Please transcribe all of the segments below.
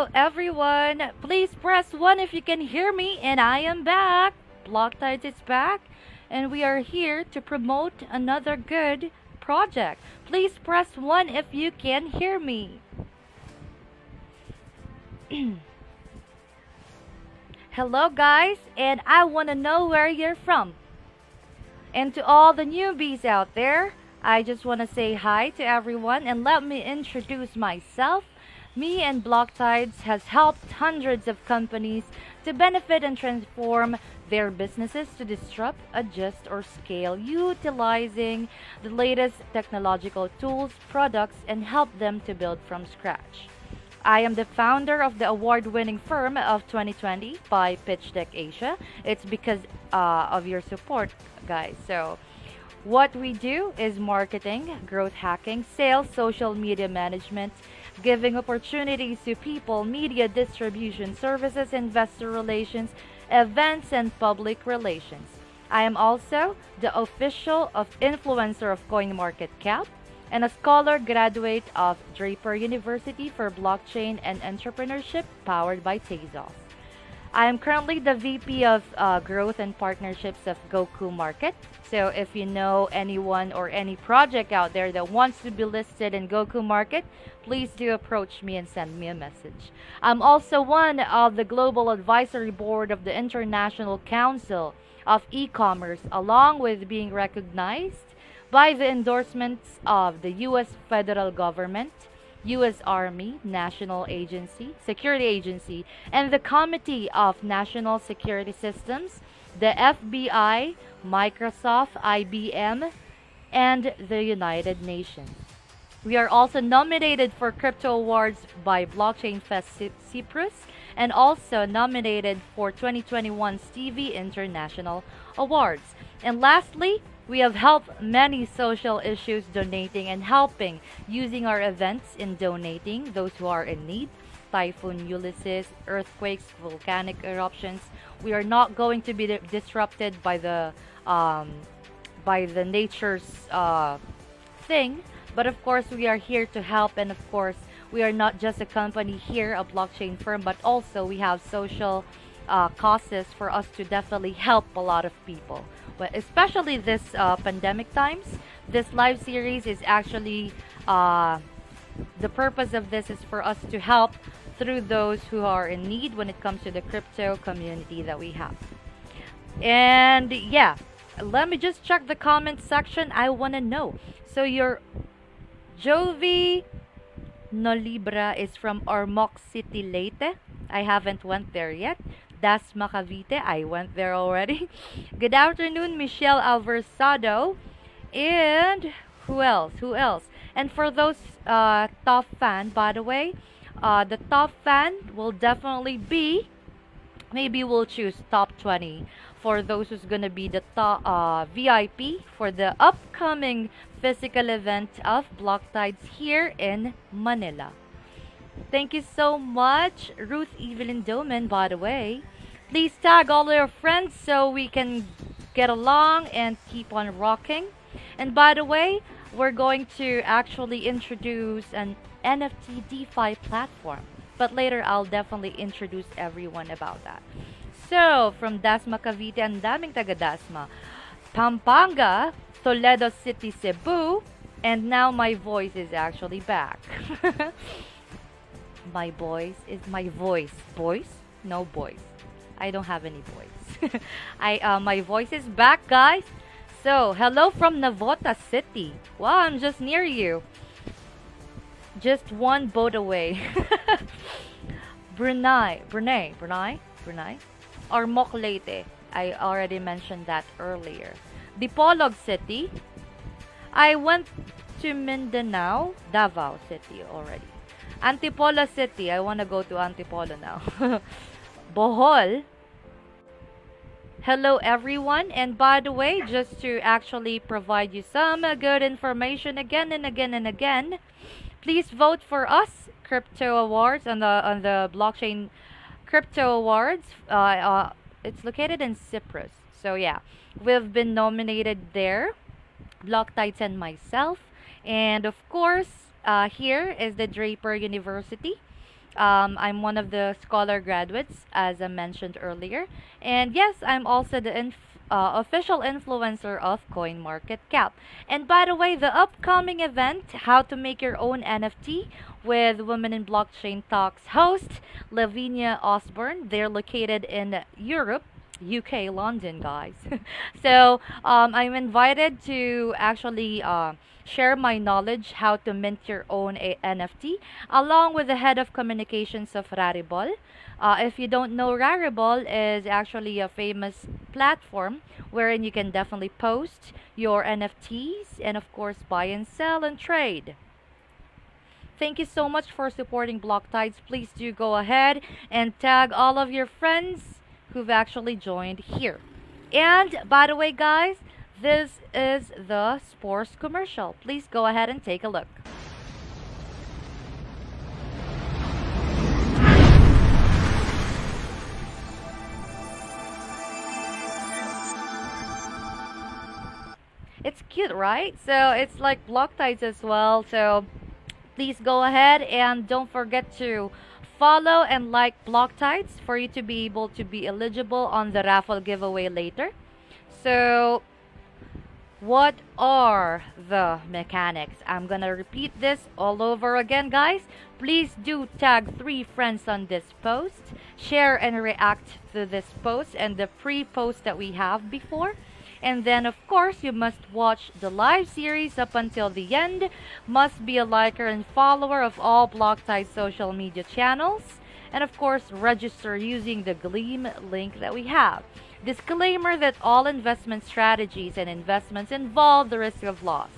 Hello, everyone. Please press 1 if you can hear me, and I am back. Block Tides is back, and we are here to promote another good project. Please press 1 if you can hear me. Hello, guys, and I want to know where you're from. And to all the newbies out there, I just want to say hi to everyone and let me introduce myself. Me and Block Tides has helped hundreds of companies to benefit and transform their businesses to disrupt, adjust, or scale utilizing the latest technological tools, products, and help them to build from scratch. I am the founder of the award winning firm of 2020 by Pitch Deck Asia. It's because of your support, guys. So, what we do is marketing, growth hacking, sales, social media management, giving opportunities to people, media distribution services, investor relations, events, and public relations. I am also the official of influencer of CoinMarketCap and a scholar graduate of Draper University for Blockchain and Entrepreneurship powered by Tezos. I am currently the VP of Growth and Partnerships of Goku Market. So if you know anyone or any project out there that wants to be listed in Goku Market, please do approach me and send me a message. I'm also one of the Global Advisory Board of the International Council of E-commerce, along with being recognized by the endorsements of the U.S. federal government, U.S. Army, National Agency, Security Agency, and the Committee of National Security Systems, the FBI, Microsoft, IBM, and the United Nations. We are also nominated for Crypto Awards by Blockchain Fest Cyprus and also nominated for 2021 Stevie International Awards. And lastly, we have helped many social issues donating and helping using our events in donating those who are in need. Typhoon Ulysses, earthquakes, volcanic eruptions. We are not going to be disrupted by the nature's thing, but of course we are here to help, and of course we are not just a company here, a blockchain firm, but also we have social causes for us to definitely help a lot of people. But especially this pandemic times, this live series is actually the purpose of this is for us to help through those who are in need when it comes to the crypto community that we have. And yeah, let me just check the comment section. I want to know. So your Jovi Nolibra is from Ormoc City, Leyte. I haven't went there yet. Dasma Cavite, I went there already. Good afternoon, Michelle Alversado. And who else? Who else? And for those top fan, by the way, the top fan will definitely be, maybe we'll choose top 20 for those who's gonna be the top VIP for the upcoming physical event of Block Tides here in Manila. Thank you so much, Ruth Evelyn Doman, by the way. Please tag all your friends so we can get along and keep on rocking. And by the way, we're going to actually introduce an NFT DeFi platform. But later, I'll definitely introduce everyone about that. So, from Dasma Cavite, ang daming taga Dasma. Pampanga, Toledo City, Cebu, and now my voice is actually back. My voice is my voice. Voice? No voice. I don't have any voice. I my voice is back, guys. So, hello from Navota City. Wow, I'm just near you. Just one boat away. Brunei. Ormoc Leyte. I already mentioned that earlier. Dipolog City. I went to Mindanao, Davao City already. Antipolo City. I want to go to Antipolo now. Bohol. Hello, everyone. And by the way, just to actually provide you some good information again and again and again, please vote for us, Crypto Awards, on the Blockchain Crypto Awards. It's located in Cyprus. So yeah, we've been nominated there, Block Tides and myself. And of course, here is the Draper University. I'm one of the scholar graduates, as I mentioned earlier. And yes, I'm also the official influencer of CoinMarketCap. And by the way, the upcoming event, How to Make Your Own NFT, with Women in Blockchain Talks host Lavinia Osborne. They're located in Europe. UK, London, guys. So I'm invited to actually share my knowledge how to mint your own NFT, along with the head of communications of Rarible. If you don't know, Rarible is actually a famous platform wherein you can definitely post your NFTs and, of course, buy and sell and trade. Thank you so much for supporting Block Tides. Please do go ahead and tag all of your friends who've actually joined here. And by the way, guys, this is the Spores commercial. Please go ahead and take a look. It's cute, right? So it's like Block Tides as well. So please go ahead and don't forget to follow and like Block Tides for you to be able to be eligible on the raffle giveaway later. So, what are the mechanics? I'm gonna repeat this all over again, guys. Please do tag 3 friends on this post, share and react to this post and the pre-post that we have before. And then, of course, you must watch the live series up until the end. Must be a liker and follower of all BlockTide social media channels. And, of course, register using the Gleam link that we have. Disclaimer that all investment strategies and investments involve the risk of loss.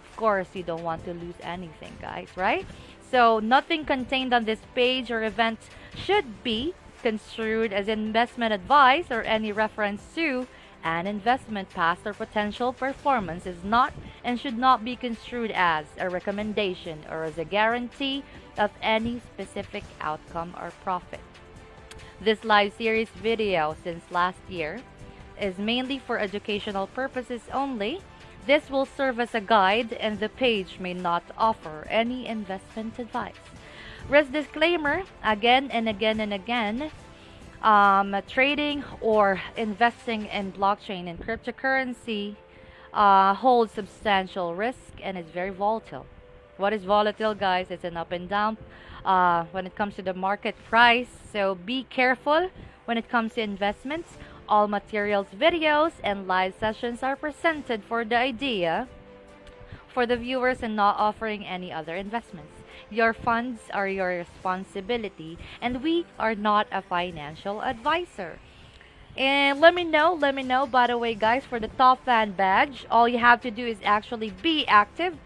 Of course, you don't want to lose anything, guys, right? So, nothing contained on this page or event should be construed as investment advice or any reference to an investment. Past or potential performance is not and should not be construed as a recommendation or as a guarantee of any specific outcome or profit. This live series video since last year is mainly for educational purposes only. This will serve as a guide and the page may not offer any investment advice. Risk disclaimer again and again and again. Trading or investing in blockchain and cryptocurrency holds substantial risk and is very volatile. What is volatile, guys? It's an up and down when it comes to the market price. So be careful when it comes to investments. All materials, videos, and live sessions are presented for the idea for the viewers and not offering any other investments. Your funds are your responsibility, and we are not a financial advisor. And let me know, by the way, guys, for the top fan badge, all you have to do is actually be active.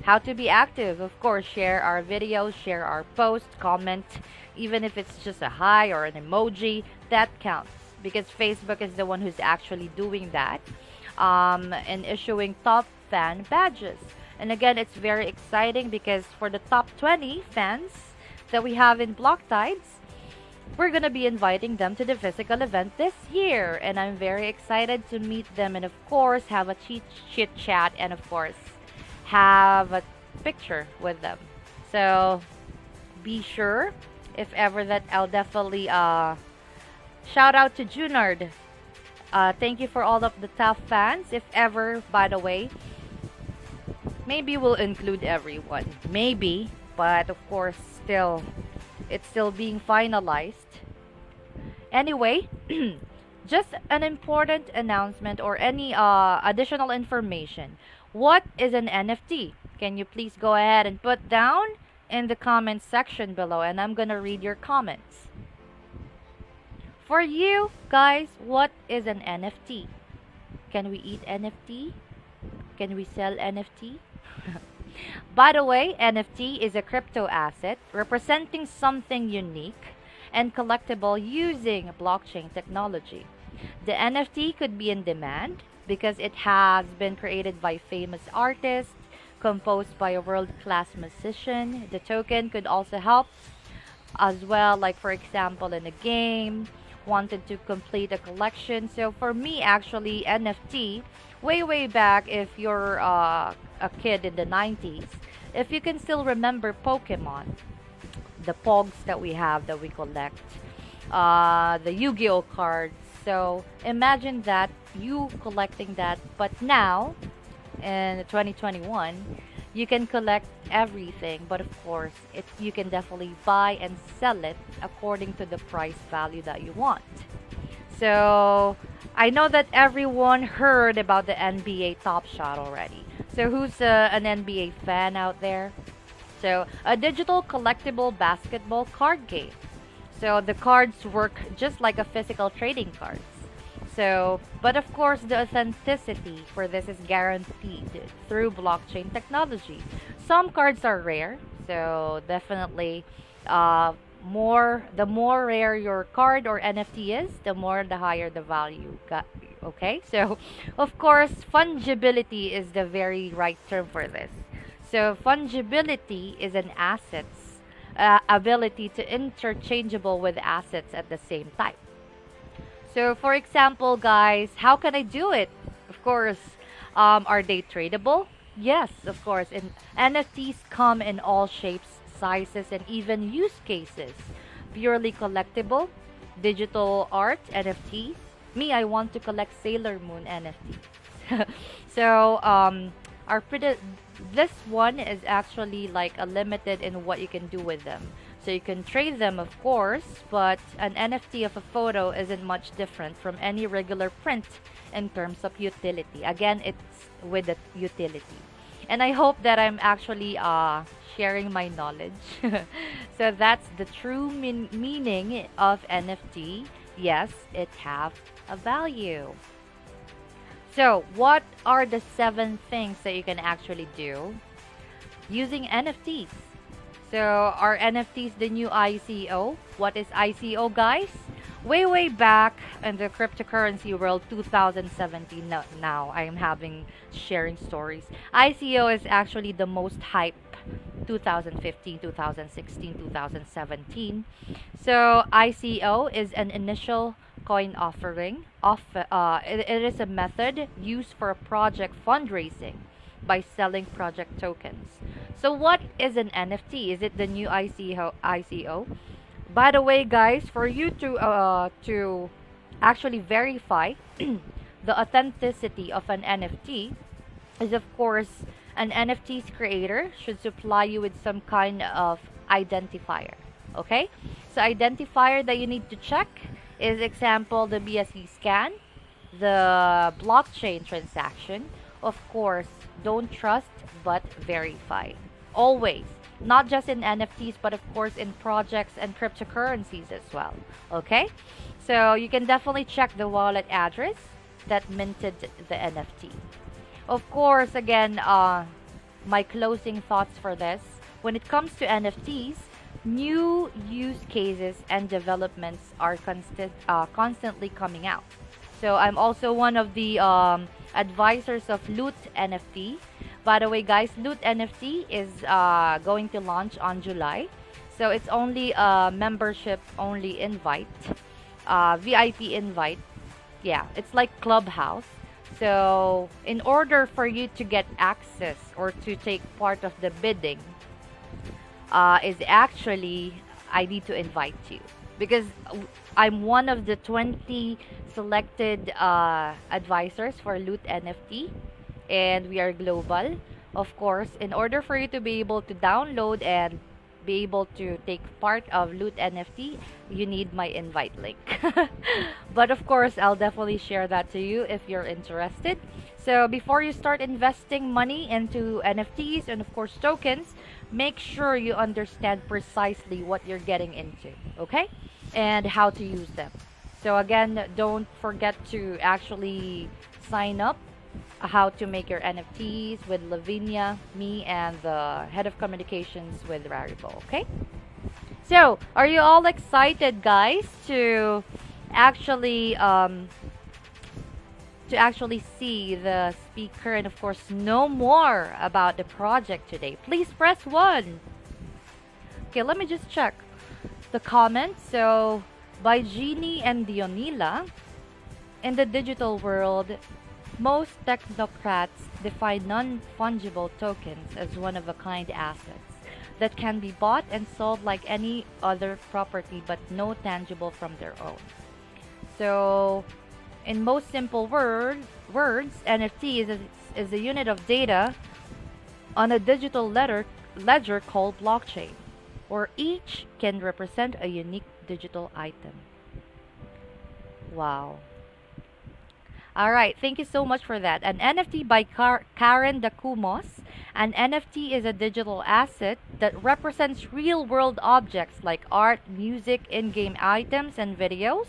How to be active? Of course, share our videos, share our posts, comment, even if it's just a hi or an emoji, that counts because Facebook is the one who's actually doing that and issuing top fan badges. And again, it's very exciting because for the top 20 fans that we have in Block Tides, we're going to be inviting them to the physical event this year. And I'm very excited to meet them and, of course, have a chit chat and, of course, have a picture with them. So be sure, if ever that, I'll definitely shout out to Junard. Thank you for all of the top fans. If ever, by the way, maybe we'll include everyone. Maybe, but of course, still, it's still being finalized. Anyway, just an important announcement or any additional information. What is an NFT? Can you please go ahead and put down in the comments section below, and I'm gonna read your comments. For you guys, what is an NFT? Can we eat NFT? Can we sell NFT? By the way, NFT is a crypto asset representing something unique and collectible using blockchain technology. The NFT could be in demand because it has been created by famous artists, composed by a world-class musician. The token could also help as well, like for example in a game, wanted to complete a collection. So for me, actually, NFT, way back, if you're a kid in the 90s, if you can still remember Pokemon, the pogs that we have that we collect, the Yu-Gi-Oh cards. So imagine that you collecting that, but now in 2021, you can collect everything, but of course, you can definitely buy and sell it according to the price value that you want. So I know that everyone heard about the NBA Top Shot already. So who's an NBA fan out there? So a digital collectible basketball card game. So the cards work just like a physical trading cards. So, but of course, the authenticity for this is guaranteed through blockchain technology. Some cards are rare, so definitely, the more rare your card or NFT is, the higher the value. Okay, so of course, fungibility is the very right term for this. So fungibility is an asset's ability to interchangeable with assets at the same time. So, for example, guys, how can I do it? Of course, are they tradable? Yes, of course. And NFTs come in all shapes, sizes, and even use cases. Purely collectible, digital art, NFTs. Me, I want to collect Sailor Moon NFTs. So, this one is actually like a limited in what you can do with them. So you can trade them, of course, but an NFT of a photo isn't much different from any regular print in terms of utility. Again, it's with the utility. And I hope that I'm actually sharing my knowledge. So that's the true meaning of NFT. Yes, it have a value. So what are the 7 things that you can actually do using NFTs? So are NFTs the new ICO? What is ICO, guys? Way back in the cryptocurrency world, 2017. Now I am having sharing stories. ICO is actually the most hype 2015, 2016, 2017. So ICO is an initial coin offering. It is a method used for project fundraising by selling project tokens. So what is an NFT? Is it the new ICO? By the way, guys, for you to actually verify the authenticity of an NFT is, of course, an NFT's creator should supply you with some kind of identifier. Okay? So identifier that you need to check is, example, the BSC scan, the blockchain transaction. Of course, don't trust but verify. Always. Not just in NFTs, but of course in projects and cryptocurrencies as well. Okay? So you can definitely check the wallet address that minted the NFT. Of course, again, my closing thoughts for this. When it comes to NFTs, new use cases and developments are constantly coming out. So I'm also one of the advisors of Loot NFT. By the way, guys, Loot NFT is going to launch on July. So it's only a membership only invite, VIP invite. Yeah, it's like Clubhouse. So in order for you to get access or to take part of the bidding, is actually I need to invite you because I'm one of the 20 selected advisors for Loot NFT, and we are global. Of course, in order for you to be able to download and be able to take part of Loot NFT, you need my invite link. But of course, I'll definitely share that to you if you're interested. So before you start investing money into NFTs and of course tokens, make sure you understand precisely what you're getting into, okay? And how to use them. So again, don't forget to actually sign up how to make your NFTs with Lavinia, me, and the head of communications with Rarible, okay? So, are you all excited, guys, to actually see the speaker and of course know more about the project today? Please press 1. Okay, let me just check the comments. So, by Jeannie and Dionila, in the digital world, most technocrats define non-fungible tokens as one-of-a-kind assets. that can be bought and sold like any other property but no tangible from their own. So, in most simple words, NFT is a unit of data on a digital ledger called blockchain, where each can represent a unique digital item. Wow. All right, thank you so much for that. An NFT by Karen Dakumos. An NFT is a digital asset that represents real world objects like art, music, in game items, and videos.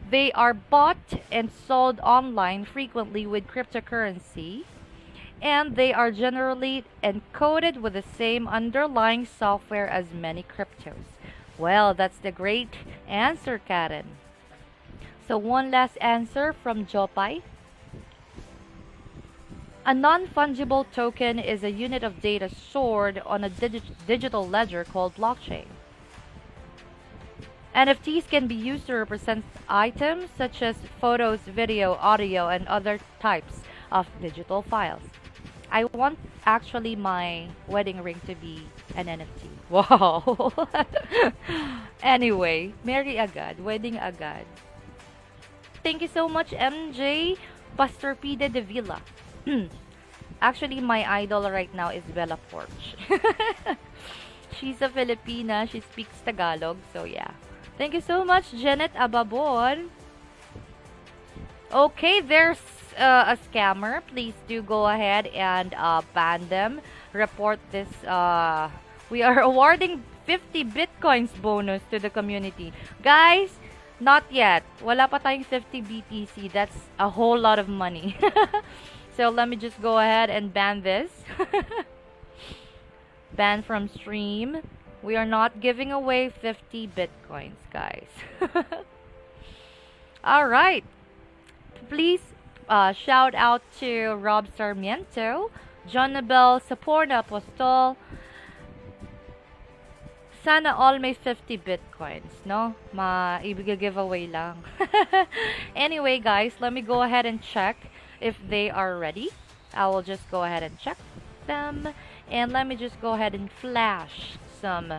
They are bought and sold online frequently with cryptocurrency, and they are generally encoded with the same underlying software as many cryptos. Well, that's the great answer, Karen. So, one last answer from Jopai. A non fungible token is a unit of data stored on a digital ledger called blockchain. NFTs can be used to represent items such as photos, video, audio, and other types of digital files. I want actually my wedding ring to be an NFT. Wow. Anyway, marry agad, wedding agad. Thank you so much, MJ. Pastor Pide de Villa. Actually, my idol right now is Bella Porch. She's a Filipina. She speaks Tagalog. So, yeah. Thank you so much, Janet Ababon. Okay, there's a scammer. Please do go ahead and ban them. Report this. We are awarding 50 bitcoins bonus to the community. Guys, not yet. Wala pa tayong 50 BTC. That's a whole lot of money. So let me just go ahead and ban this. Ban from stream. We are not giving away 50 bitcoins, guys. All right. Please shout out to Rob Sarmiento, Jonabel Saporna Apostol. Sana all may 50 bitcoins, no? Giveaway lang. Anyway, guys, let me go ahead and check if they are ready. I will just go ahead and check them. And let me just go ahead and flash some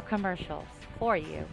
commercials for you.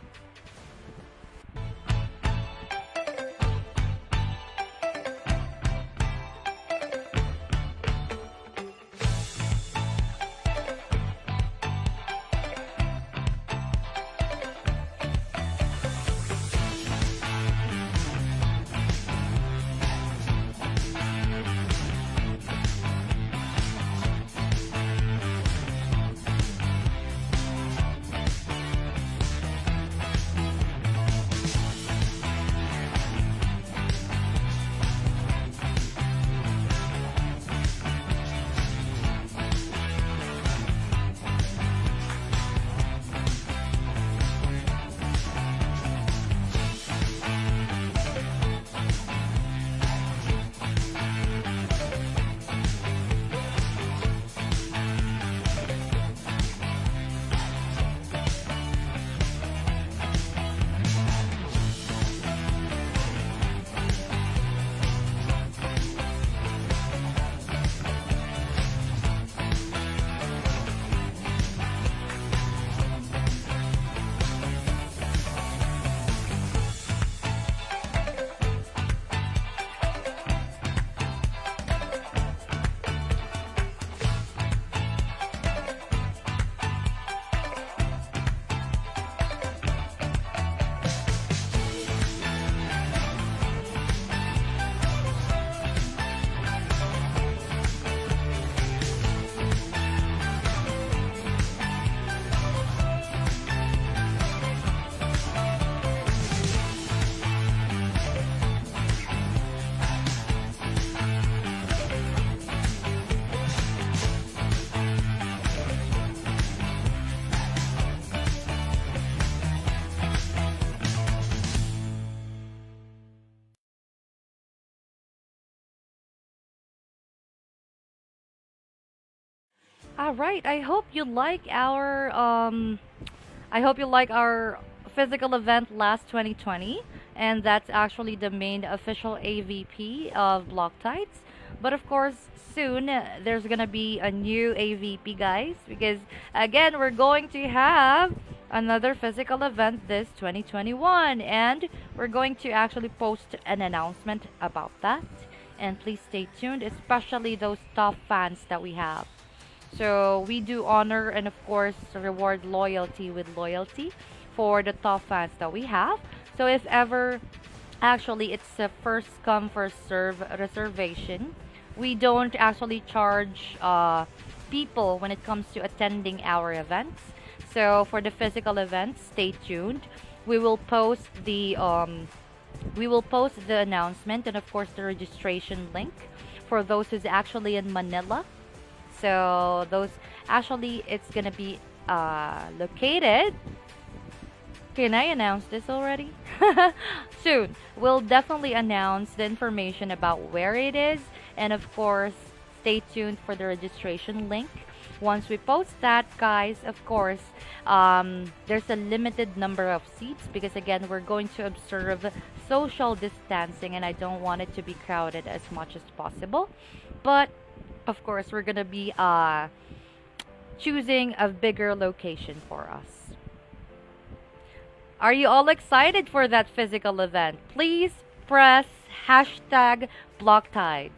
All right. I hope you like our physical event last 2020, and that's actually the main official AVP of Blocktites. But of course, soon there's gonna be a new AVP, guys, because again, we're going to have another physical event this 2021, and we're going to actually post an announcement about that. And please stay tuned, especially those top fans that we have. So we do honor and of course reward loyalty with loyalty for the top fans that we have. So if ever, actually it's a first come first serve reservation. We don't actually charge people when it comes to attending our events. So for the physical events, stay tuned. We will post the announcement and of course the registration link for those who's actually in Manila. So those, actually it's gonna be located. Can I announce this already? Soon. We'll definitely announce the information about where it is, and of course stay tuned for the registration link. Once we post that, guys, of course, there's a limited number of seats because again, we're going to observe social distancing and I don't want it to be crowded as much as possible. But of course, we're gonna be choosing a bigger location for us. Are you all excited for that physical event? Please press hashtag blocktides.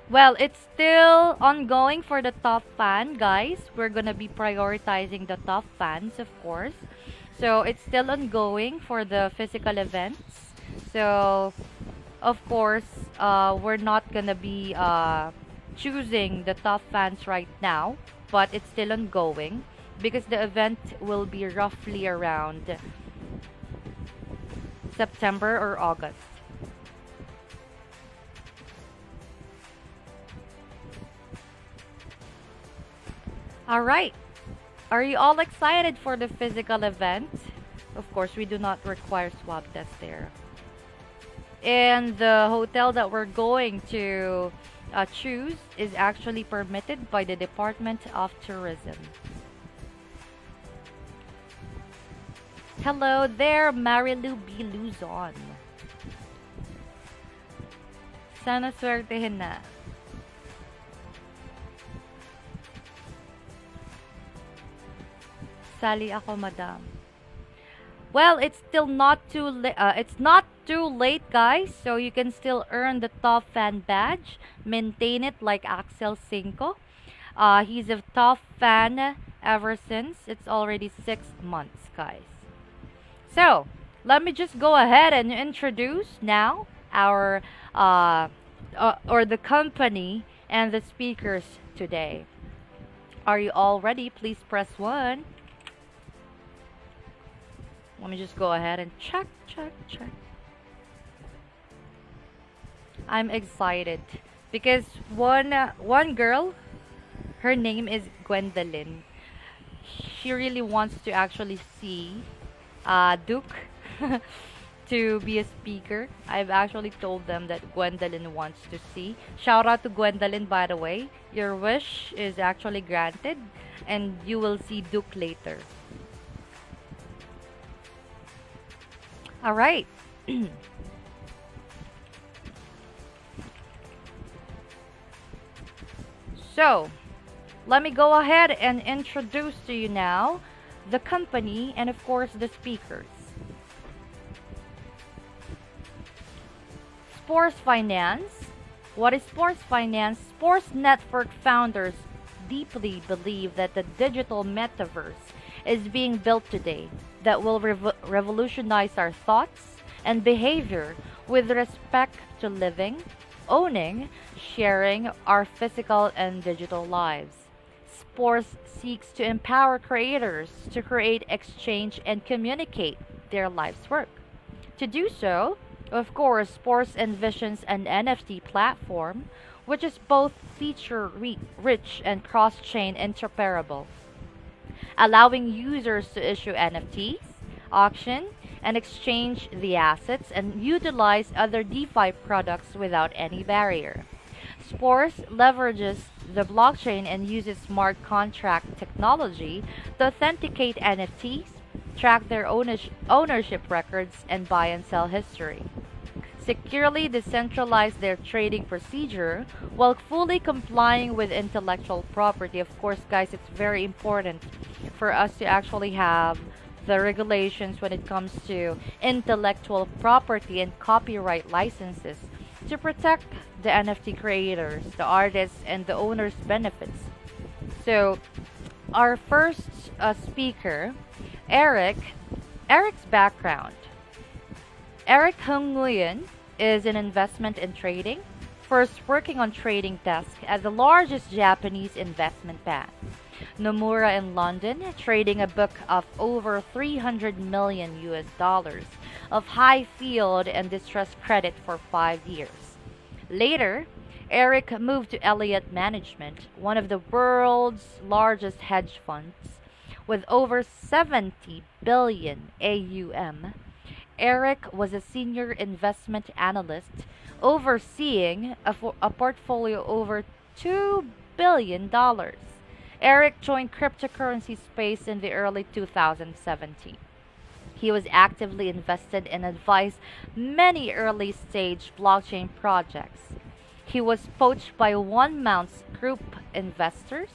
Well, it's still ongoing for the top fan, guys. We're gonna be prioritizing the top fans, of course. So it's still ongoing for the physical events. So, of course, we're not gonna be choosing the top fans right now, but it's still ongoing because the event will be roughly around September or August. All right. Are you all excited for the physical event? Of course, we do not require swab test there. And the hotel that we're going to choose is actually permitted by the Department of Tourism. Hello there, Marilu B. Luzon. Sana swertehin na. Sali ako, madam. Well, it's still not too late. It's not too late, guys. So you can still earn the top fan badge. Maintain it like Axel Cinco. He's a top fan ever since. It's already 6 months, guys. So let me just go ahead and introduce now our or the company and the speakers today. Are you all ready? Please press 1. Let me just go ahead and check. I'm excited because one girl, her name is Gwendolyn. She really wants to actually see Duke to be a speaker. I've actually told them that Gwendolyn wants to see. Shout out to Gwendolyn, by the way. Your wish is actually granted, and you will see Duke later. All right. So, let me go ahead and introduce to you now the company and of course the speakers. Spores Finance. What is Spores Finance? Spores Network founders deeply believe that the digital metaverse is being built today that will revolutionize our thoughts and behavior with respect to living, owning, sharing our physical and digital lives. Spores seeks to empower creators to create, exchange, and communicate their life's work. To do so, of course, Spores envisions an NFT platform which is both feature-rich and cross-chain interoperable, allowing users to issue NFTs, auction, and exchange the assets and utilize other DeFi products without any barrier. Spores leverages the blockchain and uses smart contract technology to authenticate NFTs, track their ownership records, and buy and sell history. securely decentralize their trading procedure while fully complying with intellectual property. Of course, guys, it's very important for us to actually have the regulations when it comes to intellectual property and copyright licenses to protect the NFT creators, the artists, and the owners' benefits. So, our first speaker, Eric, Eric's background. Eric Hung Nguyen is an investment in trading, first working on trading desk at the largest Japanese investment bank, Nomura in London, trading a book of over 300 million US dollars of high field and distressed credit for 5 years. Later, Eric moved to Elliott Management, one of the world's largest hedge funds, with over 70 billion AUM. Eric was a senior investment analyst overseeing a portfolio over $2 billion. Eric joined cryptocurrency space in the early 2017. He was actively invested and advised many early stage blockchain projects. He was poached by One Mount's group investors,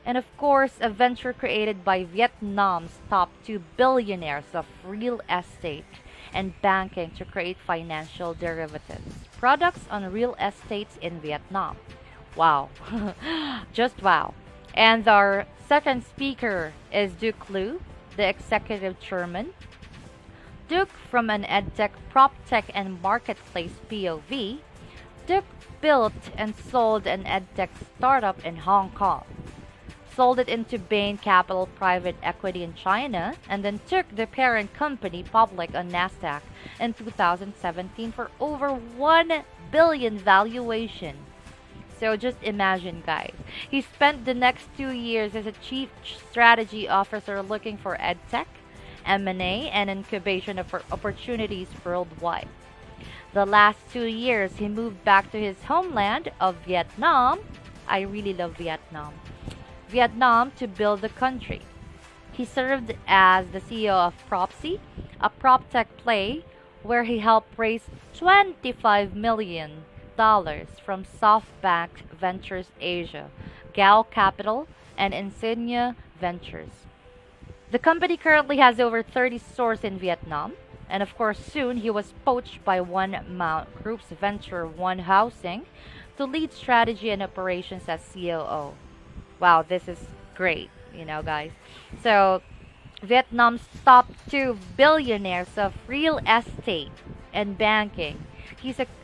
and of course, a venture created by Vietnam's top two billionaires of real estate and banking to create financial derivatives, products on real estate in Vietnam. Wow, just wow. And our second speaker is Duke Liu, the executive chairman. Duke, from an edtech, proptech, and marketplace POV, Duke built and sold an edtech startup in Hong Kong, sold it into Bain Capital Private Equity in China, and then took the parent company public on Nasdaq in 2017 for over 1 billion valuation. So just imagine, guys. He spent the next 2 years as a chief strategy officer looking for edtech, M&A, and incubation of opportunities worldwide. The last 2 years, he moved back to his homeland of Vietnam. I really love Vietnam to build the country. He served as the CEO of Propsy, a proptech play where he helped raise $25 million from SoftBank Ventures Asia, Gao Capital, and Insignia Ventures. The company currently has over 30 stores in Vietnam, and of course soon he was poached by One Mount Group's venture One Housing to lead strategy and operations as COO. Wow, this is great, guys. So, Vietnam's top two billionaires of real estate and banking.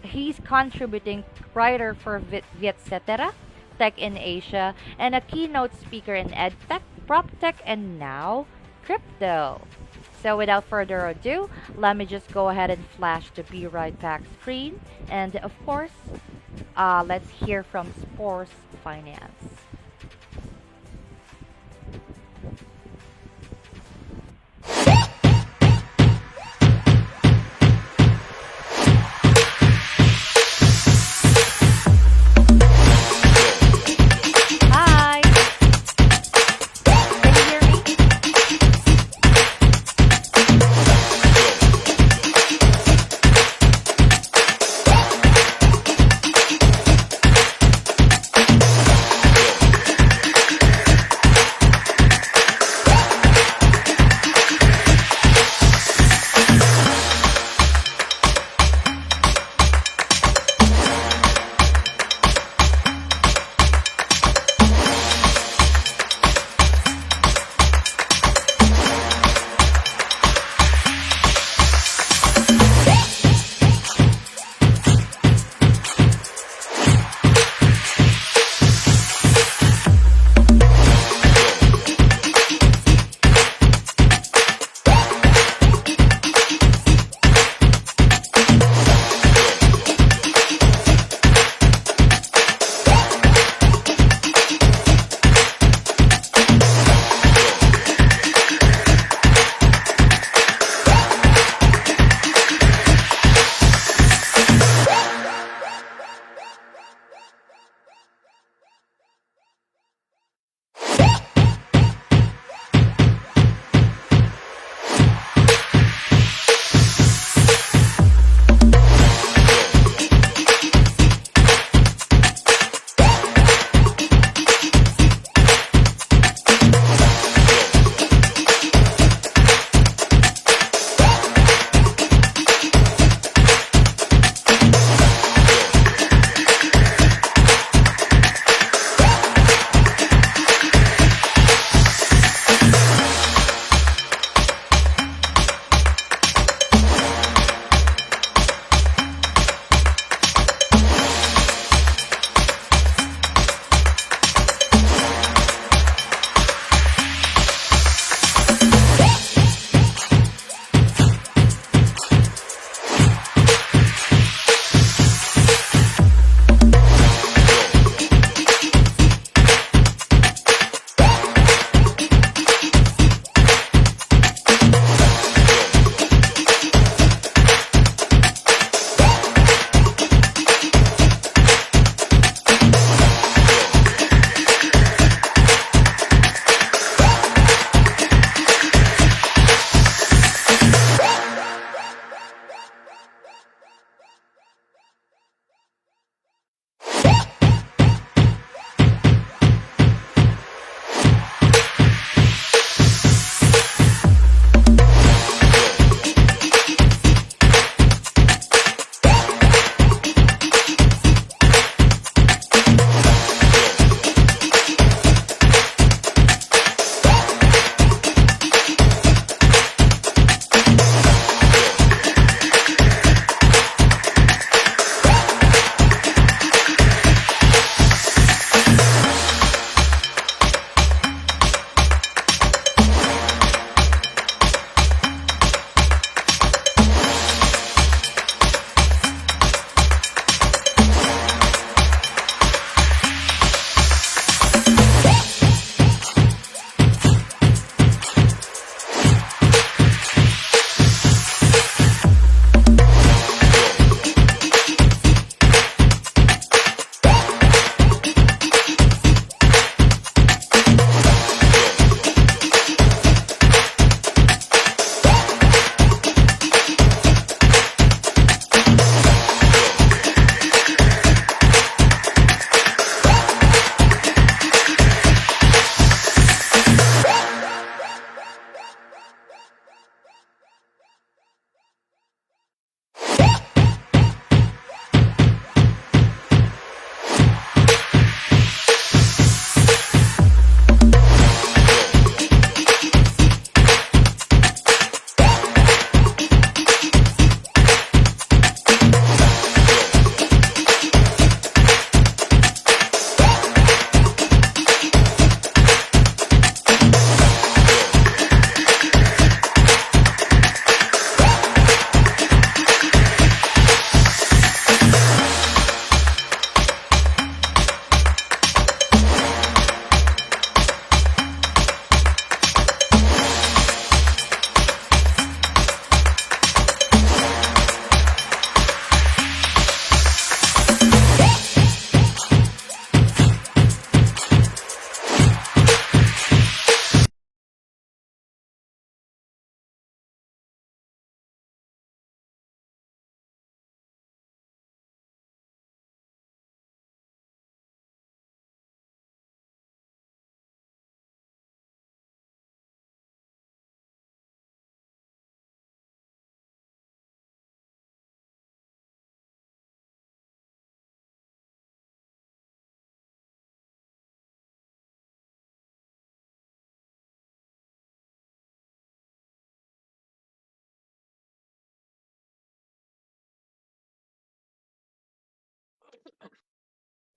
He's contributing writer for Vietcetera, Tech in Asia, and a keynote speaker in EdTech, PropTech, and now crypto. So without further ado, let me just go ahead and flash the Be Right Back screen. And of course, let's hear from Spores Finance. Hi, can you hear me?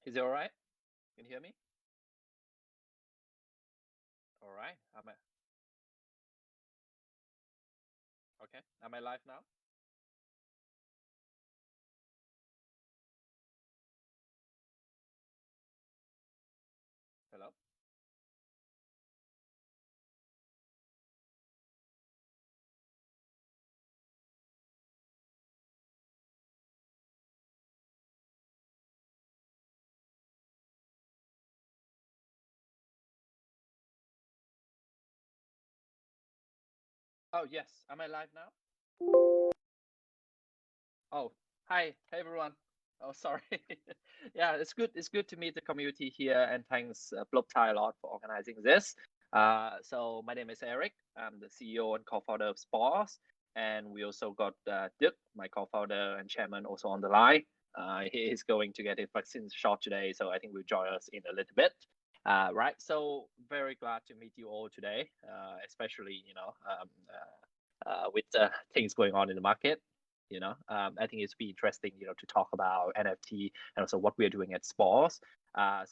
Is it all right? Can you hear me? All right. Okay? Am I live now? Hello? Oh, yes. Am I live now? Oh, hi. Hey, everyone. Oh, sorry. Yeah, it's good. It's good to meet the community here, and thanks, Blobtai, a lot for organizing this. So my name is Eric. I'm the CEO and co-founder of Spores, and we also got Dirk, my co-founder and chairman, also on the line. He is going to get his vaccine shot today, so I think will join us in a little bit. Right. So very glad to meet you all today, especially with things going on in the market. I think it's be interesting, to talk about NFT and also what we're doing at Spores. I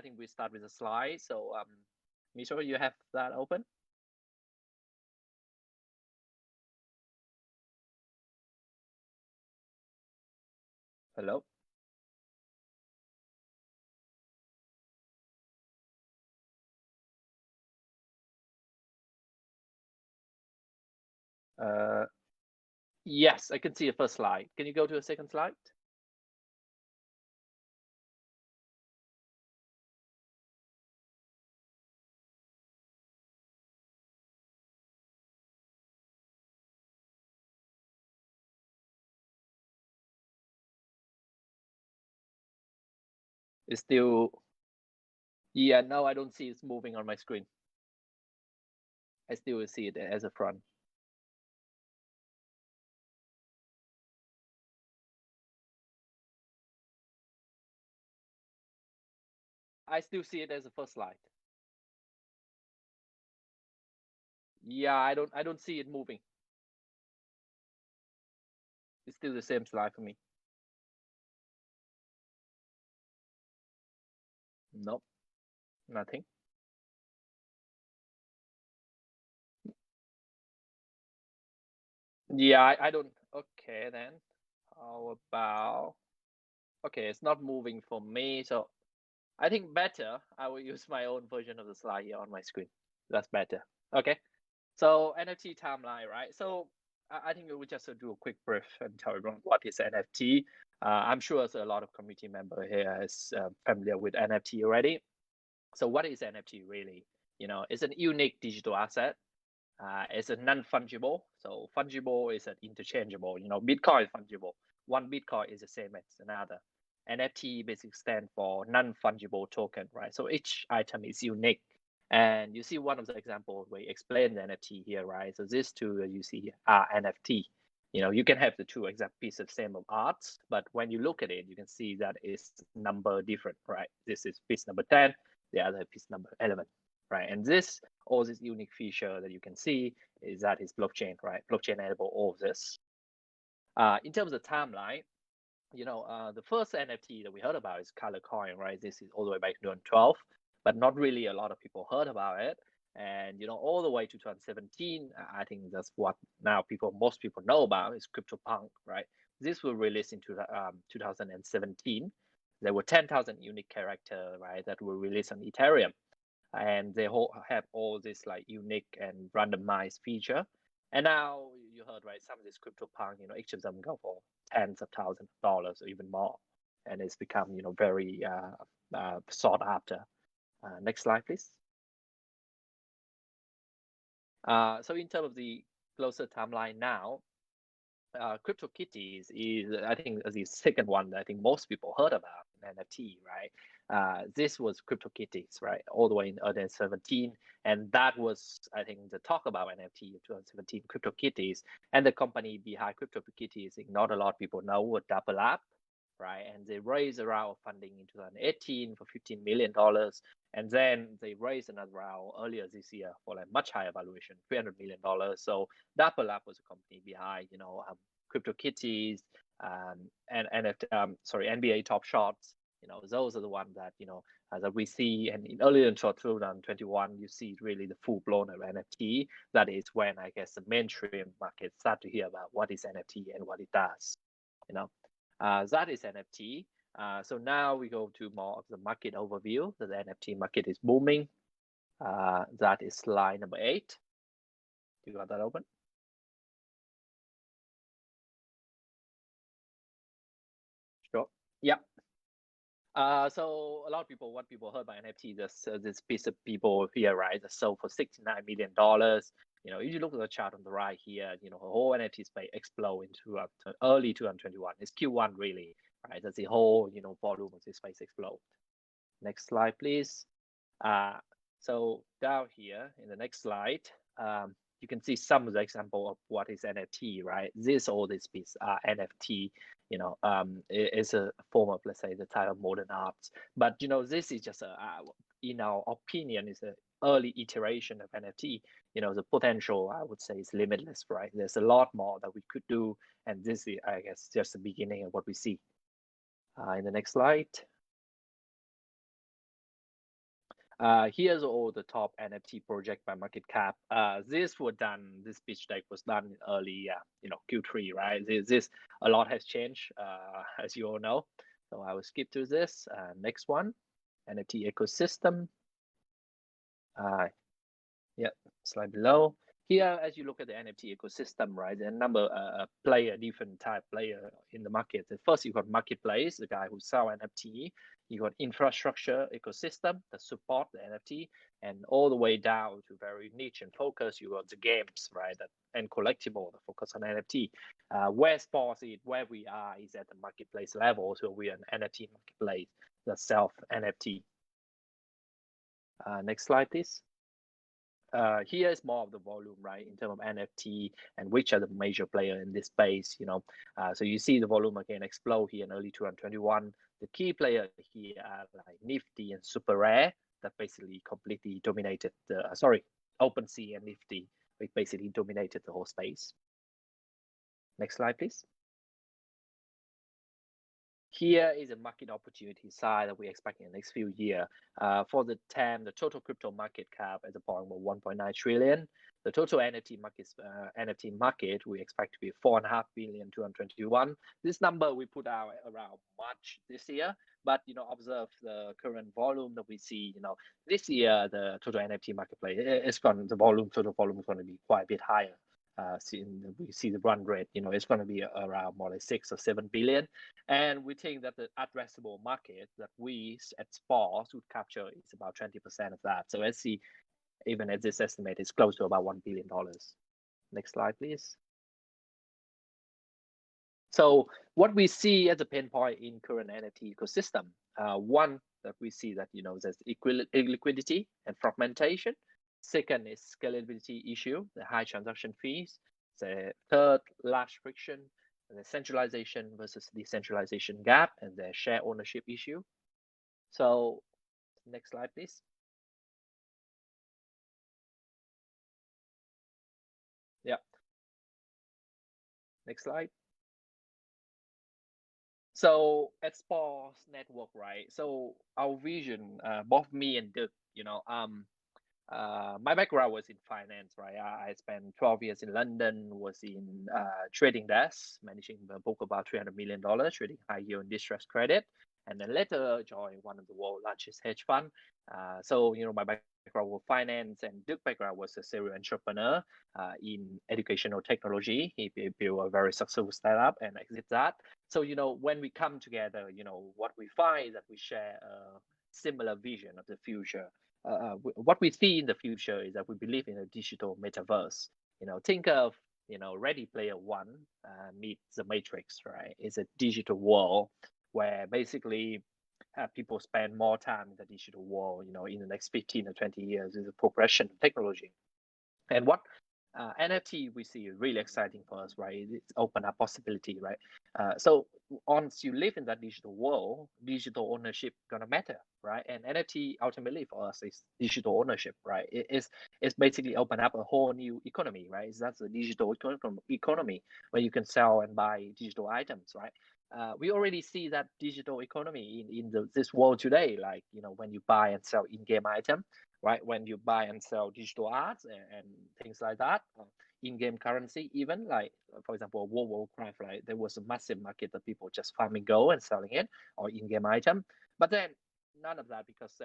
think we start with a slide. So, Misho, you have that open? Hello? Uh, yes, I can see the first slide. Can you go to the second slide? It's still, yeah, no, I don't see it's moving on my screen. I still see it as a front. I still see it as a first slide. Yeah, I don't see it moving. It's still the same slide for me. Nope, nothing. Yeah, I don't. Okay, then. How about? Okay, it's not moving for me. So I think better, I will use my own version of the slide here on my screen. That's better. Okay. So NFT timeline, right? So I think we will just do a quick brief and tell everyone what is NFT. I'm sure there's a lot of community member here is familiar with NFT already. So what is NFT really? It's an unique digital asset. It's a non-fungible. So fungible is an interchangeable. Bitcoin is fungible. One Bitcoin is the same as another. NFT basically stand for non-fungible token, right? So each item is unique. And you see one of the examples where you explain the NFT here, right? So these two you see are NFT. You can have the two exact pieces of same of arts, but when you look at it, you can see that it's number different, right? This is piece number 10, the other piece number 11, right? And all this unique feature that you can see is that is blockchain, right? Blockchain enable all of this. In terms of timeline, the first NFT that we heard about is Color Coin, right? This is all the way back to 2012, but not really a lot of people heard about it. And all the way to 2017, I think that's what now most people know about is CryptoPunk, right? This was released in 2017. There were 10,000 unique character, right, that were released on Ethereum, and they have all this like unique and randomized feature. And now you heard, right, some of this CryptoPunk, each of them go for tens of thousands of dollars or even more, and it's become very sought after. Next slide, please. So in terms of the closer timeline now, CryptoKitties is, I think, the second one that I think most people heard about in NFT, right? This was CryptoKitties, right? All the way in 2017. And that was, I think, the talk about NFT in 2017, CryptoKitties. And the company behind CryptoKitties, not a lot of people know, were Double App, right? And they raised a round of funding in 2018 for $15 million. And then they raised another round earlier this year for like much higher valuation, $300 million. So Double App was a company behind, CryptoKitties, and NFT, NBA Top Shots, Those are the ones that that we see. And in early in 2021, you see really the full blown of NFT. That is when I guess the mainstream market start to hear about what is NFT and what it does. That is NFT. So now we go to more of the market overview. The NFT market is booming. That is slide number 8. You got that open? Sure. Yeah. So a lot of people, what people heard about NFT, this piece of people here, right, that sold for $69 million. If you look at the chart on the right here, the whole NFT space explode into early 2021. It's Q1 really, right? That's the whole, volume of this space explode. Next slide, please. So down here in the next slide, you can see some of the example of what is NFT, right? All this piece are NFT. It's a form of, let's say, the type of modern arts. But this is just in our opinion, is an early iteration of NFT. The potential, I would say, is limitless, right? There's a lot more that we could do, and this is, I guess, just the beginning of what we see. In the next slide. Here's all the top NFT project by market cap. This pitch deck was done in early, Q3, right? A lot has changed, as you all know. So I will skip through this. Next one, NFT ecosystem. Yep, slide below. Here, as you look at the NFT ecosystem, right, there are a number of different type player in the market. First, you got marketplace, the guy who sell NFT. You got infrastructure ecosystem that support the NFT, and all the way down to very niche and focus. You got the games, right, and collectible that focus on NFT. Where Spores is, where we are, is at the marketplace level. So we are an NFT marketplace that self NFT. Next slide, please. Here is more of the volume, right, in terms of NFT and which are the major player in this space, So you see the volume again explode here in early 2021. The key player here are like Nifty and Super Rare that basically completely dominated OpenSea and Nifty, which basically dominated the whole space. Next slide, please. Here is a market opportunity side that we expect in the next few years. For the TAM, the total crypto market cap at the point of 1.9 trillion. The total NFT market we expect to be 4.5 billion 2021. This number we put out around March this year, but observe the current volume that we see. This year the total NFT marketplace total volume is going to be quite a bit higher. We see the run rate, it's going to be around more like 6 or 7 billion. And we think that the addressable market that we at Spores would capture is about 20% of that. So let's see, even at this estimate, it's close to about $1 billion. Next slide, please. So what we see as a pain point in current NFT ecosystem, one that we see that, there's illiquidity and fragmentation. Second is scalability issue, the high transaction fees. The third, large friction, the centralization versus decentralization gap, and the share ownership issue. So next slide, please. Yeah. Next slide. So at Spores Network, right? So our vision, both me and Dirk, my background was in finance, right? I spent 12 years in London, was in trading desk, managing a book about $300 million, trading high yield and distressed credit, and then later joined one of the world's largest hedge fund. So, my background was finance, and Dirk's background was a serial entrepreneur in educational technology. He built a very successful startup and exit that. So, when we come together, what we find is that we share a similar vision of the future. What we see in the future is that we believe in a digital metaverse. Think of Ready Player One meets the Matrix, right? It's a digital world where basically people spend more time in the digital world. In the next 15 or 20 years, is a progression of technology. And what NFT we see is really exciting for us, right? It's open up possibility, right? So once you live in that digital world, digital ownership gonna matter, right? And NFT ultimately for us is digital ownership, right? It's basically open up a whole new economy, right? That's the digital economy where you can sell and buy digital items, right? we already see that digital economy in this world today, like, when you buy and sell in-game item, right? When you buy and sell digital arts and things like that, in-game currency, even like, for example, World of Warcraft, right? There was a massive market of people just farming gold and selling it, or in-game item. But then none of that, because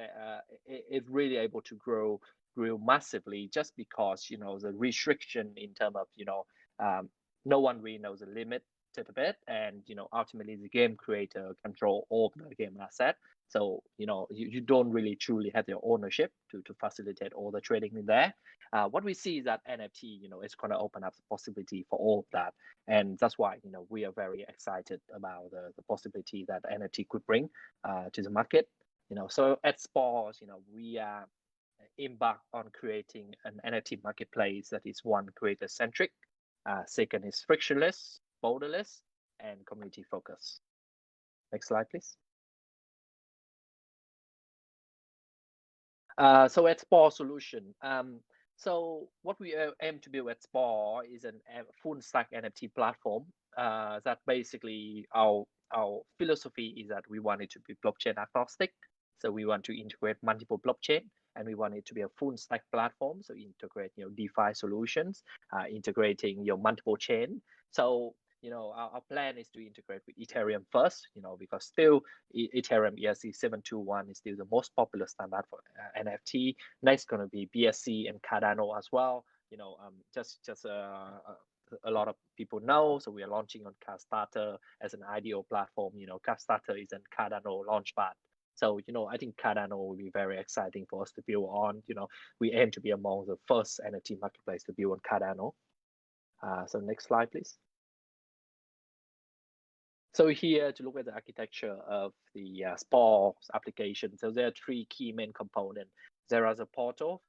it's really able to grow massively, just because the restriction in terms of no one really knows the limit to the bit, and ultimately the game creator control all the game asset. So you don't really truly have your ownership to facilitate all the trading in there. What we see is that NFT is going to open up the possibility for all of that, and that's why we are very excited about the possibility that NFT could bring to the market. So at Spores, we are embark on creating an NFT marketplace that is, one, creator-centric, second is frictionless, borderless, and community focused. Next slide, please. So at Spore Solution, so what we aim to build at Spore is a full stack NFT platform. That basically our philosophy is that we want it to be blockchain agnostic. So we want to integrate multiple blockchain, and we want it to be a full stack platform. So integrate DeFi solutions, integrating your multiple chain. So our plan is to integrate with Ethereum first, because still Ethereum ERC-721 is still the most popular standard for NFT. Next going to be BSC and Cardano as well. A lot of people know. So we are launching on Kickstarter as an ideal platform. Kickstarter is a Cardano launchpad. So, I think Cardano will be very exciting for us to build on. We aim to be among the first NFT marketplace to build on Cardano. So next slide, please. So here to look at the architecture of the Spores application. So there are three key main components. There is a portal.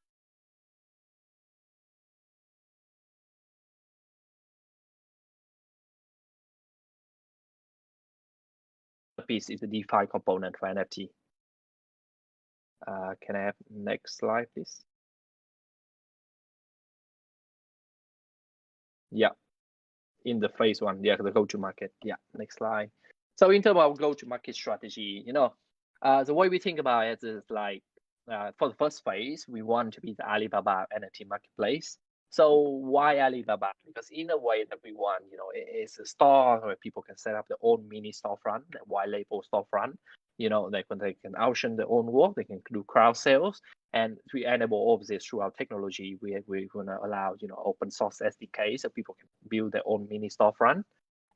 The piece is the DeFi component for NFT. Can I have next slide, please? Yeah, in the phase one, the go-to-market. Yeah, next slide. So in terms of go-to-market strategy, the way we think about it is like, for the first phase, we want to be the Alibaba NFT marketplace. So why Alibaba? Because in a way that we want, it's a store where people can set up their own mini storefront, a white label storefront. They can auction their own work, they can do crowd sales, and we enable all of this through our technology. We're going to allow open source SDK so people can build their own mini storefront.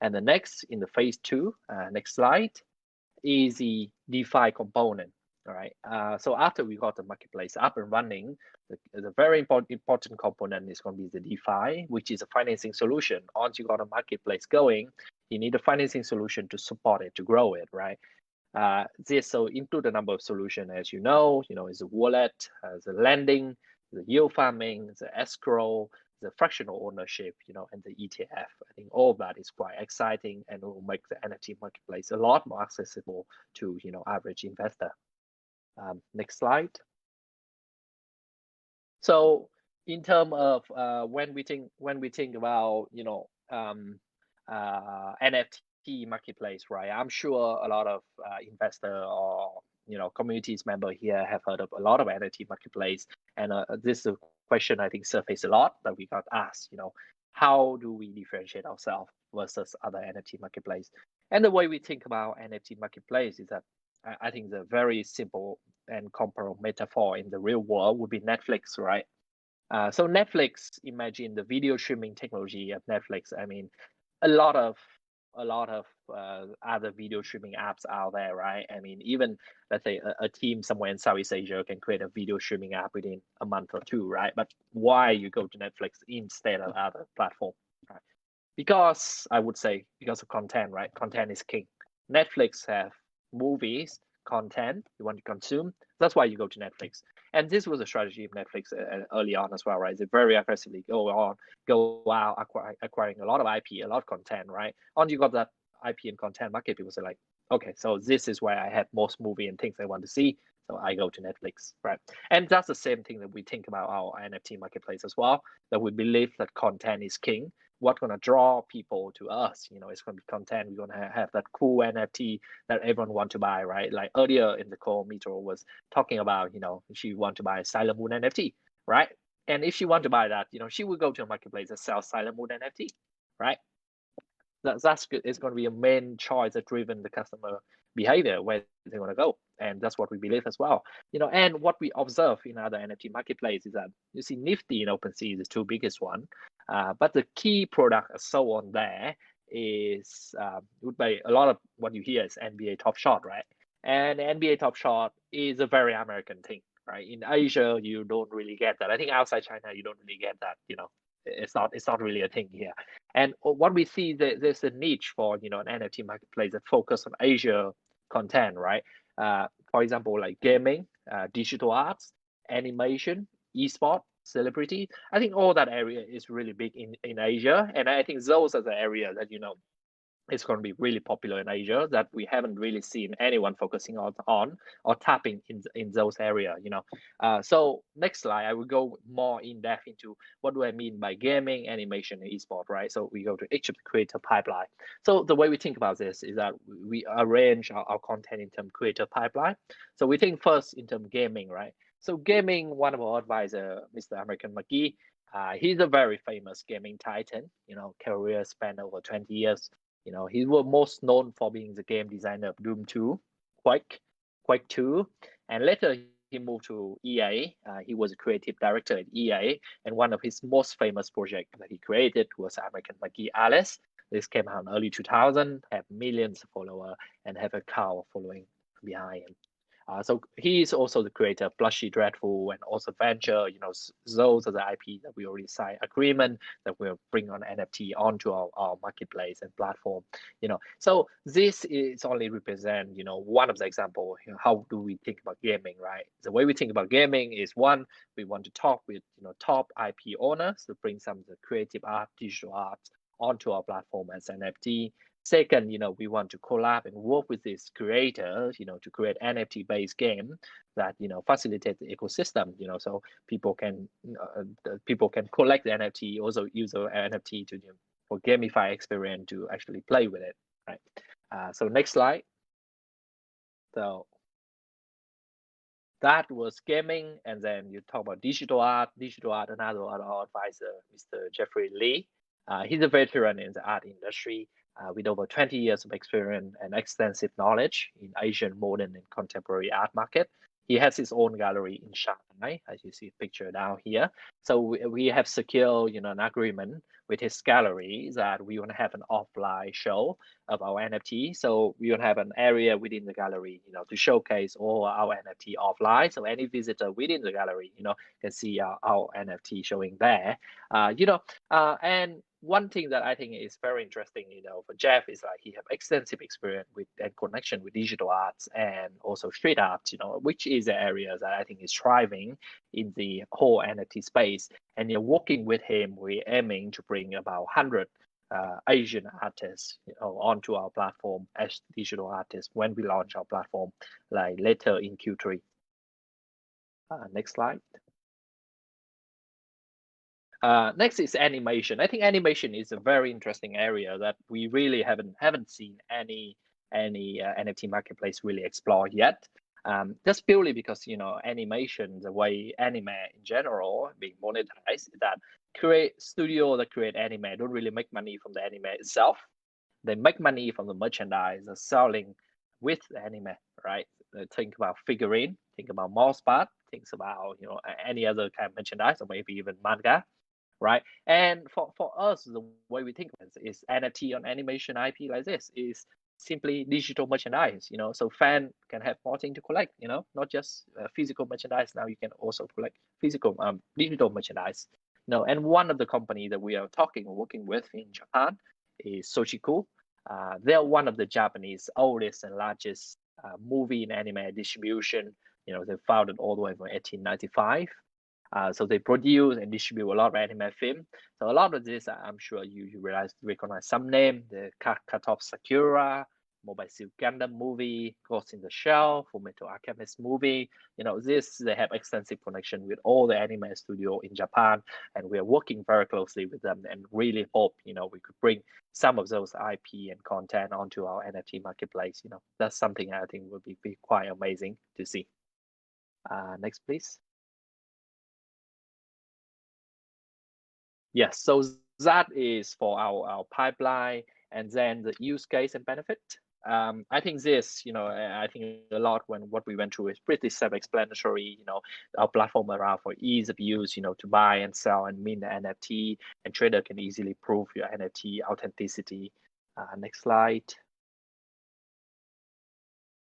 And the next, in the phase two, next slide, is the DeFi component. All right. So after we got the marketplace up and running, the very important component is going to be the DeFi, which is a financing solution. Once you got a marketplace going, you need a financing solution to support it, to grow it, right? This so include a number of solutions, as is a wallet, the lending, the yield farming, the escrow, the fractional ownership, and the ETF. I think all of that is quite exciting, and it will make the NFT marketplace a lot more accessible to average investor. Next slide. So in terms of when we think about NFT marketplace, right? I'm sure a lot of investor or communities member here have heard of a lot of NFT marketplace, and this is a question I think surface a lot that we got asked. How do we differentiate ourselves versus other NFT marketplace? And the way we think about NFT marketplace is that I think the very simple and comparable metaphor in the real world would be Netflix, right? So Netflix, imagine the video streaming technology of Netflix. I mean, a lot of other video streaming apps out there, right? I mean, even let's say a team somewhere in Southeast Asia can create a video streaming app within a month or two, right? But why you go to Netflix instead of other platform, right? Because I would say because of content, right? Content is king. Netflix have movies, content you want to consume. That's why you go to Netflix. And this was a strategy of Netflix early on as well, right? They very aggressively go out acquiring a lot of IP, a lot of content, right? Once you got that IP and content market, people say like, okay, so this is where I have most movie and things I want to see. So I go to Netflix, right? And that's the same thing that we think about our NFT marketplace as well, that we believe that content is king. what's gonna draw people to us. It's gonna be content. We're gonna have that cool NFT that everyone want to buy, right? Like earlier in the call, Mitro was talking about, she want to buy Silent Moon NFT, right? And if she want to buy that, she will go to a marketplace that sells Silent Moon NFT, right? That's good. It's going to be a main choice that driven the customer behavior where they want to go, and that's what we believe as well. And what we observe in other NFT marketplaces is that you see Nifty and OpenSea is the two biggest one, but the key product sold on there is would be a lot of what you hear is NBA Top Shot, right? And NBA Top Shot is a very American thing, right? In Asia, you don't really get that. I think outside China, you don't really get that. It's not really a thing here. And what we see, there's a niche for an NFT marketplace that focus on Asia content, right? For example, like gaming, digital arts, animation, esport, celebrity. I think all that area is really big in Asia, and I think those are the areas that it's going to be really popular in Asia that we haven't really seen anyone focusing on or tapping in those areas. So next slide, I will go more in depth into what do I mean by gaming, animation, and esport, right? So we go to each of the creator pipeline. So the way we think about this is that we arrange our content in terms creator pipeline. So we think first in terms gaming, right? So gaming, one of our advisor, Mr. American McGee, he's a very famous gaming titan. Career span over 20 years. He was most known for being the game designer of Doom 2, Quake 2, and later he moved to EA. He was a creative director at EA, and one of his most famous projects that he created was American McGee Alice. This came out in early 2000, have millions of followers, and have a cow following behind him. So he is also the creator of Blushy Dreadful and also Venture. Those are the IP that we already signed agreement that we'll bring on NFT onto our marketplace and platform. So this is only represent one of the example. How do we think about gaming, right? The way we think about gaming is one, we want to talk with top IP owners to bring some of the creative art, digital art onto our platform as NFT. Second, we want to collab and work with these creators, to create NFT-based game that facilitate the ecosystem. So people can collect the NFT, also use the NFT to for gamify experience to actually play with it, right? So next slide. So that was gaming, and then you talk about digital art. Another advisor, Mr. Jeffrey Lee. He's a veteran in the art industry. With over 20 years of experience and extensive knowledge in Asian modern and contemporary art market. He has his own gallery in Shanghai, as you see a picture down here. So we have secured, an agreement with his gallery that we want to have an offline show of our NFT. So we want to have an area within the gallery, to showcase all our NFT offline. So any visitor within the gallery, can see our NFT showing there. And one thing that I think is very interesting, for Jeff is like he have extensive experience with and connection with digital arts and also street art, which is the area that I think is thriving in the whole NFT space. And working with him, we're aiming to bring about 100 Asian artists, onto our platform as digital artists when we launch our platform, like later in Q3. Next slide. Next is animation. I think animation is a very interesting area that we really haven't seen any NFT marketplace really explore yet. Just purely because animation, the way anime in general being monetized, that studio that create anime don't really make money from the anime itself. They make money from the merchandise selling with the anime, right? Think about figurine, think about mouse pad, think about any other kind of merchandise or maybe even manga, right? And for us, the way we think of it is NFT on animation IP like this is simply digital merchandise, so fan can have more things to collect, not just physical merchandise. Now you can also collect physical digital merchandise. And one of the company that we are working with in Japan is Sochiku. They're one of the Japanese oldest and largest movie and anime distribution. They founded all the way from 1895. So they produce and distribute a lot of anime film. So a lot of this, I'm sure you recognize some name, the Katop Sakura, Mobile Suit Gundam movie, Ghost in the Shell, Fullmetal Alchemist movie. They have extensive connection with all the anime studio in Japan, and we are working very closely with them, and really hope we could bring some of those IP and content onto our NFT marketplace. That's something I think would be quite amazing to see. Next, please. Yes, so that is for our pipeline, and then the use case and benefit. I think I think a lot when what we went through is pretty self-explanatory. Our platform around for ease of use, to buy and sell and mint the NFT, and trader can easily prove your NFT authenticity. Next slide.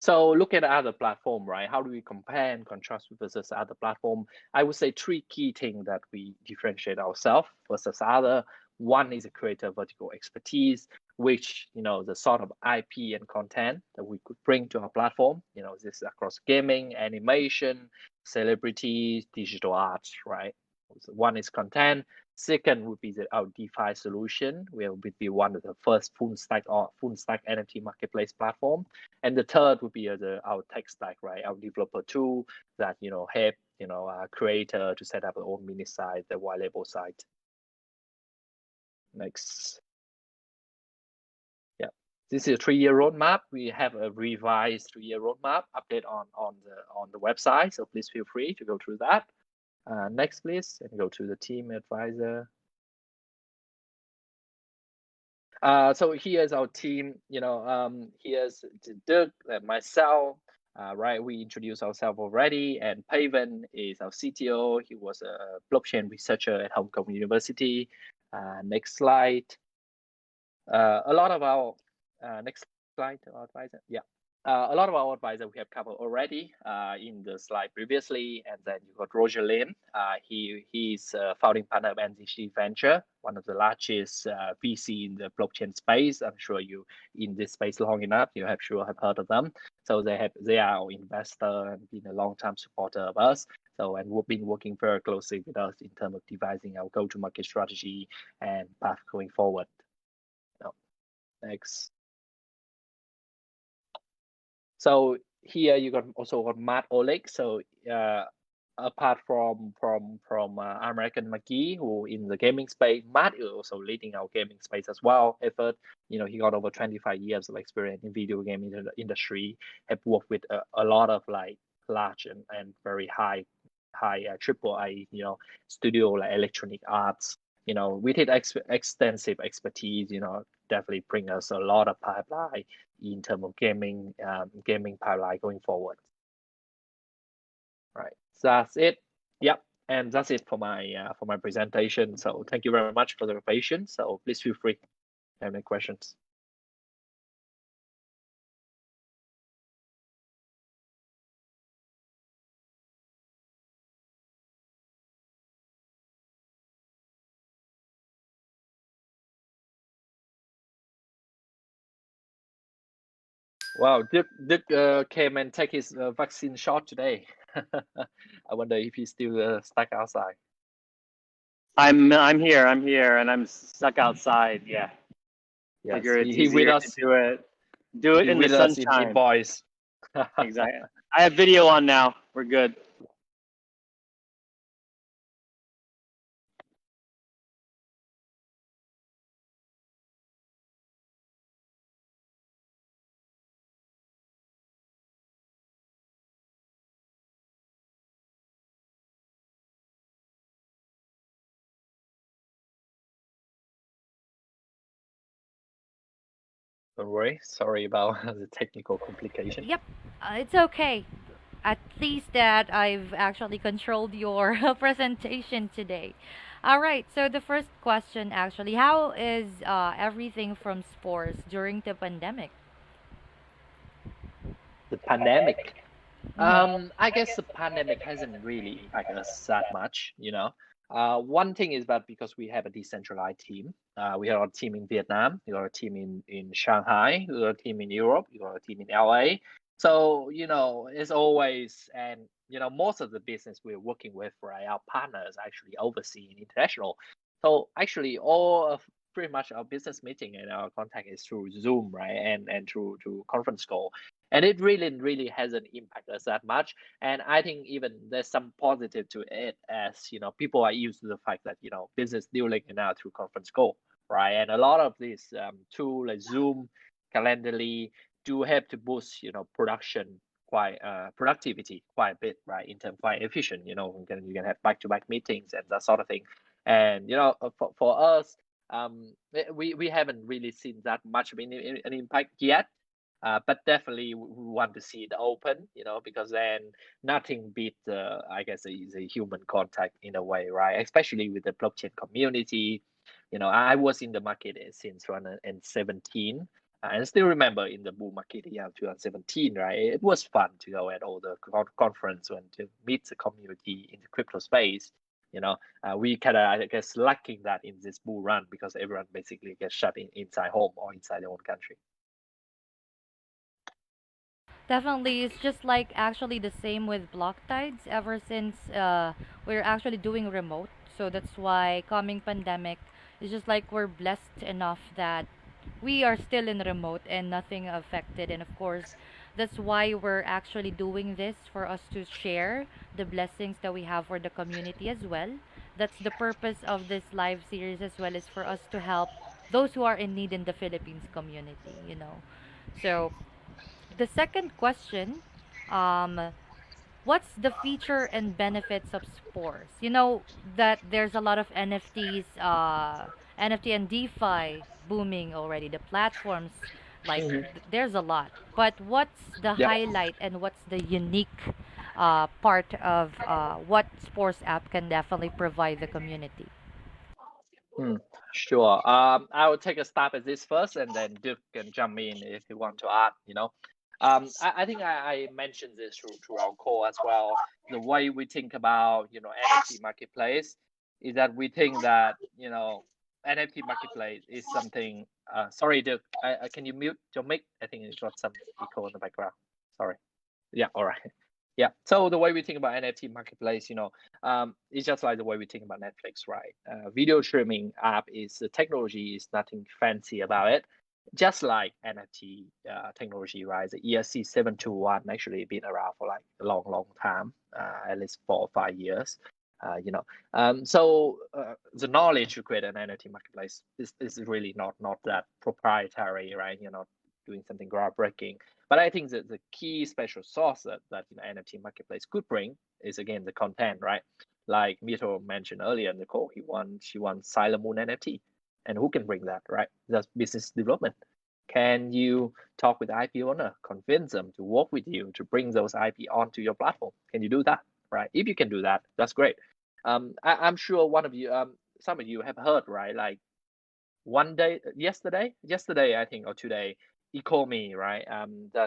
So look at other platform, right? How do we compare and contrast versus other platform? I would say three key things that we differentiate ourselves versus other. One is a creator vertical expertise, which, the sort of IP and content that we could bring to our platform. This is across gaming, animation, celebrities, digital arts, right? So one is content. Second would be our DeFi solution, where we would be one of the first full stack NFT marketplace platform. And the third would be our tech stack, right? Our developer tool that help a creator to set up their own mini site, the white label site. Next. Yeah, this is a 3-year roadmap. We have a revised 3-year roadmap update on the website, so please feel free to go through that. Next, please, and go to the team advisor. So here's our team. Here's Dirk and myself. Right, we introduced ourselves already, and Pavan is our CTO. He was a blockchain researcher at Hong Kong University. Next slide. A lot of our next slide, our advisor. Yeah. A lot of our advisor we have covered already in the slide previously, and then you got Roger Lim. He's founding partner of NZC Venture, one of the largest VC in the blockchain space. I'm sure you in this space long enough, you have heard of them. So they are our investor and been a long-time supporter of us. So, and we've been working very closely with us in terms of devising our go-to-market strategy and path going forward. Next. So here you also got Matt Oleg. So apart from American McGee, who in the gaming space, Matt is also leading our gaming space as well. Effort, he got over 25 years of experience in video game industry. Have worked with a lot of large and very high triple A studio like Electronic Arts. With it extensive expertise, definitely bring us a lot of pipeline in terms of gaming pipeline going forward. Right, so that's it. Yep, and that's it for my presentation. So thank you very much for the patience. So please feel free to have any questions. Wow, Dirk came and take his vaccine shot today. I wonder if he's still stuck outside. I'm here, and I'm stuck outside. Yeah. Yes, Figure it's he with easier us. to do it in the sunshine. In voice. Exactly. I have video on now. We're good. Don't worry. Sorry about the technical complication. Yep, it's okay. At least that I've actually controlled your presentation today. All right, so the first question actually, how is everything from Spores during the pandemic? The pandemic. Mhm. I guess the pandemic hasn't really impacted us that much. One thing is that because we have a decentralized team, we have a team in Vietnam, we got a team in Shanghai, we got a team in Europe, we got a team in LA. So it's always, and most of the business we're working with, right, our partners actually oversee international. So actually, all of pretty much our business meeting and our contact is through Zoom, right? And through conference call. And it really hasn't impacted us that much. And I think even there's some positive to it, as people are used to the fact that business dealing now through conference call, right? And a lot of these tool like Zoom, Calendly do help to boost production quite productivity quite a bit, right? In terms quite efficient. You can have back-to-back meetings and that sort of thing. And for us, we haven't really seen that much of an impact yet. But definitely we want to see it open, because then nothing beats, I guess, is a human contact in a way, right? Especially with the blockchain community. I was in the market since 2017. I still remember in the bull market, 2017, right? It was fun to go at all the conference and to meet the community in the crypto space. We kind of, I guess, lacking that in this bull run because everyone basically gets shut inside home or inside their own country. Definitely, it's just like actually the same with block tides ever since we're actually doing remote. So that's why coming pandemic is just like we're blessed enough that we are still in remote and nothing affected. And of course, that's why we're actually doing this for us to share the blessings that we have for the community as well. That's the purpose of this live series as well, is for us to help those who are in need in the Philippines community. So the second question, um, what's the feature and benefits of Spores? You know that there's a lot of NFT and DeFi booming already. The platforms, like there's a lot. But what's the Yep. highlight and what's the unique part of what Spores app can definitely provide the community? Hmm, sure. I will take a stab at this first, and then Duke can jump in if you want to add. I think I mentioned this through our call as well. The way we think about NFT marketplace is that we think that NFT marketplace is something. Sorry, Duke. Can you mute your mic? I think it's got some echo in the background. Sorry. Yeah. All right. Yeah. So the way we think about NFT marketplace, it's just like the way we think about Netflix, right? Video streaming app is the technology is nothing fancy about it. Just like NFT technology, right? The ESC 721 actually been around for like a long time, at least 4 or 5 years. The knowledge to create an NFT marketplace is really not that proprietary, right? You're not doing something groundbreaking. But I think that the key special sauce that NFT marketplace could bring is again the content, right? Like Mito mentioned earlier in the call, she wants Silent Moon NFT, and who can bring that, right? That's business development. Can you talk with IP owner, convince them to work with you to bring those IP onto your platform? Can you do that, right? If you can do that, that's great. I'm sure some of you have heard, right? Like yesterday, I think, or today, Ecomi, right?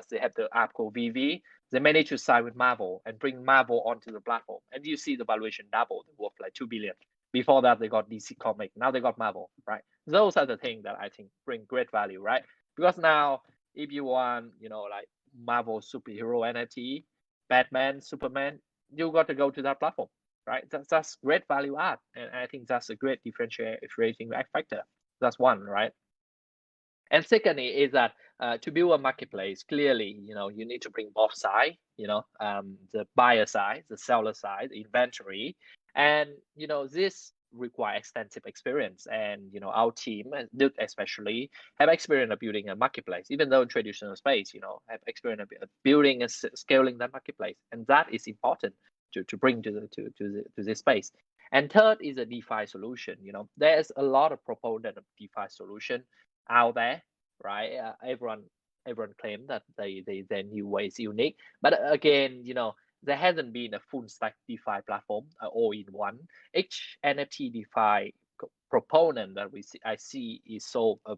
They have the app called VV. They managed to sign with Marvel and bring Marvel onto the platform, and you see the valuation double, worth like 2 billion. Before that, they got DC Comic. Now they got Marvel, right? Those are the things that I think bring great value, right? Because now, if you want, like Marvel superhero NFT, Batman, Superman, you got to go to that platform, right? That's great value add, and I think that's a great differentiating factor. That's one, right? And secondly is that to build a marketplace, clearly, you need to bring both sides, the buyer side, the seller side, the inventory, and this require extensive experience. And our team, Duke especially, have experience of building a marketplace, even though in traditional space, have experience of building and scaling that marketplace, and that is important to bring to this space. And third is a DeFi solution. There's a lot of proponent of DeFi solution out there, right? Everyone claim that their new way is unique, but again, there hasn't been a full stack DeFi platform all in one. Each NFT DeFi proponent that I see is solve a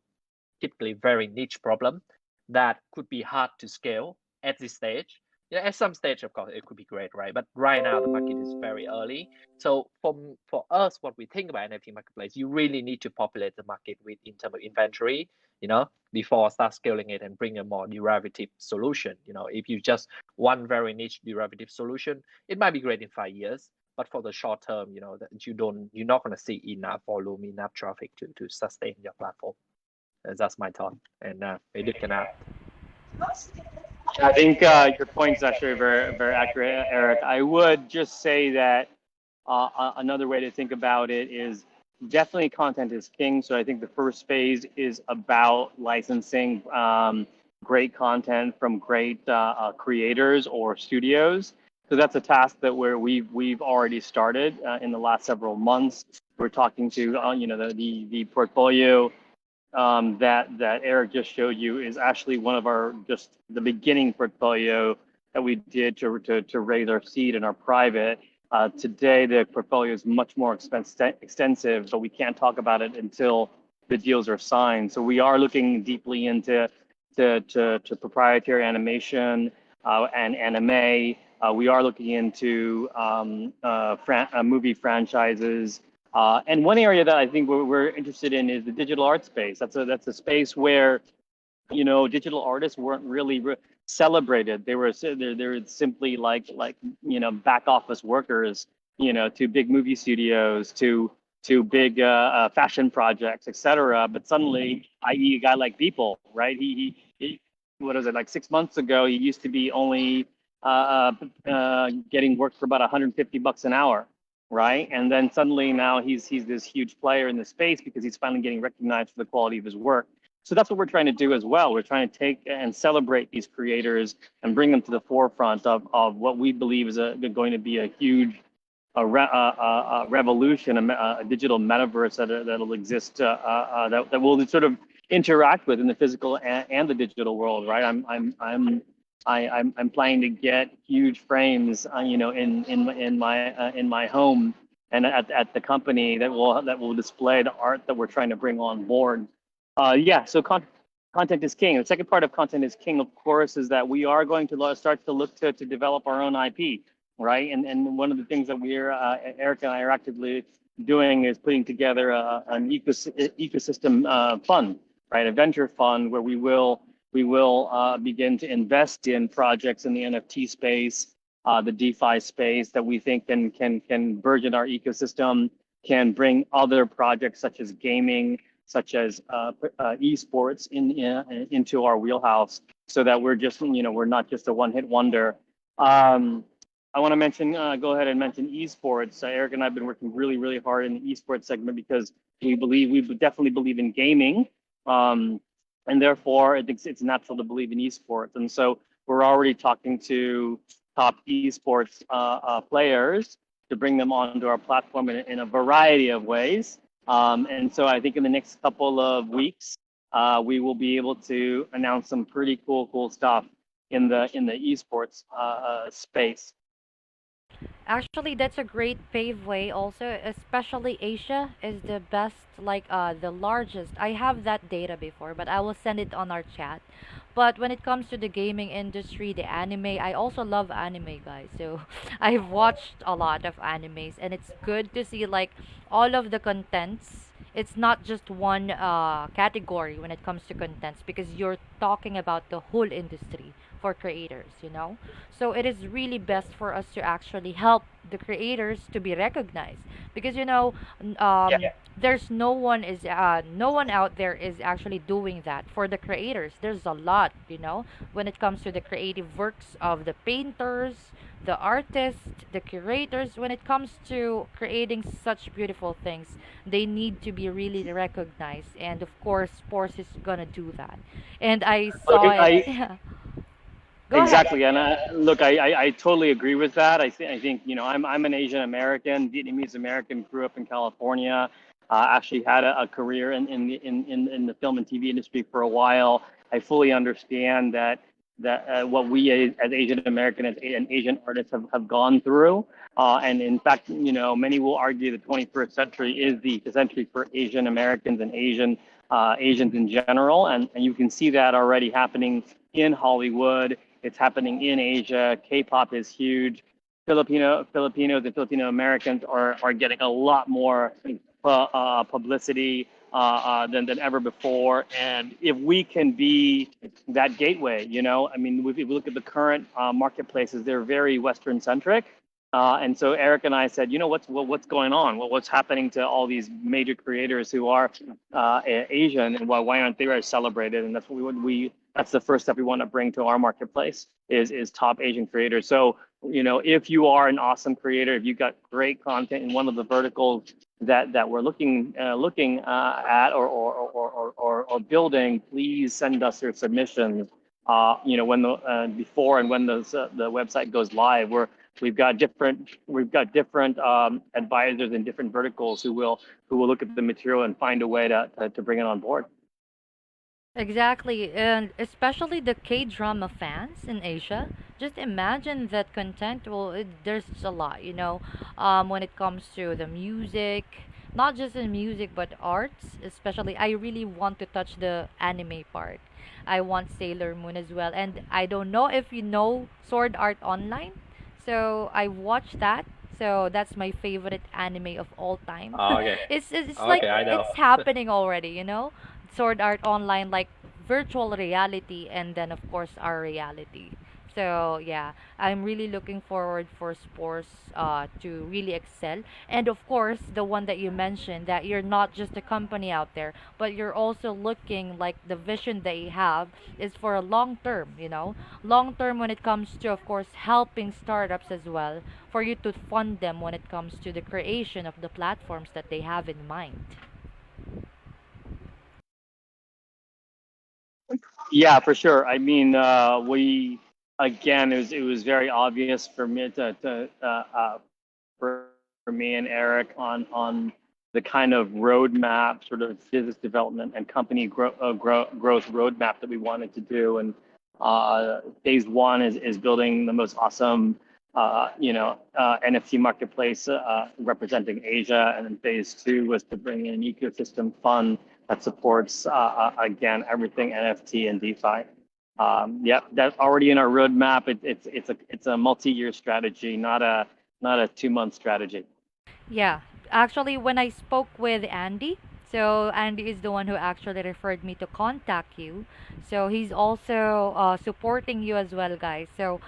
typically very niche problem that could be hard to scale at this stage. At some stage, of course, it could be great, right? But right now, the market is very early. So for us, what we think about NFT marketplace, you really need to populate the market with in terms of inventory, before start scaling it and bring a more derivative solution. If you just one very niche derivative solution, it might be great in 5 years. but for the short term, that you're not going to see enough volume, enough traffic to sustain your platform. That's my thought, and maybe can add. I think your point's actually very, very accurate, Eric. I would just say that another way to think about it is definitely content is king. So I think the first phase is about licensing great content from great creators or studios. So that's a task that we've already started in the last several months. We're talking to the portfolio that Eric just showed you is actually one of our just the beginning portfolio that we did to raise our seed in our private. Today, the portfolio is much more extensive, but we can't talk about it until the deals are signed. So we are looking deeply into proprietary animation and anime. We are looking into movie franchises. And one area that I think we're interested in is the digital art space. That's a space where, digital artists weren't really celebrated. They were simply like back office workers, to big movie studios, to big fashion projects, etc. But suddenly, i.e., a guy like People, right? He what is it, like 6 months ago? He used to be only getting work for about $150 an hour. Right, and then suddenly now he's this huge player in the space because he's finally getting recognized for the quality of his work. So that's what we're trying to do as well. We're trying to take and celebrate these creators and bring them to the forefront of what we believe is going to be a huge revolution, a digital metaverse that'll exist that will sort of interact with in the physical and the digital world. Right, I'm planning to get huge frames, in my home and at the company that will display the art that we're trying to bring on board. So content is king. The second part of content is king, of course, is that we are going to start to look to develop our own IP, right? And one of the things that Eric and I are actively doing is putting together an ecosystem fund, right? A venture fund where we will begin to invest in projects in the NFT space, the DeFi space that we think can burgeon our ecosystem, can bring other projects such as gaming, such as esports into our wheelhouse, so that we're not just a one-hit wonder. I want to mention, go ahead and mention esports. Eric and I have been working really, really hard in the esports segment because we definitely believe in gaming. And therefore, it's natural to believe in esports. And so we're already talking to top esports players to bring them onto our platform in a variety of ways. And so I think in the next couple of weeks, we will be able to announce some pretty cool stuff in the esports space. Actually, that's a great pave way also, especially Asia is the best, like the largest. I have that data before, but I will send it on our chat. But when it comes to the gaming industry, the anime, I also love anime, guys. So I've watched a lot of animes, and it's good to see like all of the contents. It's not just one category when it comes to contents because you're talking about the whole industry for creators. So it is really best for us to actually help the creators to be recognized because there's no one out there is actually doing that for the creators. There's a lot, when it comes to the creative works of the painters, the artists, the curators. When it comes to creating such beautiful things, they need to be really recognized, and of course Spores is gonna do that. And I saw it. Yeah. Go ahead. Exactly, and look, I totally agree with that. I think I'm an Asian American, Vietnamese American, grew up in California, actually had a career in the film and TV industry for a while. I fully understand that what we as Asian American and Asian artists have gone through, and in fact, many will argue the 21st century is the century for Asian Americans and Asians in general, and you can see that already happening in Hollywood. It's happening in Asia. K-pop is huge. Filipinos and Filipino Americans are getting a lot more publicity than ever before. And if we can be that gateway, I mean, if you look at the current marketplaces, they're very Western centric. And so Eric and I said, what's going on? What's happening to all these major creators who are Asian, and why aren't they very celebrated? And that's what that's the first step we want to bring to our marketplace is top Asian creators. So if you are an awesome creator, if you've got great content in one of the verticals that we're looking at or building, please send us your submissions. When the before and when the website goes live, we've got different advisors in different verticals who will look at the material and find a way to bring it on board. Exactly, and especially the K-drama fans in Asia. Just imagine that content. Well, there's a lot, when it comes to the music, not just in music but arts. Especially, I really want to touch the anime part. I want Sailor Moon as well, and I don't know if you know Sword Art Online. So I watched that. So that's my favorite anime of all time. Oh, okay. It's like Okay, I know. it's happening already. Sword Art Online, like virtual reality, and then of course our reality. So yeah, I'm really looking forward for Spores to really excel. And of course, the one that you mentioned, that you're not just a company out there, but you're also looking like the vision they have is for a long term. Long term when it comes to, of course, helping startups as well, for you to fund them when it comes to the creation of the platforms that they have in mind. Yeah, for sure. I mean, we again, it was very obvious for me for me and Eric on the kind of roadmap, sort of business development and company growth roadmap that we wanted to do. And phase one is building the most awesome, NFT marketplace representing Asia, and then phase two was to bring in an ecosystem fund that supports again everything NFT and DeFi. Yep, that's already in our roadmap. It's a multi-year strategy, not a 2 month strategy. Yeah, actually, when I spoke with Andy, so Andy is the one who actually referred me to contact you. So he's also supporting you as well, guys. So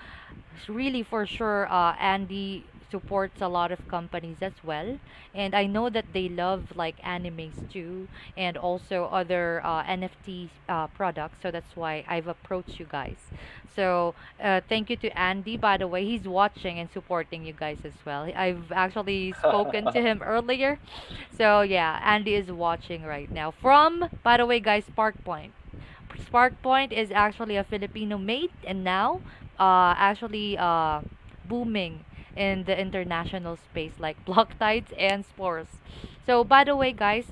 it's really for sure, Andy supports a lot of companies as well, and I know that they love like animes too, and also other NFT products. So that's why I've approached you guys. So thank you to Andy. By the way, he's watching and supporting you guys as well. I've actually spoken to him earlier. So yeah, Andy is watching right now. From, by the way, guys, Spark Point. Spark Point is actually a Filipino made, and now actually booming in the international space like block tides and spores. So by the way, guys,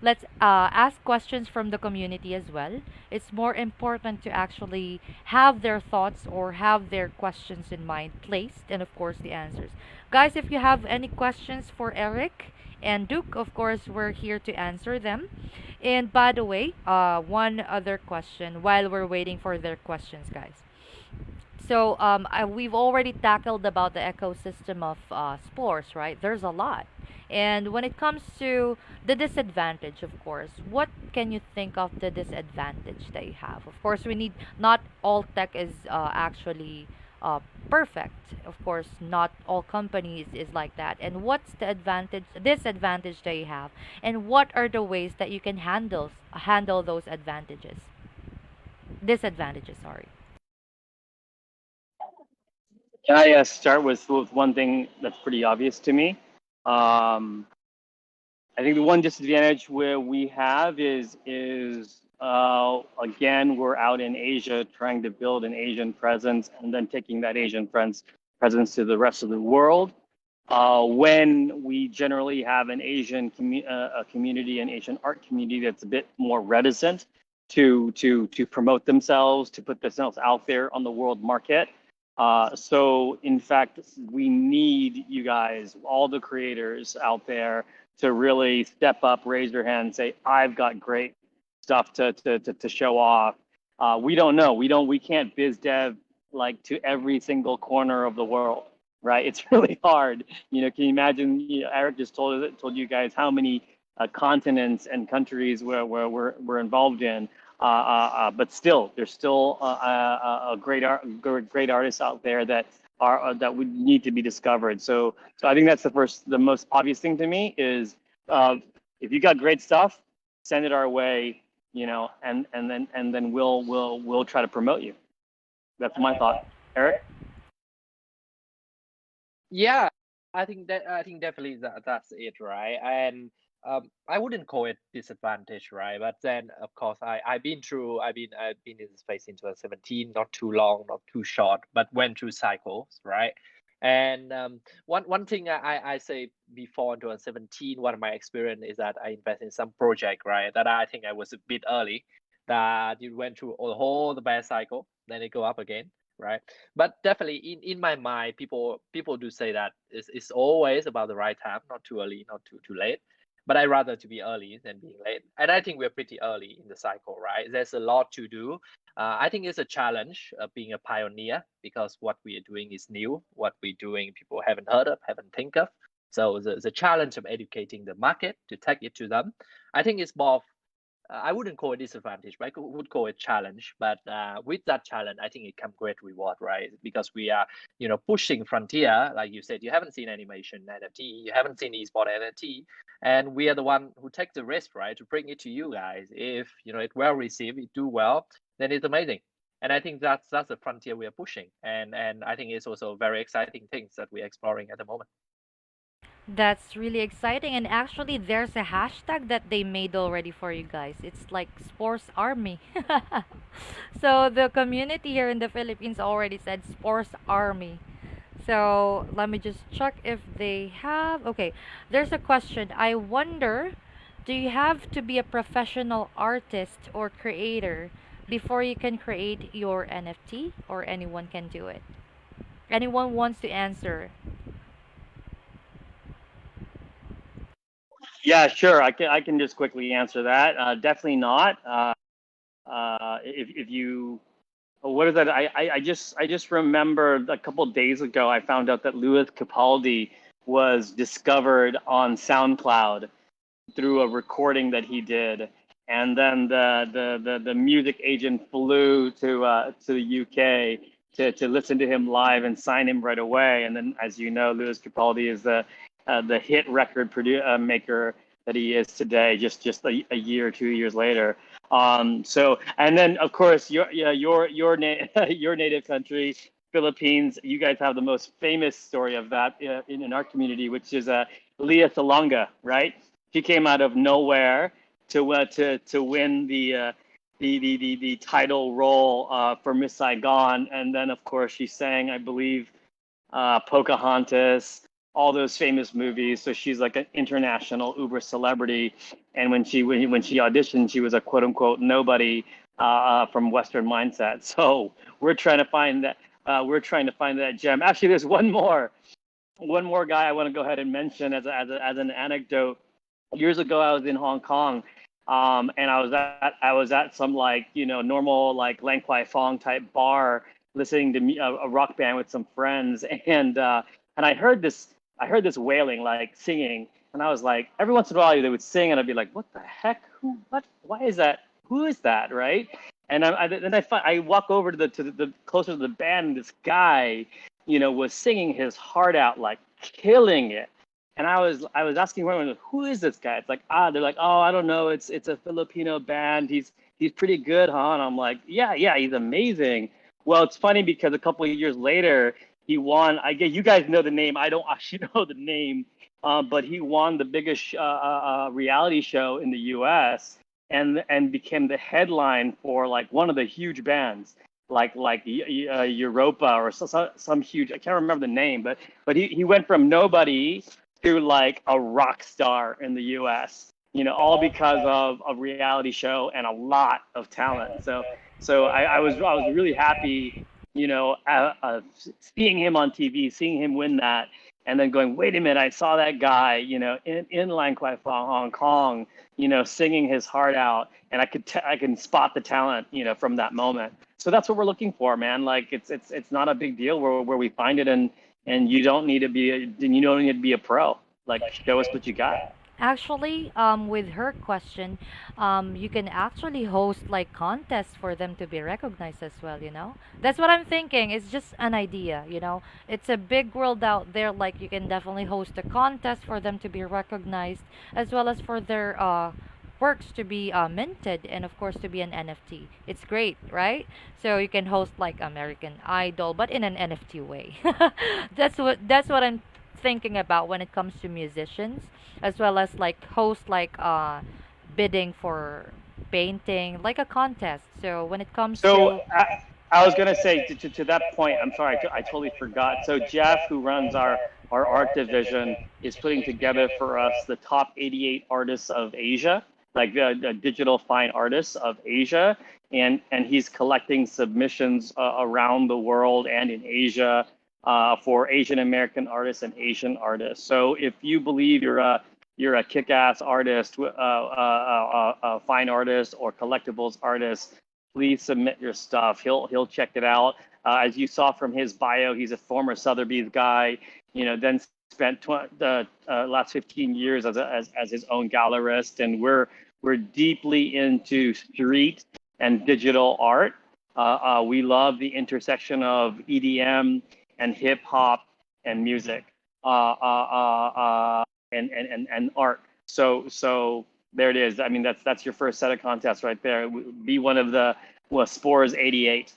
let's ask questions from the community as well. It's more important to actually have their thoughts or have their questions in mind placed, and of course the answers. Guys, if you have any questions for Eric and Duke, of course, we're here to answer them. And by the way, one other question while we're waiting for their questions, guys. So we've already tackled about the ecosystem of spores, right? There's a lot. And when it comes to the disadvantage, of course, what can you think of the disadvantage they have? Of course, we need, not all tech is actually uh, perfect. Of course, not all companies is like that. And what's the disadvantage they have? And what are the ways that you can handle those disadvantages, sorry. Can I start with one thing that's pretty obvious to me? I think the one disadvantage where we have is again, we're out in Asia trying to build an Asian presence and then taking that Asian presence to the rest of the world. When we generally have an Asian a community, an Asian art community that's a bit more reticent to promote themselves, to put themselves out there on the world market. So in fact, we need you guys, all the creators out there, to really step up, raise your hand, and say, I've got great stuff to show off. We don't know. We can't biz dev like to every single corner of the world, right? It's really hard. Can you imagine? Eric just told you guys how many continents and countries where we're involved in. But still, there's still a great artists out there that that would need to be discovered. So I think that's the most obvious thing to me is if you got great stuff, send it our way, and then we'll try to promote you. That's my thought. Eric? Yeah, I think definitely that's it, right? And I wouldn't call it disadvantage, right? But then of course I've been in the space in 2017, not too long, not too short, but went through cycles, right? And one thing I say before in 2017, one of my experience is that I invest in some project, right? That I think I was a bit early, that you went through the bear cycle, then it go up again, right? But definitely in my mind, people do say that it's always about the right time, not too early, not too late. But I rather to be early than being late. And I think we're pretty early in the cycle, right? There's a lot to do. I think it's a challenge of being a pioneer because what we are doing is new. What we're doing, people haven't heard of, haven't think of. So the challenge of educating the market to take it to them, I think it's more I wouldn't call it disadvantage, but I would call it challenge. But with that challenge, I think it comes great reward, right? Because we are, pushing frontier. Like you said, you haven't seen animation NFT, you haven't seen esport NFT, and we are the one who take the risk, right, to bring it to you guys. If it well received, it do well, then it's amazing. And I think that's the frontier we are pushing, and I think it's also very exciting things that we're exploring at the moment. That's really exciting. And actually, there's a hashtag that they made already for you guys. It's like Spores Army. So the community here in the Philippines already said Spores Army. So let me just check if they have. Okay, there's a question. I wonder, do you have to be a professional artist or creator before you can create your NFT, or anyone can do it? Anyone wants to answer? Yeah, sure. I can just quickly answer that. Definitely not. If you what is that? I just remember a couple of days ago I found out that Louis Capaldi was discovered on SoundCloud through a recording that he did, and then the music agent flew to the UK to listen to him live and sign him right away. And then, as you know, Louis Capaldi is the hit record maker that he is today, just a year or 2 years later. So, and then of course your your native country, Philippines. You guys have the most famous story of that in our community, which is Leah Salonga, right? She came out of nowhere to win the title role for Miss Saigon, and then of course she sang, I believe, Pocahontas, all those famous movies. So she's like an international Uber celebrity. And when she auditioned, she was a quote unquote nobody from Western mindset. So we're trying to find that. We're trying to find that gem. Actually, there's one more guy I want to go ahead and mention as an anecdote. Years ago, I was in Hong Kong, and I was at some normal Lang Kwai Fong type bar, listening to a rock band with some friends, and I heard this wailing, like singing, and I was like, every once in a while they would sing, and I'd be like, what the heck? Who? What? Why is that? Who is that? Right? And I walk over to the closer to the band, and this guy, was singing his heart out, like killing it. And I was asking everyone, who is this guy? It's like, they're like, oh, I don't know. It's a Filipino band. He's pretty good, huh? And I'm like, yeah, he's amazing. Well, it's funny because a couple of years later, he won. I guess you guys know the name. I don't actually know the name, but he won the biggest reality show in the U.S. and became the headline for like one of the huge bands, like Europa or some huge. I can't remember the name, but he went from nobody to like a rock star in the U.S. All because of a reality show and a lot of talent. So I was really happy, seeing him on TV, seeing him win that, and then going, wait a minute, I saw that guy, in Lang Kwai Fong, Hong Kong, singing his heart out, and I can spot the talent, from that moment. So that's what we're looking for, man. Like it's not a big deal where we find it, and you don't need to be a pro. Like, show us what you got. Actually, with her question, you can actually host like contests for them to be recognized as well, you know? That's what I'm thinking. It's just an idea, you know? It's a big world out there. Like, you can definitely host a contest for them to be recognized, as well as for their works to be minted, and of course to be an NFT. It's great, right? So you can host like American Idol, but in an NFT way. That's what I'm thinking about when it comes to musicians, as well as like host like bidding for painting, like a contest. So when it comes So to I was gonna say to that point. I'm sorry, I totally forgot. So Jeff, who runs our art division, is putting together for us the top 88 artists of Asia, like the digital fine artists of Asia, and he's collecting submissions around the world and in Asia for Asian American artists and Asian artists. So if you believe you're a kick-ass artist, fine artist, or collectibles artist, please submit your stuff. He'll check it out. As you saw from his bio, he's a former Sotheby's guy. Then spent the last 15 years as his own gallerist, and we're deeply into street and digital art. We love the intersection of EDM and hip hop and music, and art. So there it is. I mean, that's your first set of contests right there. Be one of the Spores 88.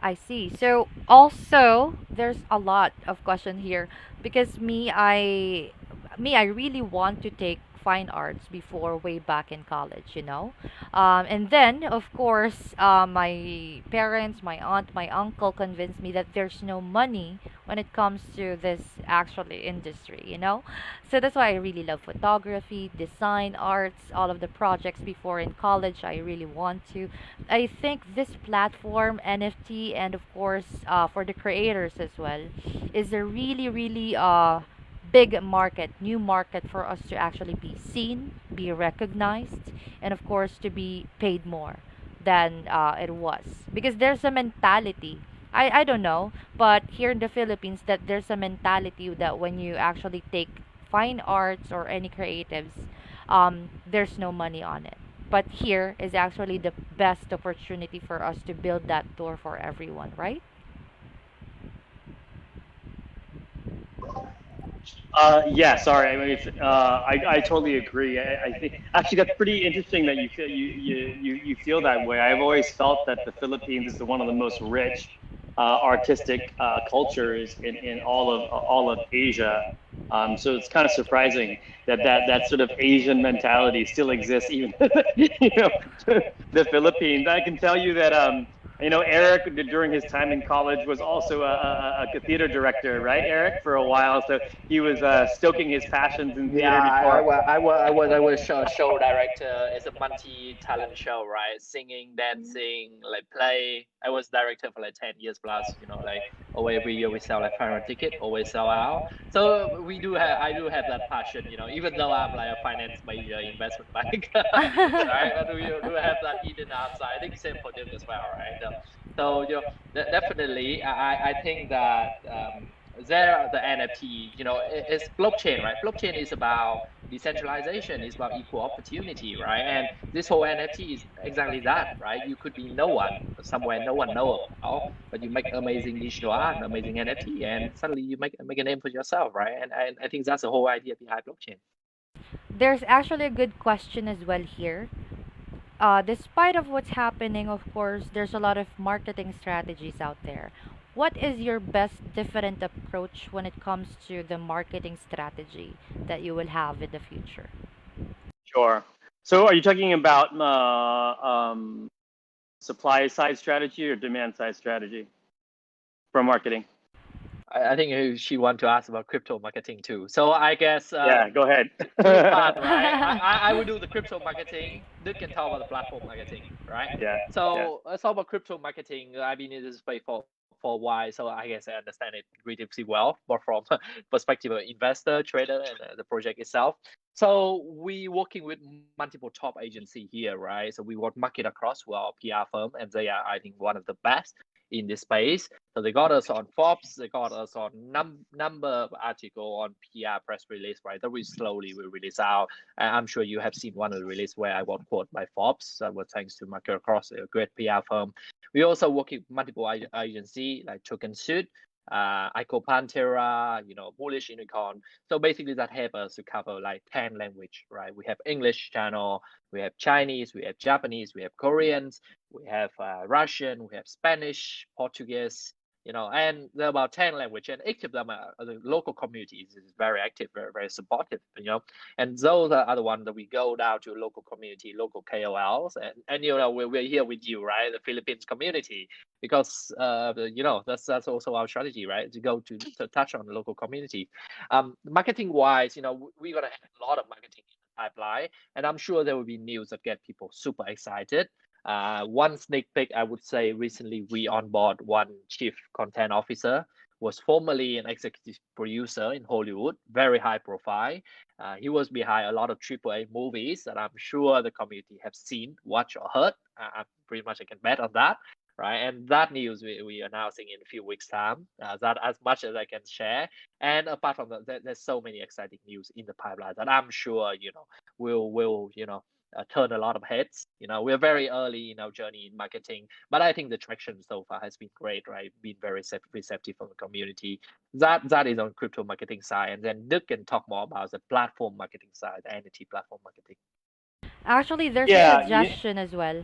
I see. So also there's a lot of question here because me, I really want to take fine arts before way back in college, you know. And then of course, my parents, my aunt, my uncle convinced me that there's no money when it comes to this actually industry, you know. So that's why I really love photography, design, arts, all of the projects before in college. I really want to. I think this platform, NFT, and of course, for the creators as well, is a really, really big market, new market for us to actually be seen, be recognized, and of course, to be paid more than it was. Because there's a mentality. I don't know, but here in the Philippines, that there's a mentality that when you actually take fine arts or any creatives, there's no money on it. But here is actually the best opportunity for us to build that door for everyone, right? Yeah, sorry. I mean, I totally agree. I think actually that's pretty interesting that you feel that way. I've always felt that the Philippines is one of the most rich artistic cultures in all of Asia. So it's kind of surprising that sort of Asian mentality still exists, even you know the Philippines. I can tell you that Eric during his time in college was also a theater director, right, Eric, for a while. So he was stoking his passions in Yeah, theater before. I was show director. It's a multi-talent show, right? Singing, dancing, like play. I was director for like 10 years plus. Like every year we sell like 500 ticket, always sell out. So I do have that passion. Even though I'm like a finance major, investment bank, right? But we do have that hidden upside. I think same for them as well, right? So definitely, I think that there are the NFT, it's blockchain, right? Blockchain is about decentralization, is about equal opportunity, right? And this whole NFT is exactly that, right? You could be no one somewhere no one know about, but you make amazing digital art, amazing NFT, and suddenly you make a name for yourself, right? And I think that's the whole idea behind blockchain. There's actually a good question as well here. Despite of what's happening, of course, there's a lot of marketing strategies out there. What is your best different approach when it comes to the marketing strategy that you will have in the future? Sure. So are you talking about supply side strategy or demand side strategy for marketing? I think she want to ask about crypto marketing too. So I guess Yeah, go ahead. two part, right? I will do the crypto marketing. Duke can talk about the platform marketing, right? Yeah, yeah. So let's talk about crypto marketing. I've been in this space for a while, so I guess I understand it relatively well, but from perspective of investor, trader, and the project itself. So we working with multiple top agency here, right? So we work market across well PR firm, and they are I think one of the best. in this space. So they got us on Forbes, they got us on number of article on PR press release, right? That we slowly will release out. I'm sure you have seen one of the release where I got quoted by Forbes. That was thanks to Market Cross, a great PR firm. We also work with multiple agency like Token Suit, Ico Pantera, Bullish Unicorn. So basically that help us to cover like 10 language, right? We have English channel, we have Chinese, we have Japanese, we have Koreans, we have Russian, we have Spanish, Portuguese, and there are about 10 language, and each of them are the local communities is very active, very, very supportive, and those are the ones that we go down to local community, local KOLs, and we're here with you, right? The Philippines community, because that's also our strategy, right? To go to touch on the local community. Marketing wise, we're gonna have a lot of marketing in the pipeline, and I'm sure there will be news that get people super excited. One sneak peek, I would say recently we onboard one chief content officer, was formerly an executive producer in Hollywood, very high profile. He was behind a lot of AAA movies that I'm sure the community have seen, watched, or heard. Pretty much I can bet on that, right? And that news we are announcing in a few weeks' time. That as much as I can share. And apart from that, there's so many exciting news in the pipeline that I'm sure will turn a lot of heads. We're very early in our journey in marketing, but I think the traction so far has been great, right? Been very receptive from the community. That is on crypto marketing side, and then Duke can talk more about the platform marketing side, the NFT platform marketing. Actually, there's a Yeah, suggestion as well.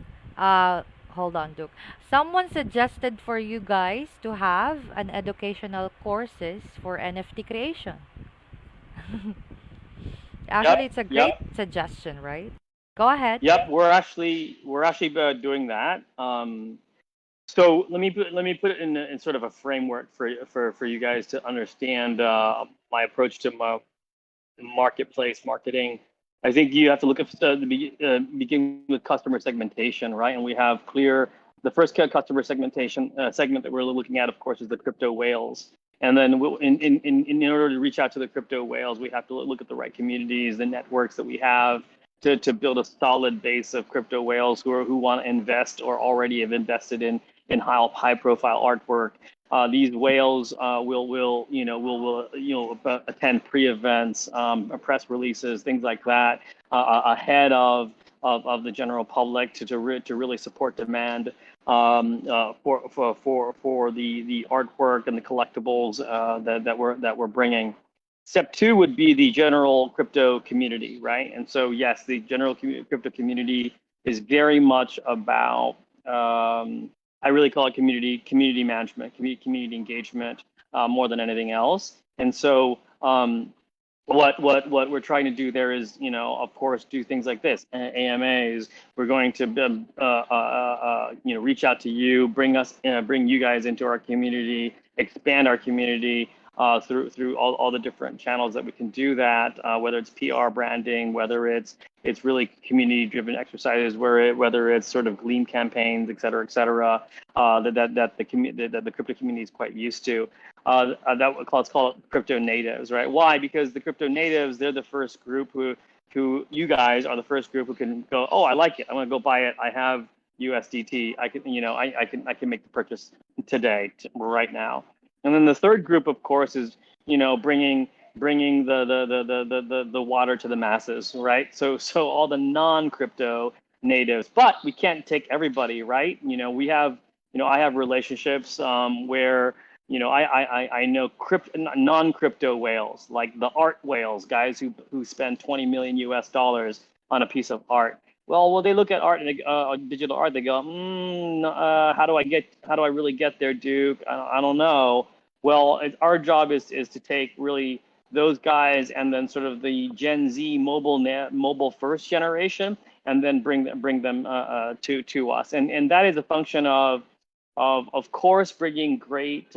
Hold on, Duke. Someone suggested for you guys to have an educational courses for NFT creation. Actually, it's a great yep. suggestion, right? Go ahead. Yep, we're actually doing that. So let me put it in sort of a framework for you guys to understand my approach to marketplace marketing. I think you have to look at begin with customer segmentation, right? And we have the first customer segmentation segment that we're looking at, of course, is the crypto whales. And then in order to reach out to the crypto whales, we have to look at the right communities, the networks that we have to build a solid base of crypto whales who want to invest or already have invested in high profile artwork. These whales will attend pre-events, press releases, things like that, ahead of the general public to really support demand for the artwork and the collectibles that we're bringing. Step two would be the general crypto community, right? And so yes, the general crypto community is very much about I really call it community management, community engagement more than anything else. And so what we're trying to do there is, of course, do things like this, AMAs. We're going to reach out to you, bring you guys into our community, expand our community through all the different channels that we can do that, whether it's PR branding, whether it's really community-driven exercises, whether it's sort of Gleam campaigns, et cetera, that the crypto community is quite used to. Let's call it crypto natives, right? Why? Because the crypto natives, they're the first group who you guys are the first group who can go, oh, I like it, I'm gonna go buy it. I have USDT. I can make the purchase today, right now. And then the third group, of course, is bringing the water to the masses, right? So all the non-crypto natives, but we can't take everybody, right? We have, I have relationships where I know non-crypto whales, like the art whales, guys who spend 20 million US dollars on a piece of art. Well, they look at art and digital art, they go, how do I really get there, Duke? I don't know. Well, our job is to take really those guys and then sort of the Gen Z mobile first generation, and then bring them to us. And that is a function of course bringing great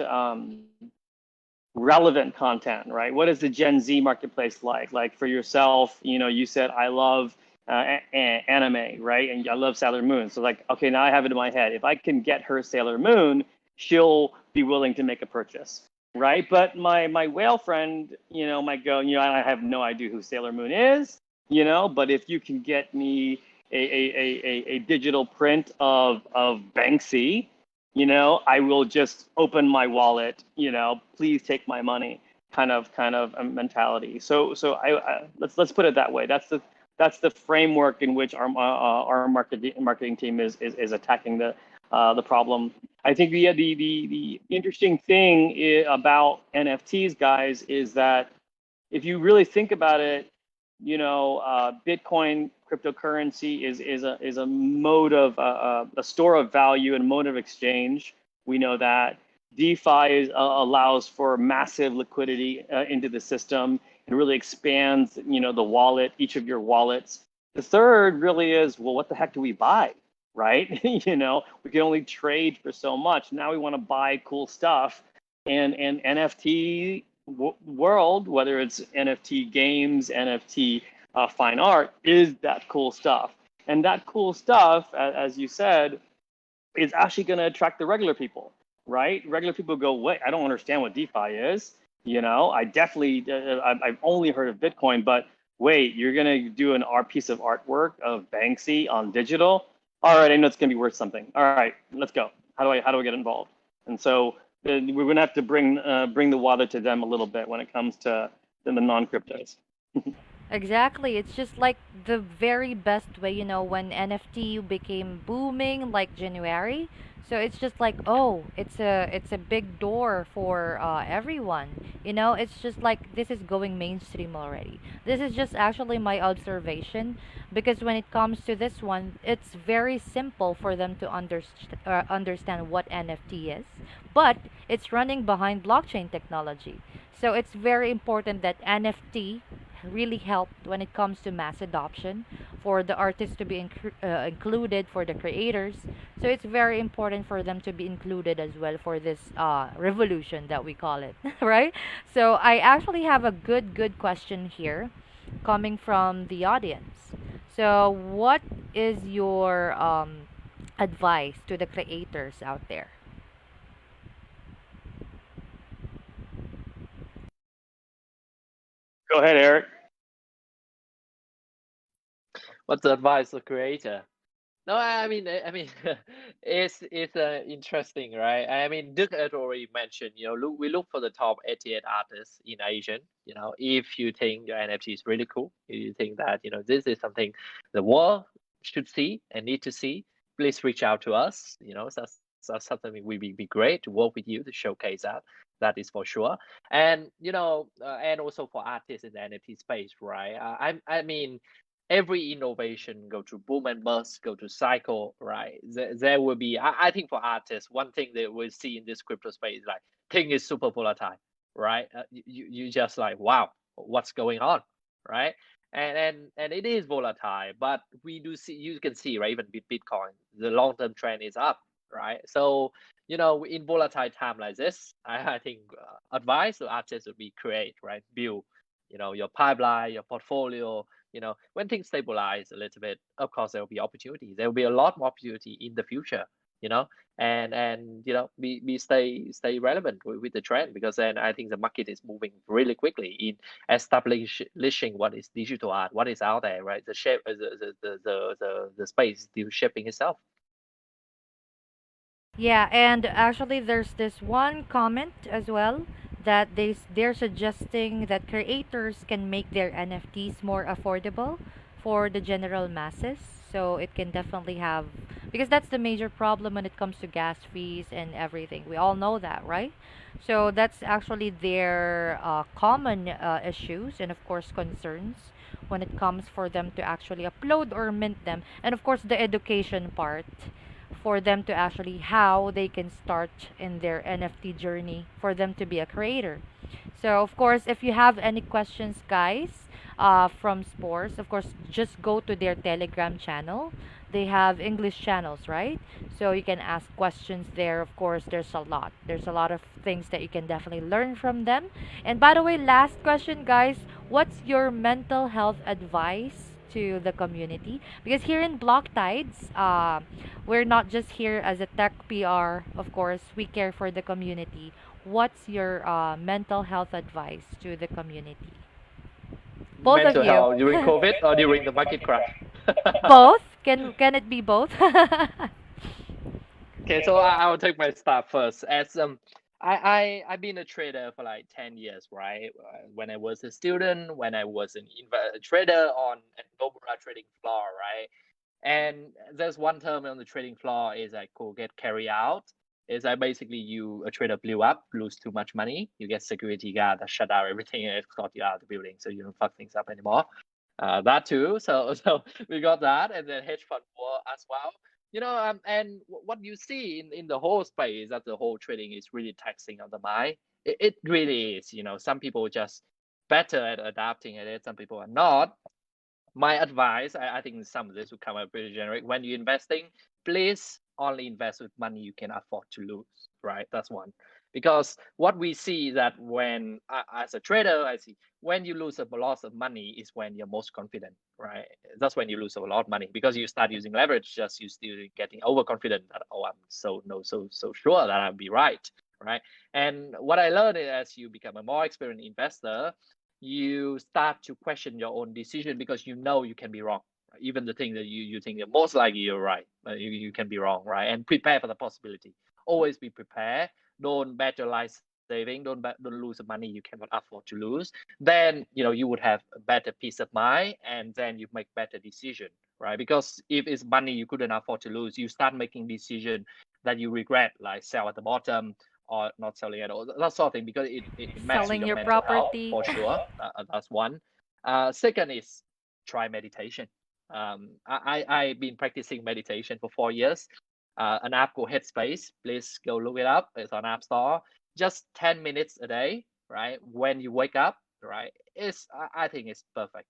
relevant content, right? What is the Gen Z marketplace like? Like for yourself, you said I love anime, right? And I love Sailor Moon. So like, okay, now I have it in my head. If I can get her Sailor Moon, she'll be willing to make a purchase, right? But my whale friend, might go, I have no idea who Sailor Moon is, but if you can get me a digital print of Banksy, I will just open my wallet, please take my money, kind of a mentality. So let's put it that way. That's the framework in which our marketing team is attacking the problem. I think the interesting thing about NFTs, guys, is that if you really think about it, Bitcoin cryptocurrency is a mode of a store of value and mode of exchange. We know that DeFi allows for massive liquidity into the system and really expands, the wallet, each of your wallets. The third really is, well, what the heck do we buy, right? We can only trade for so much. Now we want to buy cool stuff, and NFT world, whether it's NFT games, NFT fine art, is that cool stuff. And that cool stuff, as you said, is actually going to attract the regular people, right? Regular people go, wait, I don't understand what DeFi is. I definitely, I've only heard of Bitcoin, but wait, you're going to do an art piece of artwork of Banksy on digital? All right, I know it's going to be worth something. All right, let's go. How do I get involved? And so we're going to have to bring the water to them a little bit when it comes to the non-cryptos. Exactly. It's just like the very best way, when NFT became booming like January. So it's just like, oh, it's a big door for everyone. It's just like this is going mainstream already. This is just actually my observation because when it comes to this one, it's very simple for them to understand what NFT is, but it's running behind blockchain technology. So it's very important that NFT really helped when it comes to mass adoption for the artists to be included, for the creators. So it's very important for them to be included as well for this revolution that we call it, right? So I actually have a good question here coming from the audience. So what is your advice to the creators out there? Go ahead, Eric. What's the advice of creator? No, I mean, it's interesting, right? I mean, Duke had already mentioned, we look for the top 88 artists in Asian. If you think your NFT is really cool, if you think that this is something the world should see and need to see, please reach out to us. That's something be great to work with you to showcase that. That is for sure. And and also for artists in the NFT space, right? I mean every innovation go through boom and bust, go through cycle, right? There will be, I think for artists, one thing that we'll see in this crypto space, like thing is super volatile, right? You just like, wow, what's going on, right? And it is volatile, but we do see, you can see, right? Even with Bitcoin, the long term trend is up, right? So in volatile time like this, I think advice to artists would be create, right? Build, your pipeline, your portfolio. When things stabilize a little bit, of course there will be opportunity. There will be a lot more opportunity in the future. You know, and be stay relevant with the trend, because then I think the market is moving really quickly in establishing what is digital art, what is out there, right? The shape, the space still shaping itself. Yeah, and actually there's this one comment as well that they're suggesting that creators can make their NFTs more affordable for the general masses. So it can definitely have, because that's the major problem when it comes to gas fees and everything. We all know that, right? So that's actually their common issues and of course concerns when it comes for them to actually upload or mint them, and of course the education part for them to actually how they can start in their NFT journey for them to be a creator. So of course, if you have any questions, guys, from Spores, of course, just go to their Telegram channel. They have English channels, right? So you can ask questions there. Of course, there's a lot. There's a lot of things that you can definitely learn from them. And by the way, last question, guys, what's your mental health advice to the community? Because here in Block Tides, we're not just here as a tech PR. Of course, we care for the community. What's your mental health advice to the community? Both of Mental you. health during COVID or during the market crash? Both? Can it be both? Okay, so I will take my start first. As I've been a trader for like 10 years, right? When I was a student, when I was a trader on a Nomura trading floor, right? And there's one term on the trading floor is like called get carry out. Is that basically a trader blew up, lose too much money, you get security guard that shut down everything and escort you out of the building so you don't fuck things up anymore. That too. So we got that, and then hedge fund war as well. And what you see in the whole space is that the whole trading is really taxing on the mind. It really is. Some people are just better at adapting at it. Some people are not. My advice, I think some of this will come up pretty generic. When you're investing, please only invest with money you can afford to lose, right? That's one. Because what we see that when, as a trader, I see when you lose a lot of money is when you're most confident, right? That's when you lose a lot of money because you start using leverage, just you still getting overconfident that, oh, I'm so sure that I'll be right, right? And what I learned is as you become a more experienced investor, you start to question your own decision because you can be wrong. Even the thing that you think that most likely you're right, but you can be wrong, right? And prepare for the possibility. Always be prepared. Don't bet your life saving. Don't lose the money you cannot afford to lose. Then you would have a better peace of mind, and then you make better decision, right? Because if it's money you couldn't afford to lose, you start making decision that you regret, like sell at the bottom or not selling at all. That sort of thing, because it messes with Selling your your mental health property. for sure. That's one. Second is try meditation. I've been practicing meditation for 4 years. An app called Headspace. Please go look it up. It's on App Store. Just 10 minutes a day, right? When you wake up, right? I think it's perfect,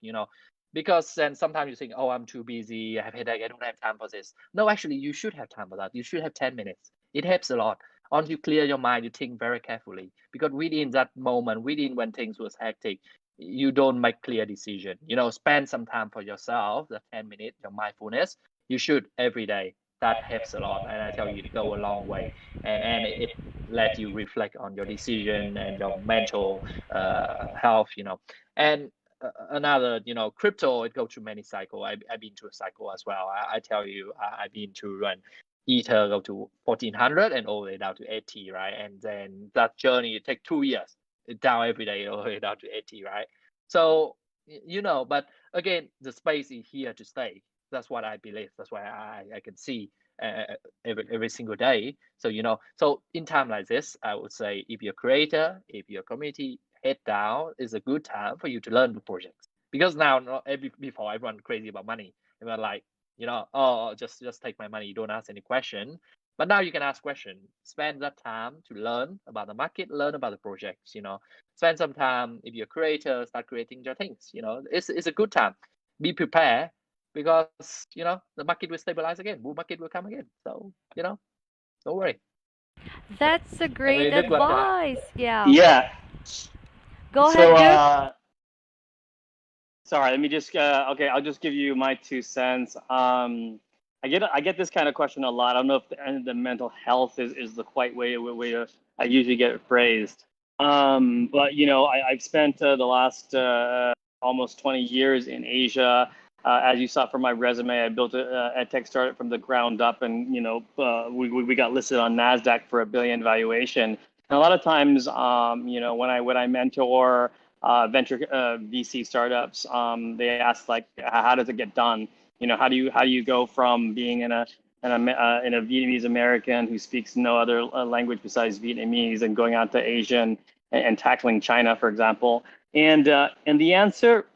because then sometimes you think, oh, I'm too busy, I have headache, I don't have time for this. No, actually, you should have time for that. You should have 10 minutes. It helps a lot. Once you clear your mind, you think very carefully, because within that moment, within when things was hectic, you don't make clear decision. Spend some time for yourself, the 10 minutes, your mindfulness. You should every day. That helps a lot, and I tell you, it go a long way, and it let you reflect on your decision and your mental health. And another, crypto, it go through many cycle. I've been through a cycle as well. I tell you, I've been to run Ether go to 1400 and all the way down to 80, right? And then that journey it take 2 years, down every day all the way down to 80, right? So but again, the space is here to stay. That's what I believe. That's why I can see every single day. So so in time like this, I would say if you're a creator, if you're a community, head down is a good time for you to learn the projects, because now before everyone crazy about money. Everyone like, oh, just take my money, you don't ask any question. But now you can ask question, spend that time to learn about the market, learn about the projects. Spend some time, if you're a creator, start creating your things. It's a good time. Be prepared, because the market will stabilize again, bull market will come again. So don't worry. That's a And great we look like advice. Yeah. Yeah. Go So, ahead, Duke. sorry, let me just, okay, I'll just give you my 2 cents. I get this kind of question a lot. I don't know if the mental health is the quite way I usually get it phrased. But I've spent the last almost 20 years in Asia. As you saw from my resume, I built a tech startup from the ground up, and we got listed on NASDAQ for $1 billion valuation. And a lot of times, when I mentor venture VC startups, they ask like, how does it get done? How do you go from being in a Vietnamese American who speaks no other language besides Vietnamese and going out to Asian and tackling China, for example? And the answer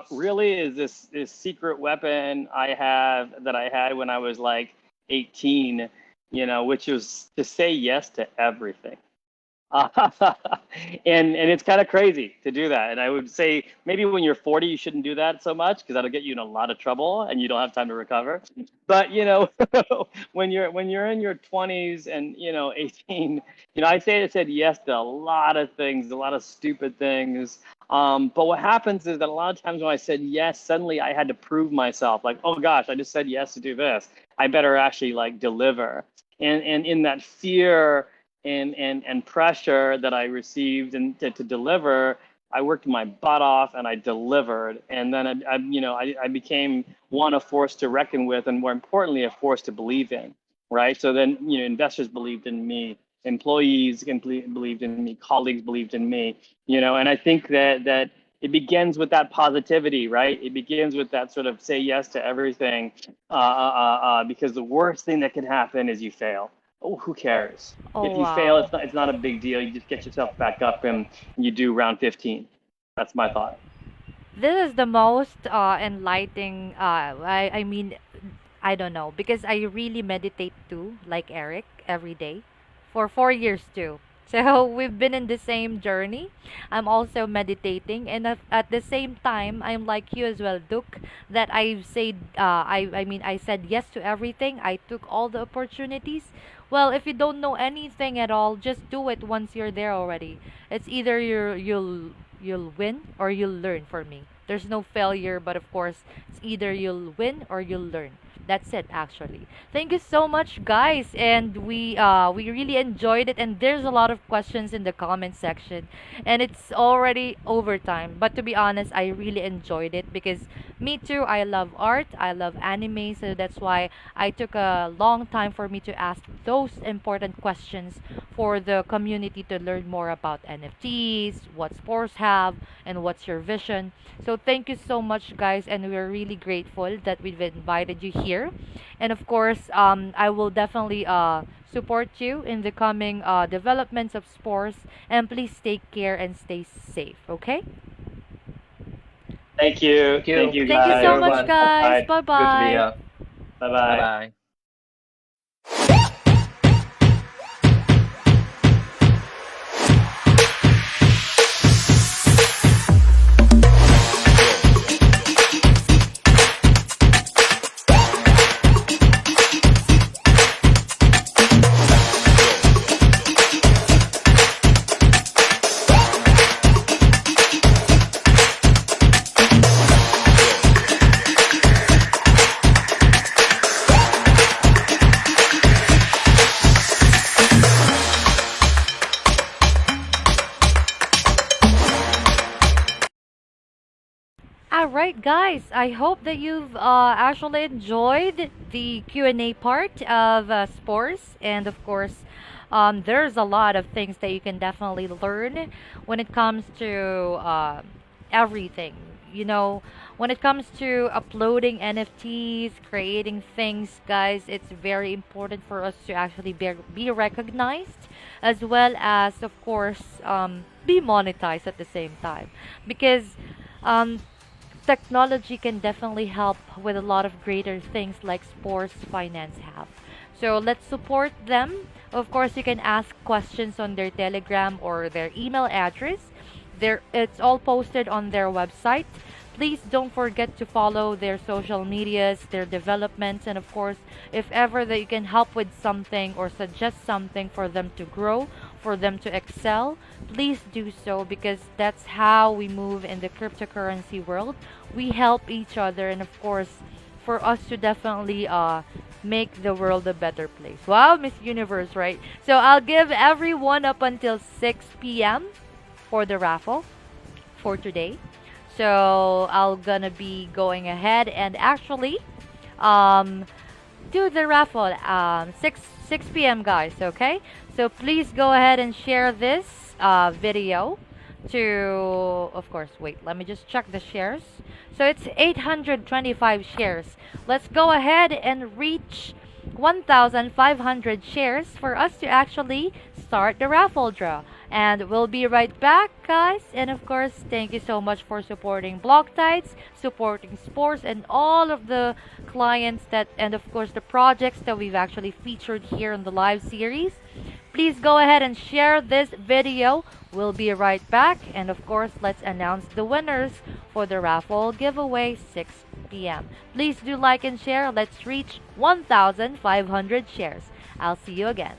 really is this secret weapon I had when I was like 18, which was to say yes to everything. And it's kind of crazy to do that. And I would say maybe when you're 40, you shouldn't do that so much, because that'll get you in a lot of trouble and you don't have time to recover. But when you're in your 20s and 18, I said yes to a lot of things, a lot of stupid things. But what happens is that a lot of times when I said yes, suddenly I had to prove myself. Like, oh gosh, I just said yes to do this. I better actually like deliver. And in that fear and pressure that I received and to deliver, I worked my butt off and I delivered. And then I became a force to reckon with, and more importantly, a force to believe in. right? So then, investors believed in me, employees believed in me, colleagues believed in me, and I think that it begins with that positivity, right? It begins with that sort of say yes to everything, because the worst thing that can happen is you fail. Oh, who cares? Oh If you fail, wow. it's not a big deal. You just get yourself back up and you do round 15. That's my thought. This is the most enlightening I mean I don't know because I really meditate too, like Eric, every day for 4 years too. So we've been in the same journey. I'm also meditating, and at the same time, I'm like you as well, Duke. That I've said, I mean, I said yes to everything. I took all the opportunities. Well, if you don't know anything at all, just do it once you're there already. It's either you'll win or you'll learn. For me, there's no failure, but of course, it's either you'll win or you'll learn. That's it actually. Thank you so much guys, and we really enjoyed it, and there's a lot of questions in the comment section, and it's already overtime. But to be honest, I really enjoyed it because me too, I love art, I love anime, so that's why I took a long time for me to ask those important questions for the community to learn more about NFTs, what sports have, and what's your vision. So thank you so much, guys, and we're really grateful that we've invited you here. And of course, I will definitely support you in the coming developments of Spores. And please take care and stay safe. Okay? Thank you. Thank Thank you. you, Thank you Bye, so guys. much, everyone. guys. Bye. Bye Good to be bye. here. Bye Bye bye. bye. All right, guys. I hope that you've actually enjoyed the Q&A part of Spores, and of course, there's a lot of things that you can definitely learn when it comes to everything. You know, when it comes to uploading NFTs, creating things, guys, it's very important for us to actually be recognized, as well as, of course, be monetized at the same time, because. Um, Technology can definitely help with a lot of greater things like sports finance have. So let's support them. Of course, you can ask questions on their Telegram or their email address. It's all posted on their website. Please don't forget to follow their social medias, their developments, and of course, if ever that you can help with something or suggest something for them to grow, for them to excel, please do so, because that's how we move in the cryptocurrency world. We help each other, and of course, for us to definitely make the world a better place. Wow, Miss Universe, right? So I'll give everyone up until 6 p.m. for the raffle for today. So I'll gonna be going ahead and actually um do the raffle 6 p.m. guys, okay? So please go ahead and share this video to, of course, wait, let me just check the shares. So it's 825 shares. Let's go ahead and reach 1,500 shares for us to actually start the raffle draw. And we'll be right back, guys. And of course, thank you so much for supporting Block Tides, supporting Spores, and all of the clients that, and of course, the projects that we've actually featured here in the live series. Please go ahead and share this video. We'll be right back. And of course, let's announce the winners for the raffle giveaway 6 p.m. Please do like and share. Let's reach 1,500 shares. I'll see you again.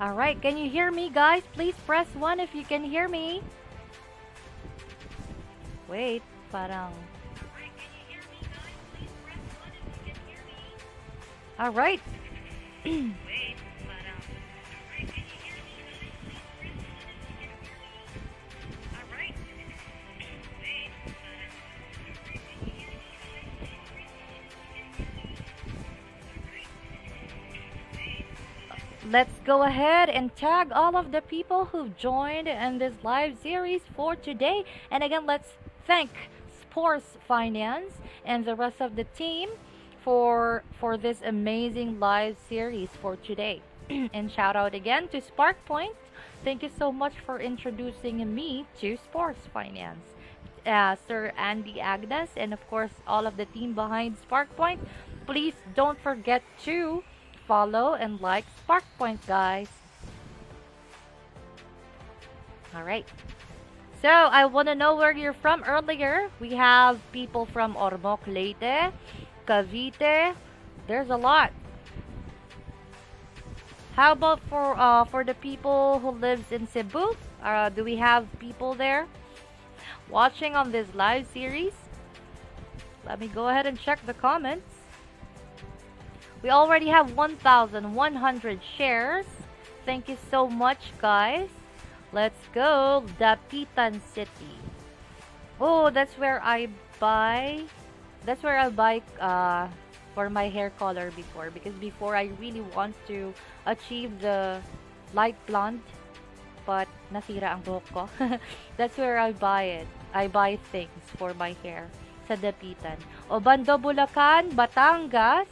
All right, can you hear me, guys? Please press 1 if you can hear me. Wait, parang. All right. Let's go ahead and tag all of the people who've joined in this live series for today. And again, let's thank Spores Finance and the rest of the team for this amazing live series for today. And shout out again to SparkPoint. Thank you so much for introducing me to Spores Finance. Sir Andy Agnes, and of course all of the team behind SparkPoint. Please don't forget to follow and like SparkPoint, guys. All right. So I want to know where you're from earlier. We have people from Ormoc, Leyte, Cavite. There's a lot. How about for the people who lives in Cebu? Do we have people there watching on this live series? Let me go ahead and check the comments. We already have 1,100 shares. Thank you so much, guys. Let's go. Dapitan City. Oh, that's where I buy. That's where I buy for my hair color before. Because before I really want to achieve the light blonde, but nasira ang buhok ko. That's where I buy it. I buy things for my hair sa Dapitan. Obando, Bulacan, Batangas.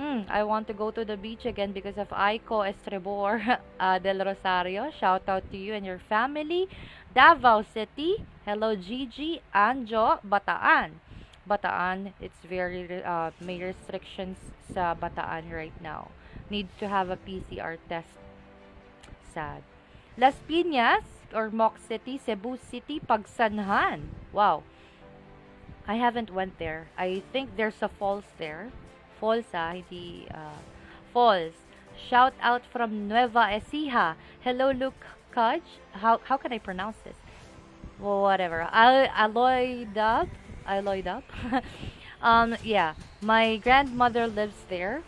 I want to go to the beach again because of Aiko Estrebor del Rosario. Shout out to you and your family. Davao City. Hello, Gigi. Anjo, Bataan. Bataan, it's very may restrictions sa Bataan right now. Need to have a PCR test. Sad. Las Piñas or Moc City, Cebu City, Pagsanhan. Wow. I haven't went there. I think there's a falls there. Falls, hindi falls. Shout out from Nueva Ecija. Hello, Luke Kaj. How can I pronounce this? Well, whatever. Aloydab. Yeah, my grandmother lives there.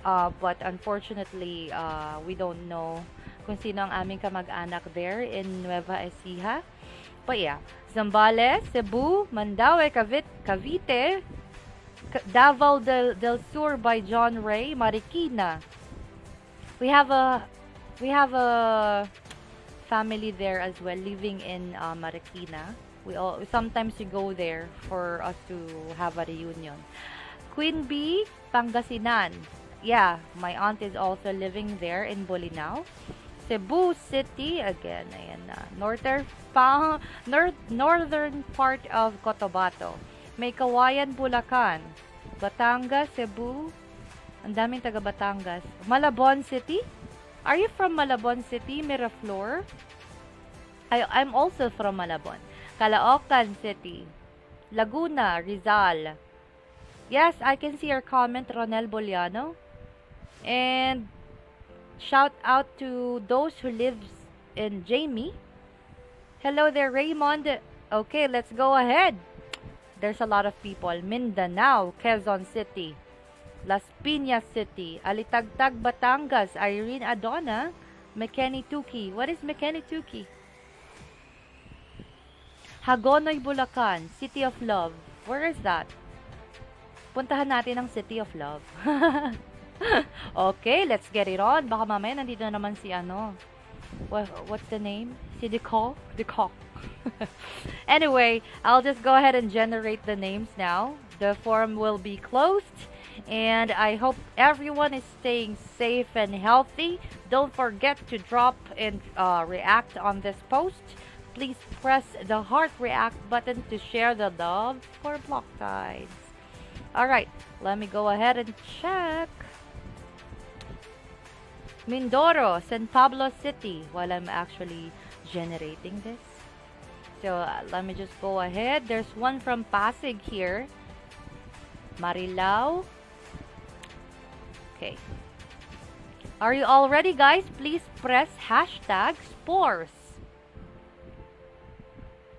But unfortunately, we don't know kung sino ang aming kamag-anak there in Nueva Ecija. But yeah, Zambales, Cebu, Mandaue, Cavite, Davao del Sur by John Ray, Marikina. We have a family there as well, living in Marikina. Sometimes we go there for us to have a reunion. Queen Bee, Pangasinan. Yeah, my aunt is also living there in Bolinao. Cebu City, again, ayan na. Northern part of Cotabato. May Kawayan, Bulacan. Batangas, Cebu. Ang daming taga Batangas. Malabon City? Are you from Malabon City, Miraflor? I'm also from Malabon. Caloocan City. Laguna, Rizal. Yes, I can see your comment, Ronel Boliano. And shout out to those who lives in Jamie. Hello there, Raymond. Okay, let's go ahead. There's a lot of people. Mindanao, Quezon City, Las Piñas City, Alitagtag, Batangas, Irene Adona, McKenny Tuki. What is McKenny Tuki? Hagonoy, Bulacan, City of Love. Where is that? Puntahan natin ang City of Love. Okay, let's get it on. Baka mamaya nandito na naman si ano. What's the name? Si Deco? Deco. Anyway, I'll just go ahead and generate the names now. The forum will be closed. And I hope everyone is staying safe and healthy. Don't forget to drop and react on this post. Please press the heart react button to share the love for Block Tides. Alright, let me go ahead and check. Mindoro, San Pablo City, while I'm actually generating this. So let me just go ahead. There's one from Pasig here. Marilao. Okay. Are you all ready, guys? Please press hashtag Spores.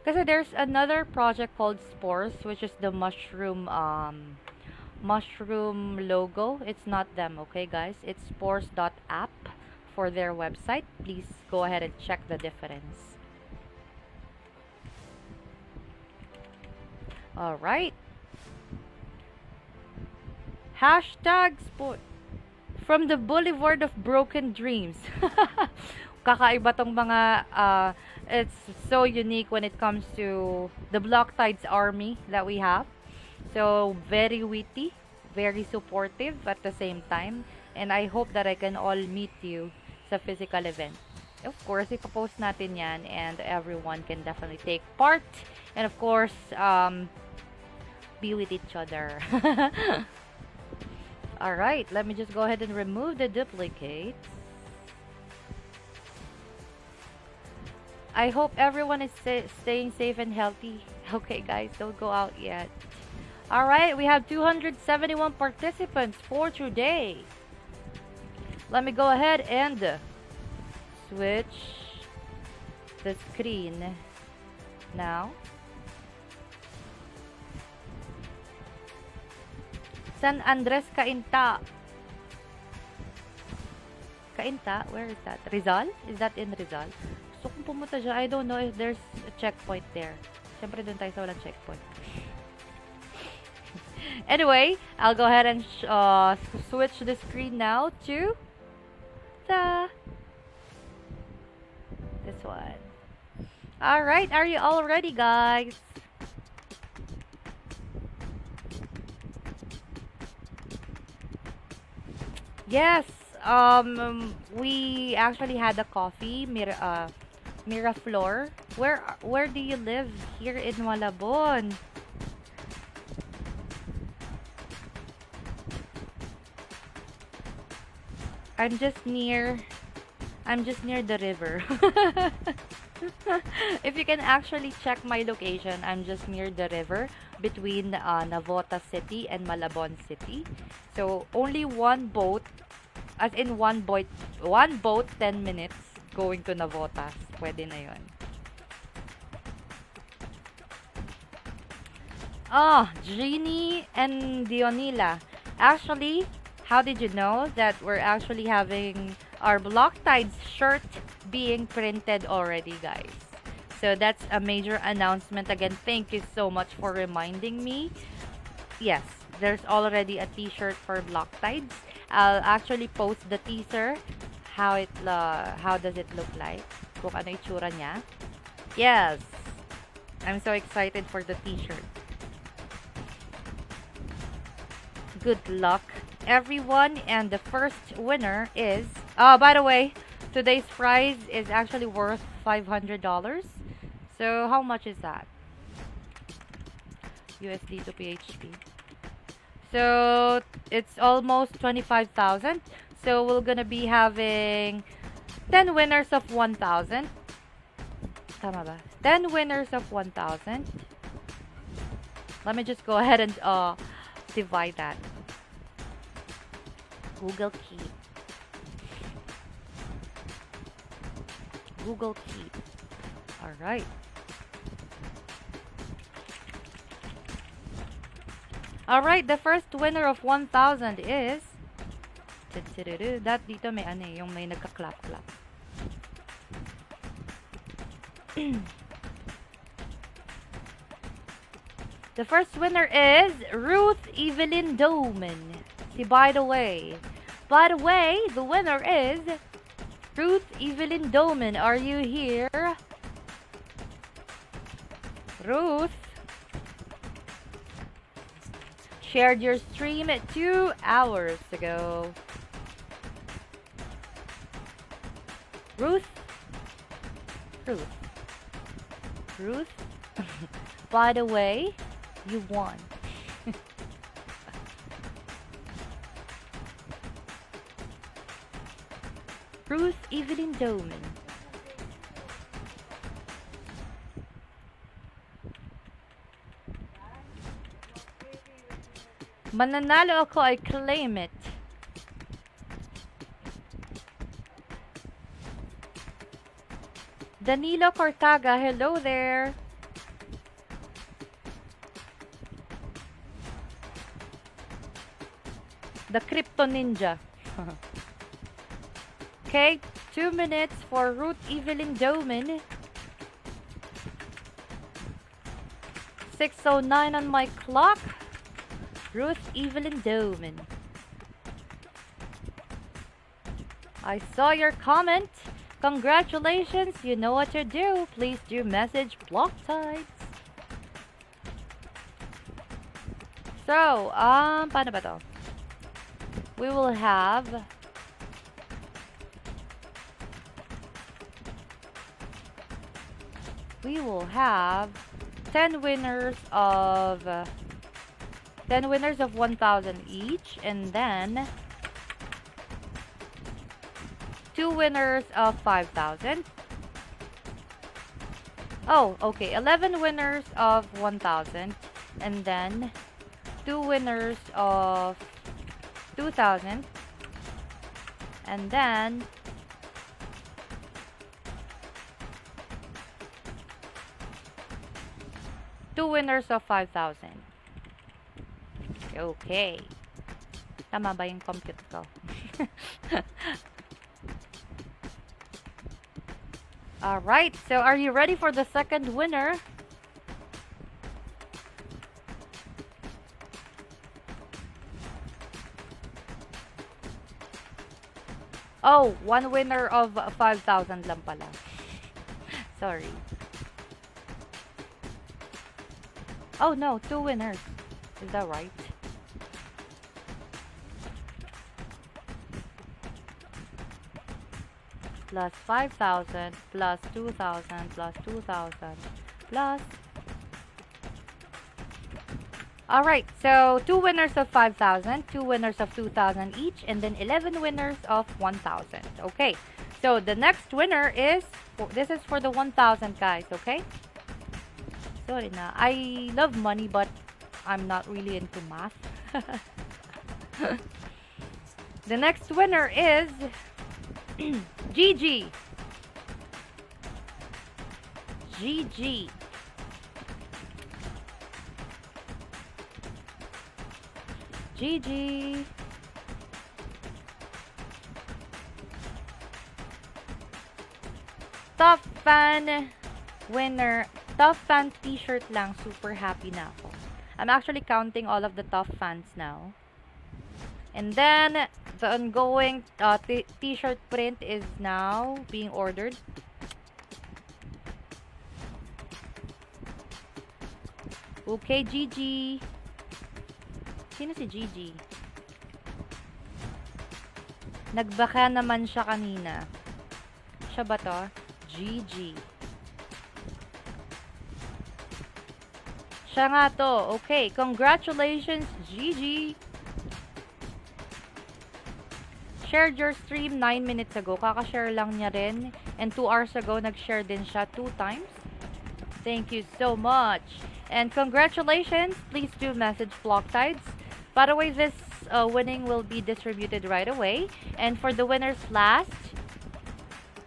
Kasi there's another project called Spores, which is the mushroom logo. It's not them, okay, guys? It's Spores.App for their website. Please go ahead and check the difference. All right. Hashtag Sport. From the Boulevard of Broken Dreams. Kakaiba tong mga, it's so unique when it comes to the Block Tides army that we have. So, very witty, very supportive at the same time. And I hope that I can all meet you sa physical event. Of course, ipopost natin yan and everyone can definitely take part. And of course, be with each other. Alright, let me just go ahead and remove the duplicates. I hope everyone is staying safe and healthy. Okay, guys, don't go out yet. Alright, we have 271 participants for today. Let me go ahead and switch the screen now. San Andres Cainta. Cainta? Where is that? Rizal? Is that in Rizal? Gusto kong pumunta dyan. I don't know if there's a checkpoint there. Siyempre dun tayo sa walang checkpoint. Anyway, I'll go ahead and switch the screen now to this one. Alright, are you all ready, guys? Yes, we actually had a coffee, Miraflor. Where do you live? Here in Malabon. I'm just near the river. If you can actually check my location, I'm just near the river between Navota City and Malabon City. So only one boat, as in one boat 10 minutes going to Navotas. Pwede na yun. Jeannie and Dionila. Actually, how did you know that we're actually having our Block Tides shirt being printed already, guys? So that's a major announcement. Again, thank you so much for reminding me. Yes, there's already a t-shirt for Block Tides. I'll actually post the teaser. How does it look like? Kung ano itsura niya. Yes, I'm so excited for the t-shirt. Good luck, everyone. And the first winner is... by the way, today's prize is actually worth $500. So, how much is that? USD to PHP. So, it's almost 25,000. So, we're gonna be having 10 winners of 1,000. Tama ba? 10 winners of 1,000. Let me just go ahead and divide that. Google Keep. Google Keep. Alright. Alright, the first winner of 1,000 is... That dito may ano yung may nagka-clap-clap. The first winner is Ruth Evelyn Doman. See, by the way, the winner is Ruth Evelyn Doman. Are you here? Ruth shared your stream 2 hours ago. Ruth. By the way, you won. Ruth Evelyn Doman. Mananalo ako, I claim it. Danilo Cortaga, hello there. The Crypto Ninja. Okay, 2 minutes for Ruth Evelyn Doman. 6:09 on my clock. Ruth Evelyn Doman. I saw your comment. Congratulations, you know what to do. Please do message block types. So, paano ba to? We will have we will have 10 winners of 1,000 each, and then 2 winners of 5,000. Oh, okay, 11 winners of 1,000, and then 2 winners of 2,000, and then 2 winners of 5,000. Okay. Tama ba yung compute ko? Alright, so are you ready for the second winner? Oh, 1 winner of 5,000 lang pala. Sorry. Oh no, 2 winners. Is that right? Plus 5,000 plus 2,000 plus 2,000 plus. Alright, so 2 winners of 5,000, 2 winners of 2,000 each, and then 11 winners of 1,000. Okay, so the next winner is, this is for the 1,000 guys, okay? Sorry na, I love money but I'm not really into math. The next winner is Gigi. Gigi. Gigi. Top fan winner. Top fan t-shirt lang. Super happy na ako. I'm actually counting all of the top fans now. And then, the ongoing t-shirt print is now being ordered. Okay, Gigi. Sino si Gigi? Nagbaka naman siya kanina. Siya ba to? Gigi. Siya nga to. Okay, congratulations, Gigi. Shared your stream 9 minutes ago. Kaka-share lang niya rin. And 2 hours ago, nag-share din siya 2 times. Thank you so much. And congratulations. Please do message block tides. By the way, this winning will be distributed right away. And for the winners last,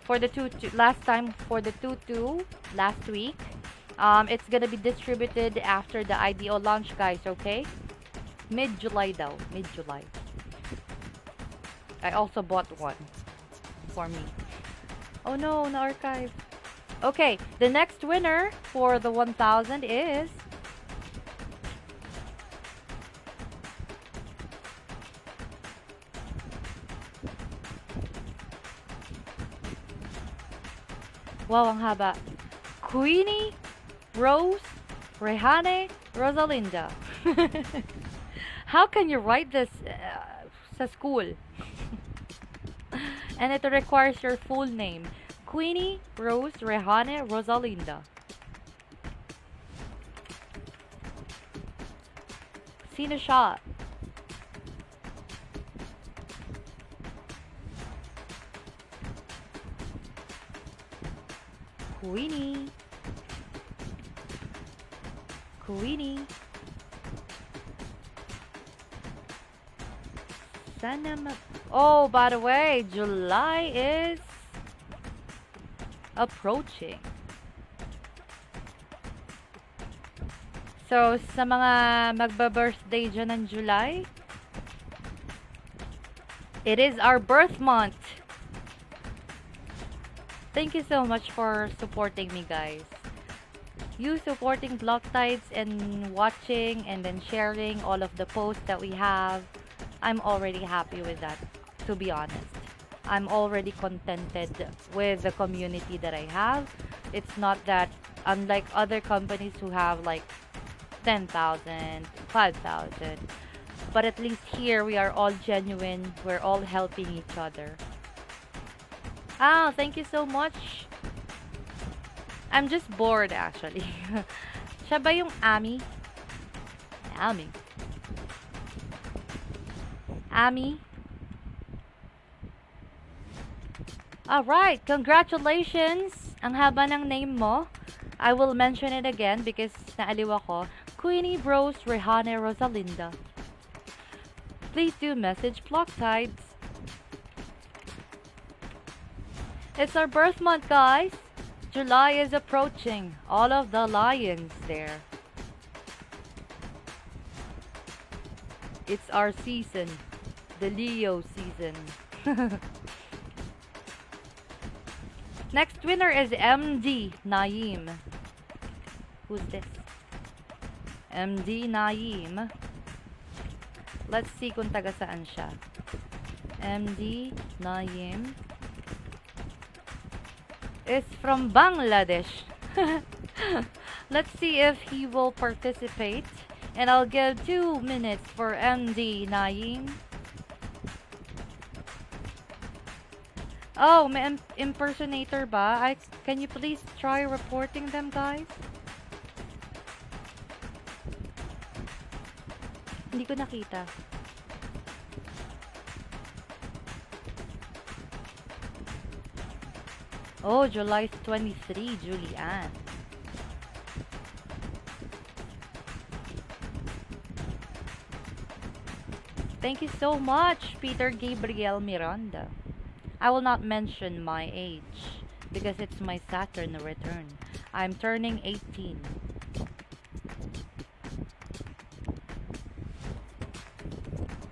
for the 2-2, last time for the 2-2 last week, it's gonna be distributed after the IDO launch, guys, okay? Mid-July daw. Mid-July. I also bought one for me. Oh no, na-archive. Okay, the next winner for the 1,000 is wow, ang haba. Queenie Rose Rehane Rosalinda. How can you write this sa school? And it requires your full name. Queenie Rose Rehane Rosalinda. Sino siya? Queenie. Queenie. Sana oh, by the way, July is approaching. So, sa mga magba-birthday dyan ng July, it is our birth month. Thank you so much for supporting me, guys. You supporting Block Tides and watching and then sharing all of the posts that we have. I'm already happy with that, to be honest. I'm already contented with the community that I have. It's not that, unlike other companies who have like 10,000, 5,000. But at least here we are all genuine. We're all helping each other. Ah, thank you so much. I'm just bored actually. Siya ba yung Ami? Ami. Ami? Alright, congratulations! Ang haba ng name mo. I will mention it again because naaliw ako. Queenie Bros Rehane Rosalinda. Please do message Block Tides. It's our birth month, guys. July is approaching. All of the lions there. It's our season. The Leo season. Next winner is MD Naim. Who's this? MD Naim. Let's see kung taga saan siya. MD Naim is from Bangladesh. Let's see if he will participate. And I'll give 2 minutes for MD Naim. Oh, may impersonator ba? Can you please try reporting them, guys? Hindi ko nakita. Oh, July 23, Julianne. Thank you so much, Peter Gabriel Miranda. I will not mention my age because it's my Saturn return. I'm turning 18.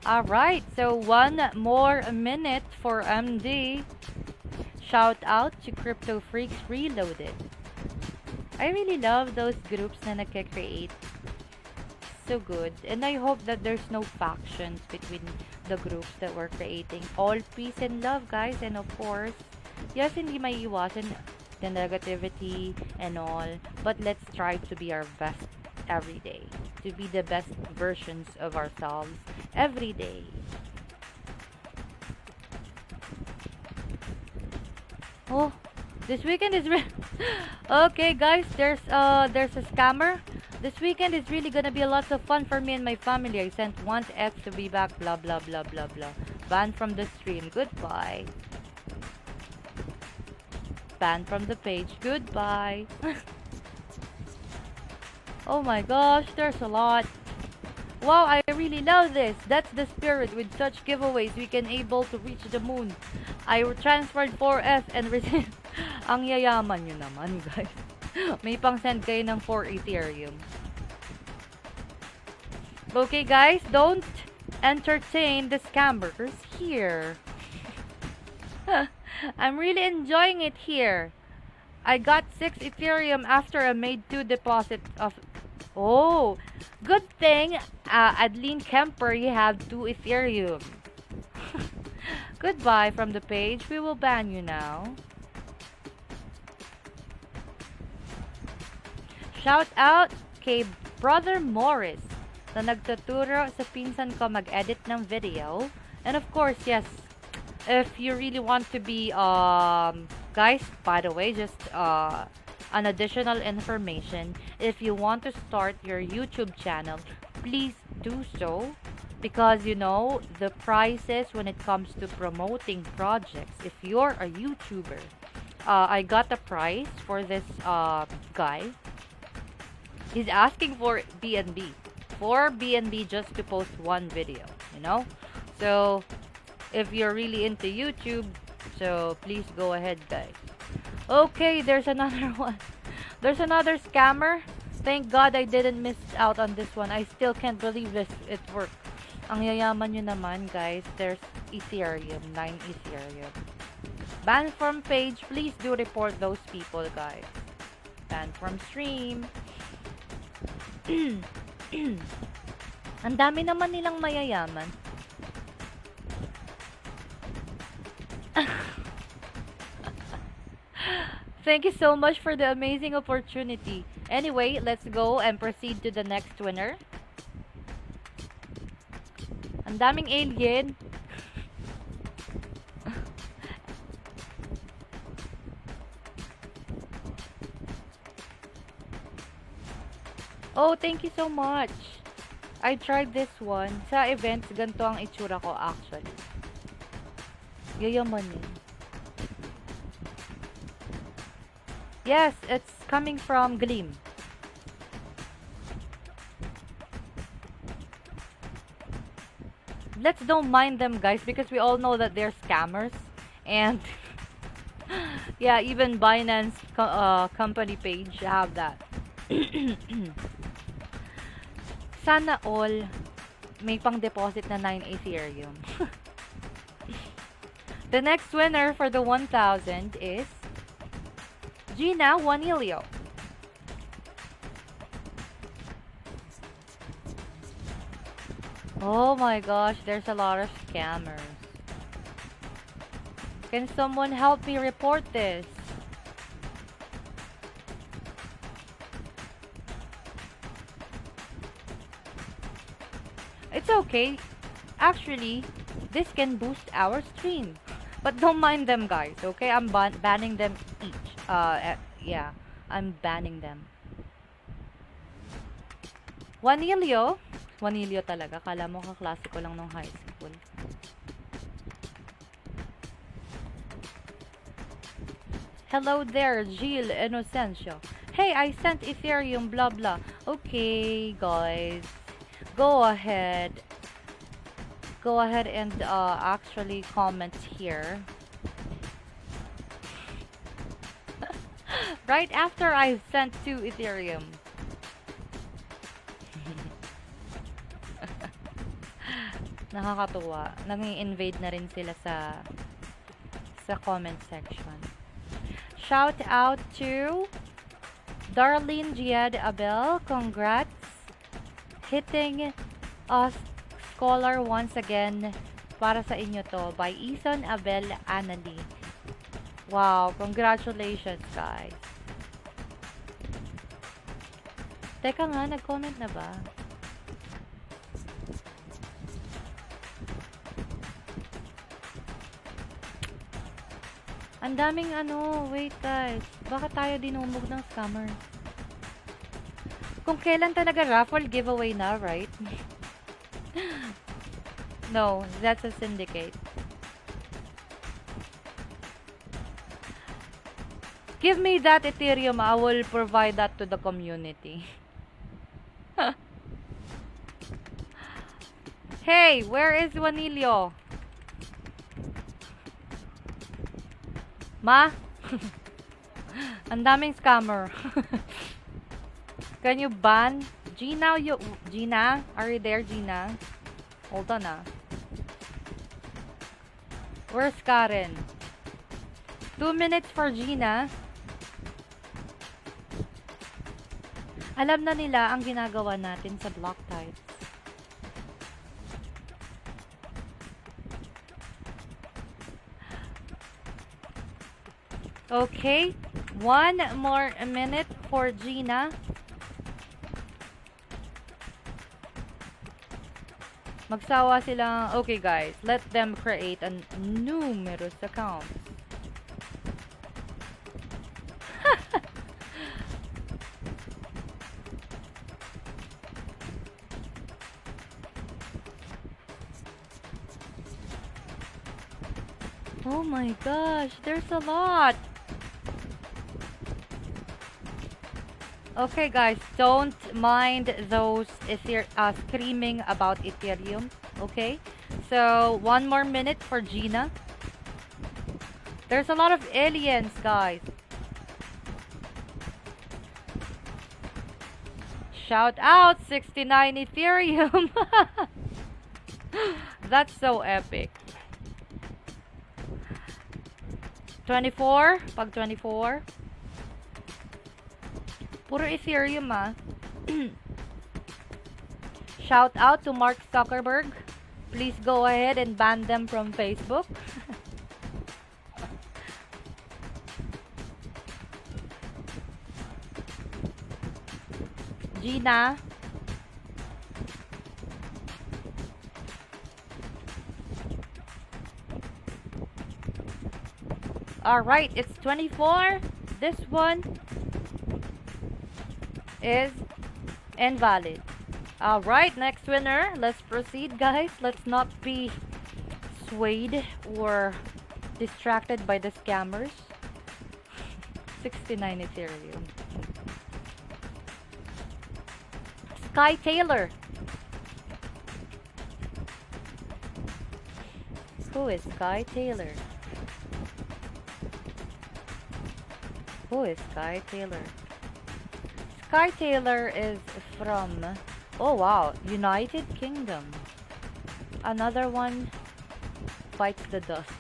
Alright, so 1 more minute for MD. Shout out to Crypto Freaks Reloaded. I really love those groups na nagka-create. So good. And I hope that there's no factions between the groups that we're creating. All peace and love, guys. And of course, yes, hindi maiiwasan the negativity and all. But let's try to be our best every day. To be the best versions of ourselves every day. Oh, this weekend is okay, guys. There's a scammer. This weekend is really gonna be a lot of fun for me and my family. I sent one to X to be back. Blah blah blah blah blah. Banned from the stream. Goodbye. Banned from the page. Goodbye. Oh my gosh, there's a lot. Wow, I really love this. That's the spirit. With such giveaways, we can able to reach the moon. I transferred 4F and received. Ang yayaman nyo naman, guys. May pang-send kayo ng 4 Ethereum. Okay, guys, don't entertain the scammers here. I'm really enjoying it here. I got 6 Ethereum after I made 2 deposits of... Oh, good thing, Adeline Kemper, you have 2 Ethereum. Goodbye from the page. We will ban you now. Shout out kay Brother Morris na nagtuturo sa pinsan ko mag-edit ng video. And of course, yes, if you really want to be, guys, by the way, just an additional information, if you want to start your YouTube channel, please do so. Because, you know, the prices when it comes to promoting projects, if you're a YouTuber, I got a price for this guy. He's asking for BNB. For BNB just to post 1 video, you know? So, if you're really into YouTube, so please go ahead, guys. Okay, there's another one. There's another scammer. Thank God I didn't miss out on this one. I still can't believe it worked. Ang yayaman nyo naman, guys. There's Ethereum, 9 Ethereum. Ban from page. Please do report those people, guys. Ban from stream. Ang dami naman nilang mayayaman. Thank you so much for the amazing opportunity. Anyway, let's go and proceed to the next winner. Ang daming alien. Oh, thank you so much. I tried this one. Sa events, ganito ang itsura ko actually. Yayamanin. Yes, it's coming from Gleam. Let's don't mind them, guys, because we all know that they're scammers. And yeah, even Binance company page have that. Sana all may pang-deposit na 9 Ethereum. The next winner for the 1,000 is Gina Juanilio. Oh my gosh, there's a lot of scammers. Can someone help me report this? It's okay. Actually, this can boost our stream. But don't mind them, guys, okay? I'm banning them each. Yeah, I'm banning them. Juanilio? Juanilio talaga. Kala mo kaklase ko lang nung high school. Hello there, Gil Inocencio. Hey, I sent Ethereum, blah blah. Okay, guys. Go ahead and actually comment here. Right after I sent 2 Ethereum. Nakakatuwa. Nang-invade na rin sila sa comment section. Shout out to Darlene Giad Abel. Congrats. Hitting us scholar once again. Para sa inyo to. By Ethan Abel Anali. Wow. Congratulations, guys. Teka nga, nag-comment na ba? Ang daming wait guys. Baka tayo dinumog ng scammer. Kung kailan talaga raffle giveaway na, right? No, that's a syndicate. Give me that Ethereum. I will provide that to the community. Hey, where is Juanilio? Ma? Ang daming scammer. Can you ban? Gina, Gina? Are you there, Gina? Hold on, ah. Where's Karen? 2 minutes for Gina. Alam na nila ang ginagawa natin sa block types. Okay, 1 more minute for Gina. Magsawa sila. Okay guys, let them create a numerous account. Oh my gosh, there's a lot. Okay guys, don't mind those screaming about Ethereum, okay? So, 1 more minute for Gina. There's a lot of aliens, guys. Shout out 69 Ethereum. That's so epic. 24, pag 24. Puro Ethereum ah. Shout out to Mark Zuckerberg. Please go ahead and ban them from Facebook. Gina. Alright, it's 24. This one is invalid. Alright, next winner. Let's proceed, guys. Let's not be swayed or distracted by the scammers. 69 Ethereum. Sky Taylor. Who is Sky Taylor? Who is Sky Taylor? Sky Taylor is from, oh wow, United Kingdom. Another one bites the dust.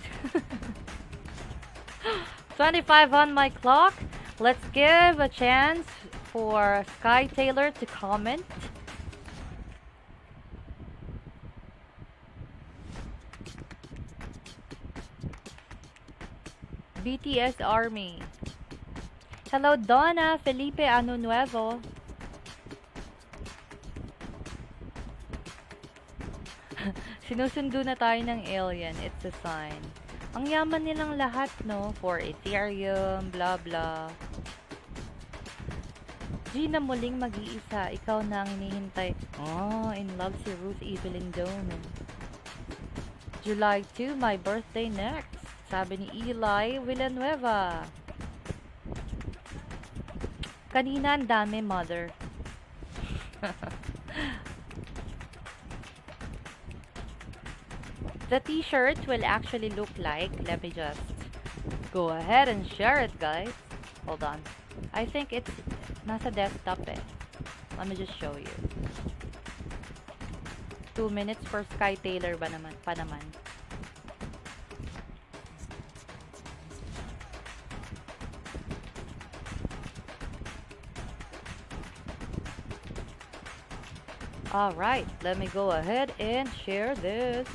25 on my clock. Let's give a chance for Sky Taylor to comment. BTS Army. Hello, Donna Felipe Ano Nuevo. Sinusundo na tayo ng alien. It's a sign. Ang yaman nilang lahat, no? For Ethereum, blah blah. Gina muling mag-iisa. Ikaw na ang hinihintay. Oh, in love si Ruth Evelyn Doman. July 2, my birthday next. Sabi ni Eli Villanueva. Kanina ang dami, mother. The t-shirt will actually look like, let me just go ahead and share it, guys. Hold on. I think it's nasa desktop eh. Let me just show you. 2 minutes for Sky Taylor pa naman. Alright, let me go ahead and share this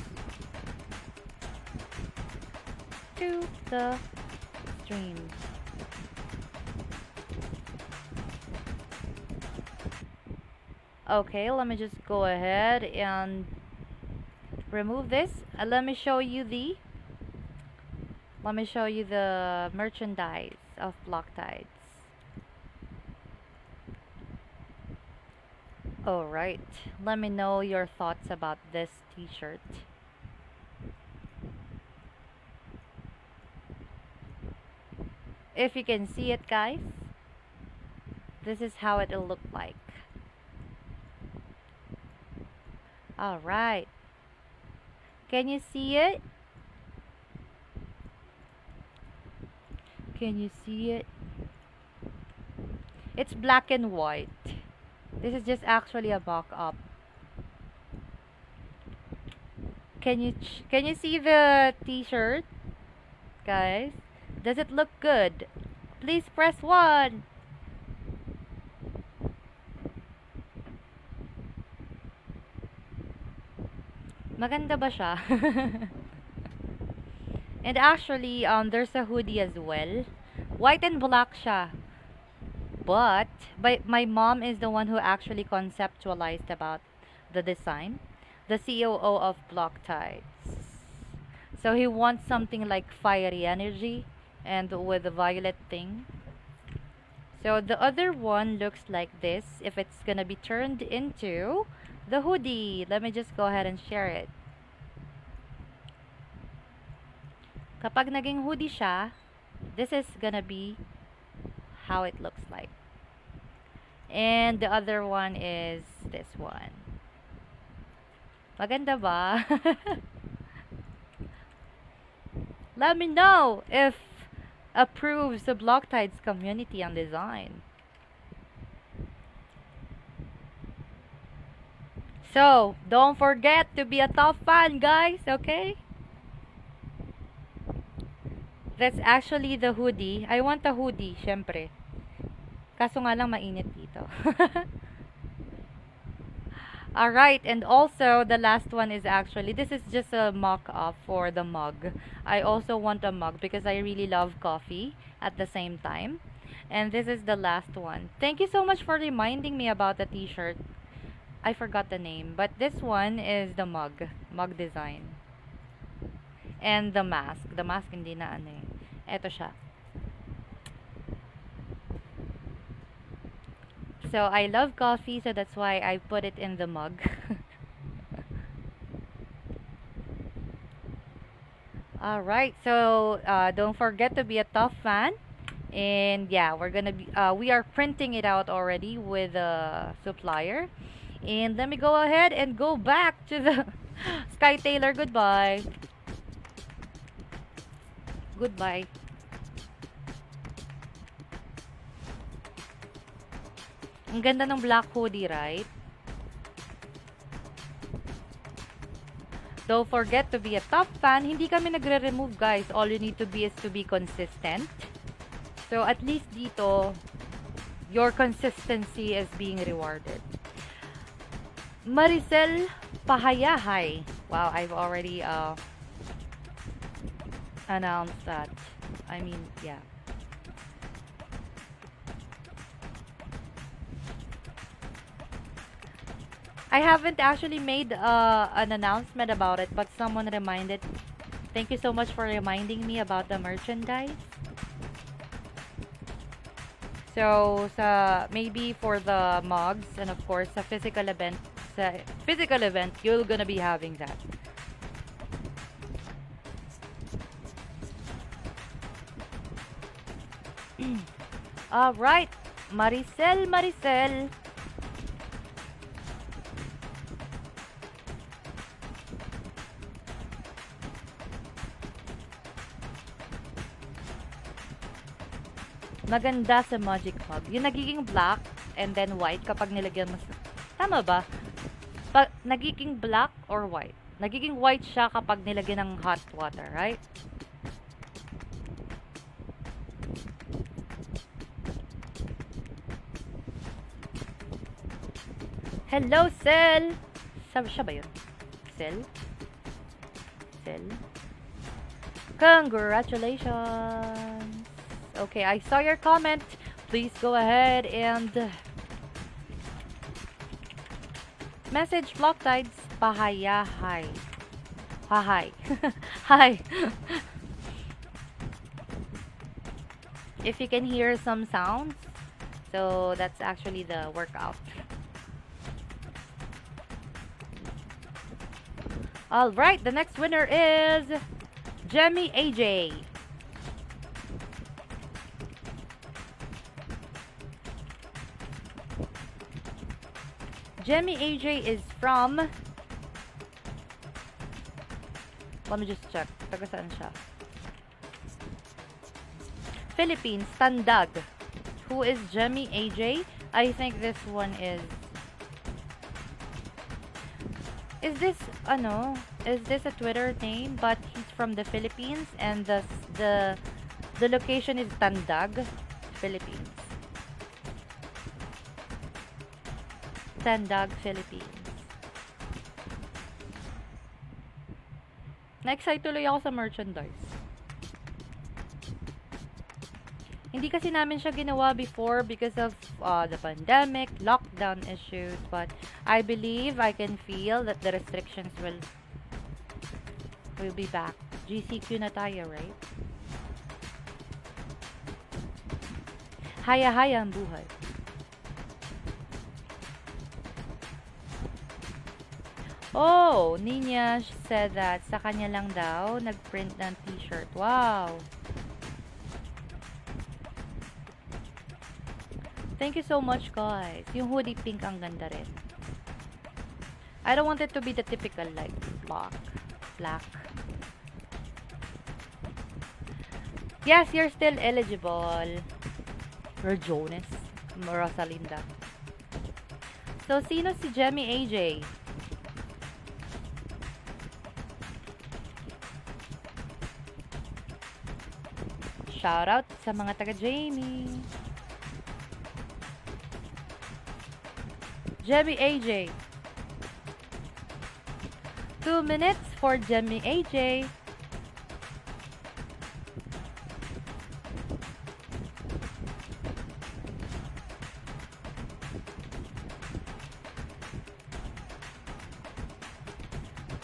to the stream. Okay, let me just go ahead and remove this. Let me show you the merchandise of Block Tides. Alright, let me know your thoughts about this t-shirt. If you can see it, guys, this is how it'll look like. Alright, can you see it? Can you see it? It's black and white. This is just actually a mock-up. Can you see the t-shirt, guys? Does it look good? Please press 1. Maganda ba siya? And actually, there's a hoodie as well. White and black siya. But my mom is the one who actually conceptualized about the design, the COO of Block Tides. So he wants something like fiery energy and with a violet thing. So the other one looks like this if it's gonna be turned into the hoodie. Let me just go ahead and share it. Kapag naging hoodie siya, this is gonna be how it looks like. And the other one is this one. Maganda ba? Let me know if approves the Block Tides community on design. So, don't forget to be a top fan, guys, okay? That's actually the hoodie. I want a hoodie, syempre. Kaso nga lang mainit dito. Alright, and also the last one is actually, this is just a mock-up for the mug. I also want a mug because I really love coffee at the same time. And this is the last one. Thank you so much for reminding me about the t-shirt. I forgot the name, but this one is the mug design. And the mask. The mask hindi na ano eh. Eto siya. So I love coffee, so that's why I put it in the mug. All right, so don't forget to be a tough fan. And yeah, we are printing it out already with a supplier. And let me go ahead and go back to the Sky Taylor. Goodbye. Goodbye. Ang ganda ng black hoodie, right? Don't forget to be a top fan. Hindi kami nagre-remove, guys. All you need to be is to be consistent. So, at least dito, your consistency is being rewarded. Maricel Pahayahay. Wow, I've already announced that. I mean, yeah. I haven't actually made an announcement about it, but someone reminded. Thank you so much for reminding me about the merchandise. So, maybe for the mugs and of course sa physical event, you're gonna be having that. All right, Maricel. Maganda sa Magic Hub. Yung nagiging black and then white kapag nilagyan mo tama ba? Nagiging black or white? Nagiging white siya kapag nilagyan ng hot water, right? Hello, Cell! Siya ba yun? Cell? Congratulations! Okay, I saw your comment. Please go ahead and message Block Tides. Pahaya, hi. Hi. Hi. If you can hear some sounds, so that's actually the workout. All right, the next winner is Jemmy AJ. Jemmy AJ is from, let me just check, taga saan siya? Philippines, Tandag. Who is Jemmy AJ? I think this one is this, is this a Twitter name? But he's from the Philippines and the location is Tandag, Philippines. Tandag, Philippines. Na-excite tuloy ako sa merchandise. Hindi kasi namin siya ginawa before because of the pandemic, lockdown issues, but I believe I can feel that the restrictions will be back. GCQ na tayo, right? Haya-haya ang buhay. Oh, Nina said that sa kanya lang daw nag-print ng t-shirt. Wow. Thank you so much, guys. Yung hoodie pink ang ganda rin. I don't want it to be the typical like black. Yes, you're still eligible. Jonas, Rosalinda. So, sino si Jemmy AJ? Shout out sa mga taga Jamie. Jemmy AJ. 2 minutes for Jemmy AJ.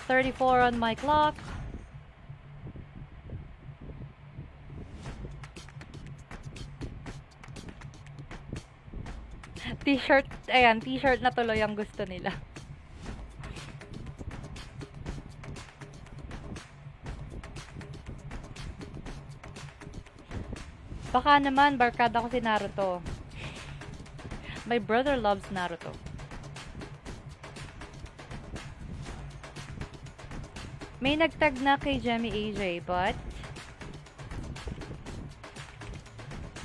.34 on my clock. T-shirt, ayan, t-shirt na tuloy ang gusto nila. Baka naman, barkada ko si Naruto. My brother loves Naruto. May nagtag na kay Jemmy AJ, but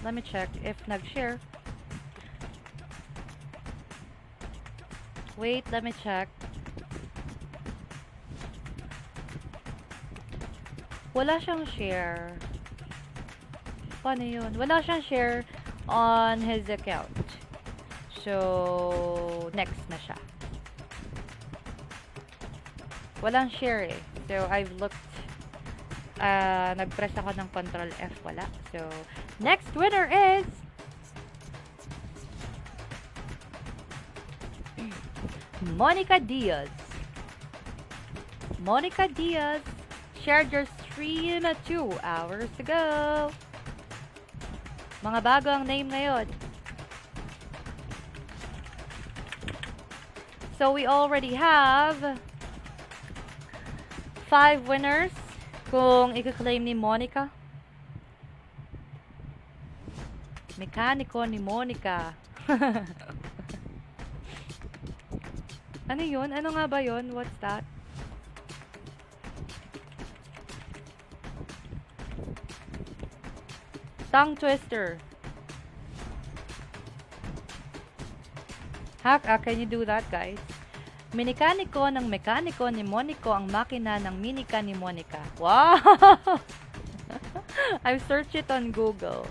let me check if nag-share. Wait, let me check. Wala siyang share. Paano yun? Wala siyang share on his account. So, next na siya. Walang share eh. So, I've looked. Nag-press ako ng Control F. Wala. So, next winner is Monica Diaz. Monica Diaz shared your stream 2 hours ago. Mga bago ang name ngayon. So, we already have 5 winners kung i-claim ni Monica. Mekaniko ni Monica. Ano yun? Ano nga ba yun? What's that? Tongue twister. Can you do that, guys? Minikaniko ng mekaniko ni Monico ang makina ng minika ni Monica. Wow! I've searched it on Google.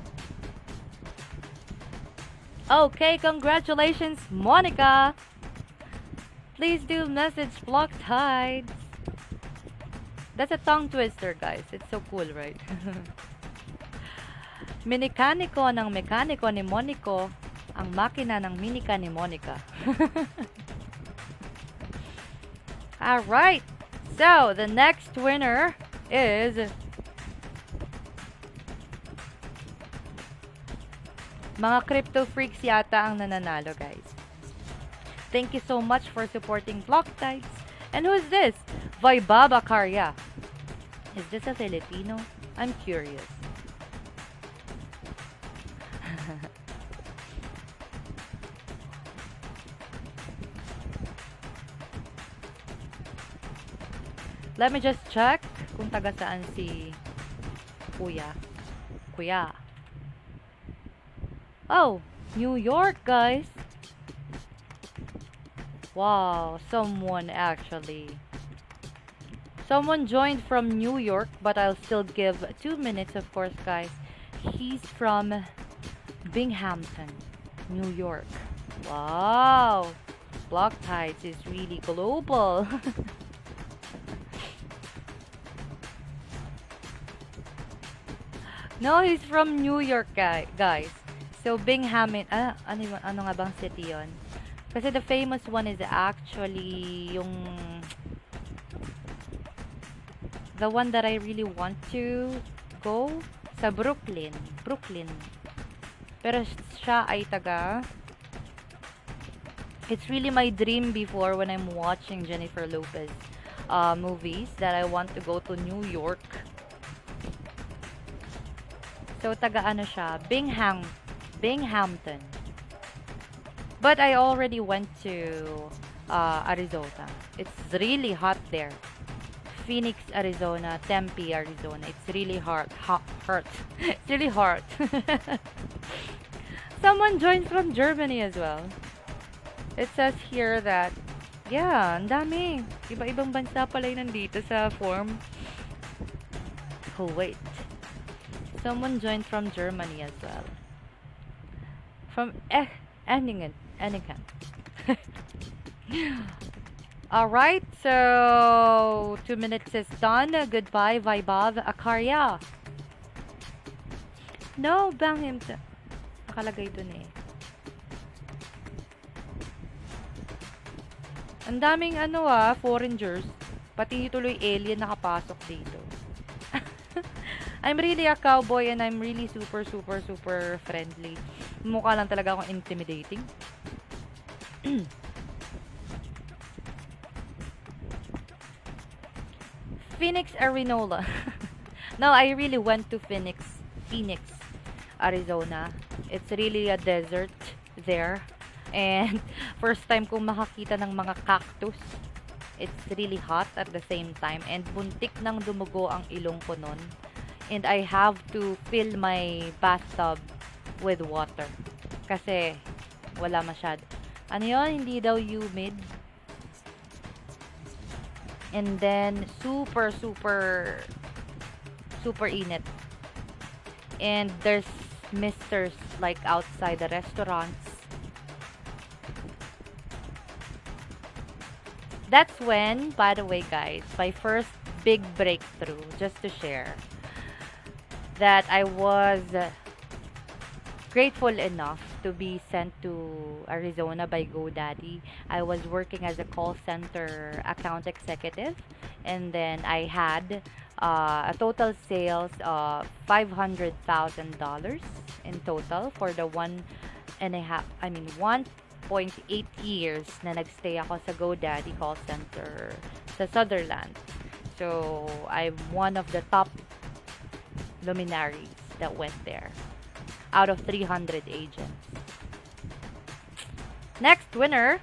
Okay, congratulations, Monica! Please do message Block Tides. That's a tongue twister, guys. It's so cool, right? Minikaniko ng mekaniko ni Monico ang makina ng minika ni Monica. Alright, so the next winner is mga crypto freaks yata ang nananalo, guys. Thank you so much for supporting Block Tides. And who is this? Vaibaba Karya. Is this a Filipino? I'm curious. Let me just check kung taga saan si Kuya. Kuya. Oh, New York, guys. Wow, someone joined from New York, but I'll still give 2 minutes, of course, guys. He's from Binghamton, New York. Wow. Block Tides is really global. No, he's from New York, guys. So, Binghamton, ano nga bang city yun? Kasi the famous one is actually yung the one that I really want to go sa Brooklyn. Pero siya ay taga, it's really my dream before when I'm watching Jennifer Lopez movies that I want to go to New York. So, taga ano siya? Binghamton. But I already went to Arizona. It's really hot there. Phoenix, Arizona, Tempe, Arizona. It's really hot. It's really hot. Someone joined from Germany as well. It says here that, yeah, ang dami. Iba-ibang bansa pala yung nandito sa form. Oh, wait. Someone joined from Germany as well. From Enningen. Alright, so 2 minutes is done. Goodbye, Vaibhav Akarya. No, bang him. Nakalagay dun eh. Ang daming foreigners. Pati tuloy alien nakapasok dito. I'm really a cowboy and I'm really super, super, super friendly. Mukha lang talaga akong intimidating. Phoenix, Arizona. No, I really went to Phoenix, Arizona. It's really a desert there. And first time kong makakita ng mga cactus. It's really hot at the same time. And buntik nang dumugo ang ilong ko nun. And I have to fill my bathtub with water. Kasi wala masyad. Ano yun? Hindi daw humid. And then super, super, super init. And there's misters like outside the restaurants. That's when, by the way guys, my first big breakthrough, just to share, that I was grateful enough to be sent to Arizona by GoDaddy. I was working as a call center account executive, and then I had a total sales of $500,000 in total for the 1.8 years na nagstay ako sa GoDaddy call center sa Sutherland. So, I'm one of the top luminaries that went there out of 300 agents. Next winner,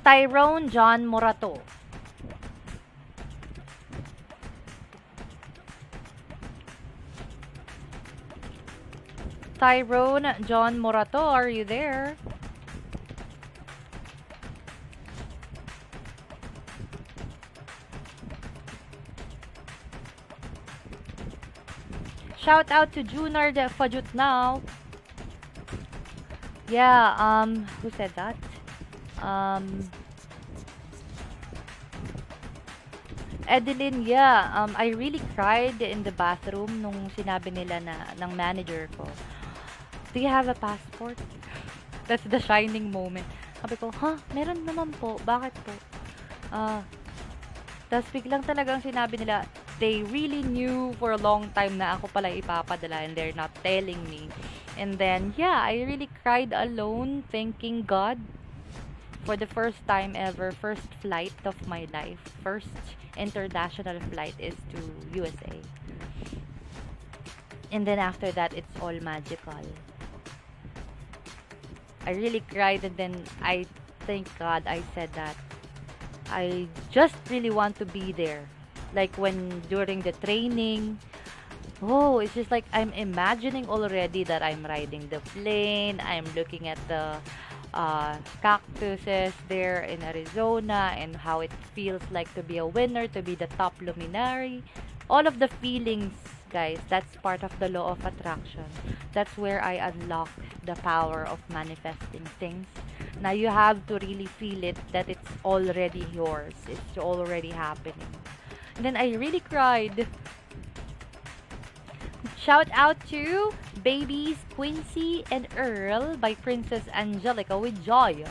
Tyrone John Morato. Tyrone John Morato, are you there? Shout out to Junard Fajut now. Yeah, who said that? Edeline, yeah, I really cried in the bathroom nung sinabi nila ng manager ko, do you have a passport? That's the shining moment. Sabi ko, meron naman po. Bakit po? Tapos biglang talagang sinabi nila, they really knew for a long time na ako pala ipapadala and they're not telling me. And then, yeah, I really cried alone, thanking God for the first time ever, first flight of my life. First international flight is to USA. And then after that, it's all magical. I really cried, and then I thank God I said that. I just really want to be there. Like when during the training, it's just like I'm imagining already that I'm riding the plane, I'm looking at the cactuses there in Arizona and how it feels like to be a winner, to be the top luminary. All of the feelings, guys, that's part of the law of attraction. That's where I unlock the power of manifesting things. Now you have to really feel it, that it's already yours. It's already happening. And then I really cried. Shout out to Babies Quincy and Earl by Princess Angelica with joy.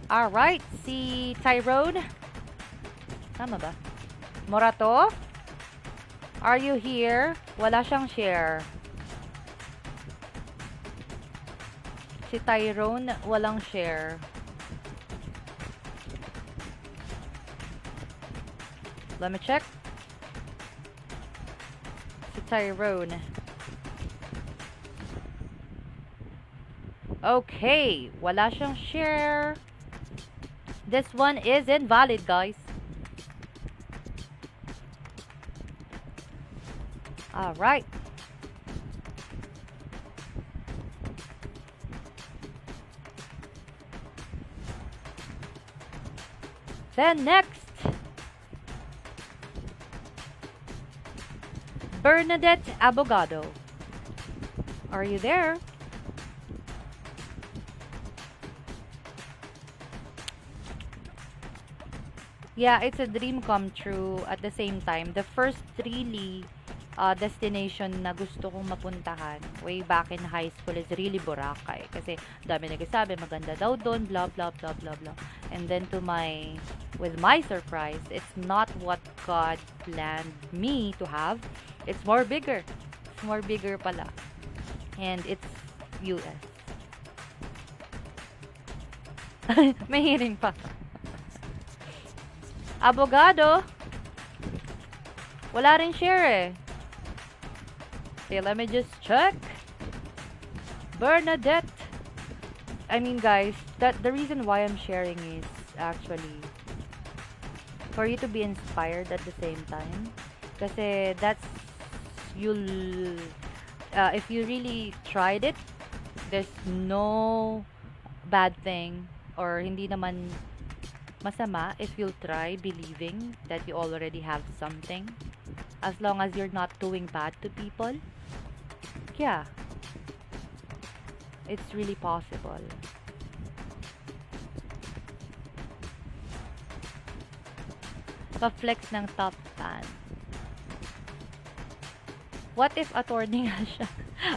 Alright, si Tyrone. Tama ba? Morato? Are you here? Wala siyang share. Si Tyrone, walang share. Let me check. Si Tyrone. Okay, wala siyang share. This one is invalid, guys. Alright. Then next, Bernadette Abogado. Are you there? Yeah, it's a dream come true at the same time. The first really destination na gusto kong mapuntahan way back in high school is really Boracay. Kasi dami nagsasabi, maganda daw doon, blah, blah, blah, blah, blah. And then with my surprise, it's not what God planned me to have. It's more bigger. It's more bigger pala. And it's US. May hearing pa. Abogado. Wala rin share eh. Okay, let me just check. Bernadette. I mean, guys, the reason why I'm sharing is actually for you to be inspired at the same time. Kasi if you really tried it, there's no bad thing or hindi naman masama if you'll try believing that you already have something, as long as you're not doing bad to people. Yeah, it's really possible. Pa-flex ng top fan. What if attorney nga siya?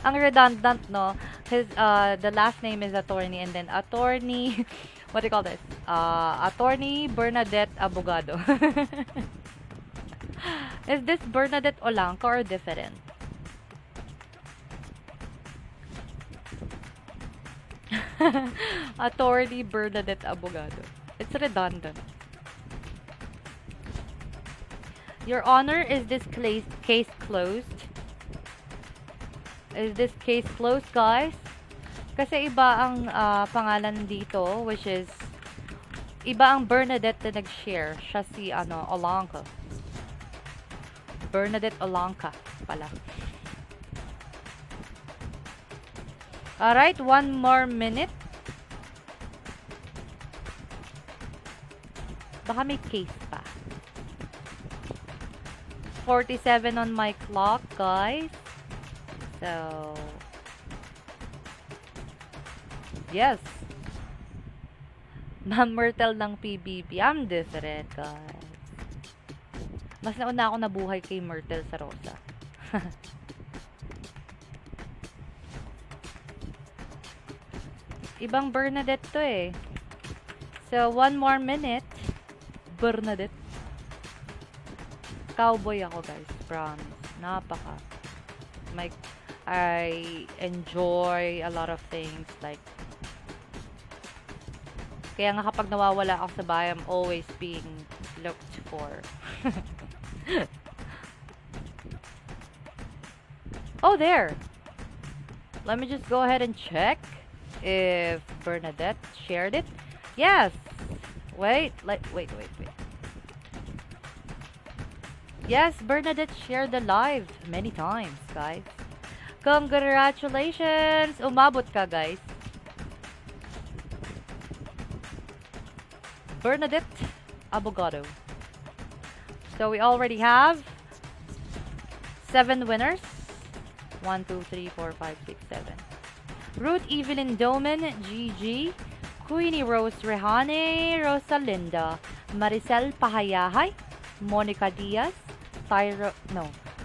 Ang redundant, no? The last name is attorney and then attorney what do you call this? Attorney Bernadette Abogado. Is this Bernadette Olanca or different? Attorney Bernadette Abogado. It's redundant. Your Honor, is this case closed? Is this case closed, guys? Kasi iba ang pangalan dito, which is iba ang Bernadette na nag-share. Siya si Olanca. Bernadette Olanca pala. Alright, one more minute. Baka may case pa. 47 on my clock, guys. So yes. Ma'am Myrtle ng PBB. I'm different, guys. Mas nauna ako nabuhay kay Myrtle sa Rosa. Ibang Bernadette to eh. So, one more minute. Bernadette. Cowboy ako, guys. Promise. Napaka. I enjoy a lot of things like kaya nga kapag nawawala ako sa bahay, I'm always being looked for. Oh, there. Let me just go ahead and check if Bernadette shared it. Yes. Wait. Yes, Bernadette shared the live many times, guys. Congratulations! Umabot ka, guys. Bernadette Abogado. So we already have 7 winners. 1, 2, 3, 4, 5, 6, 7. Ruth Evelyn Doman, GG. Queenie Rose Rehane, Rosalinda. Maricel Pahayahay. Monica Diaz.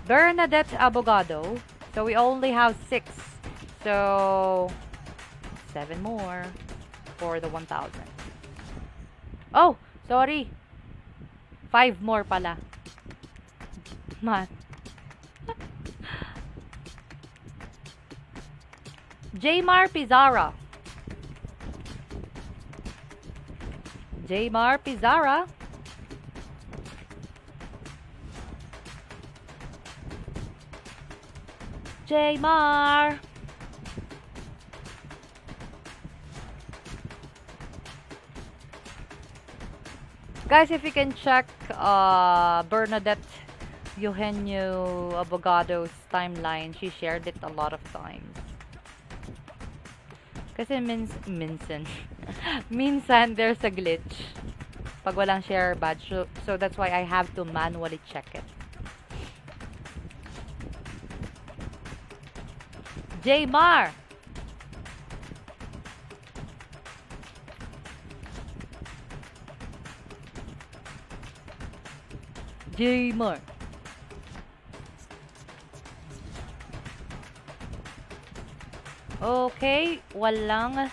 Bernadette Abogado. So we only have 6. So 7 more for the 1,000. Oh, sorry. 5 more pala. Man. Jmar Pizarra. Jmar Pizarra. Jmar. Guys, if you can check Bernadette Eugenio Abogado's timeline, she shared it a lot of times. Kasi minsan there's a glitch pag walang share badge. So that's why I have to manually check it. Jmar. Jmar. Okay, walang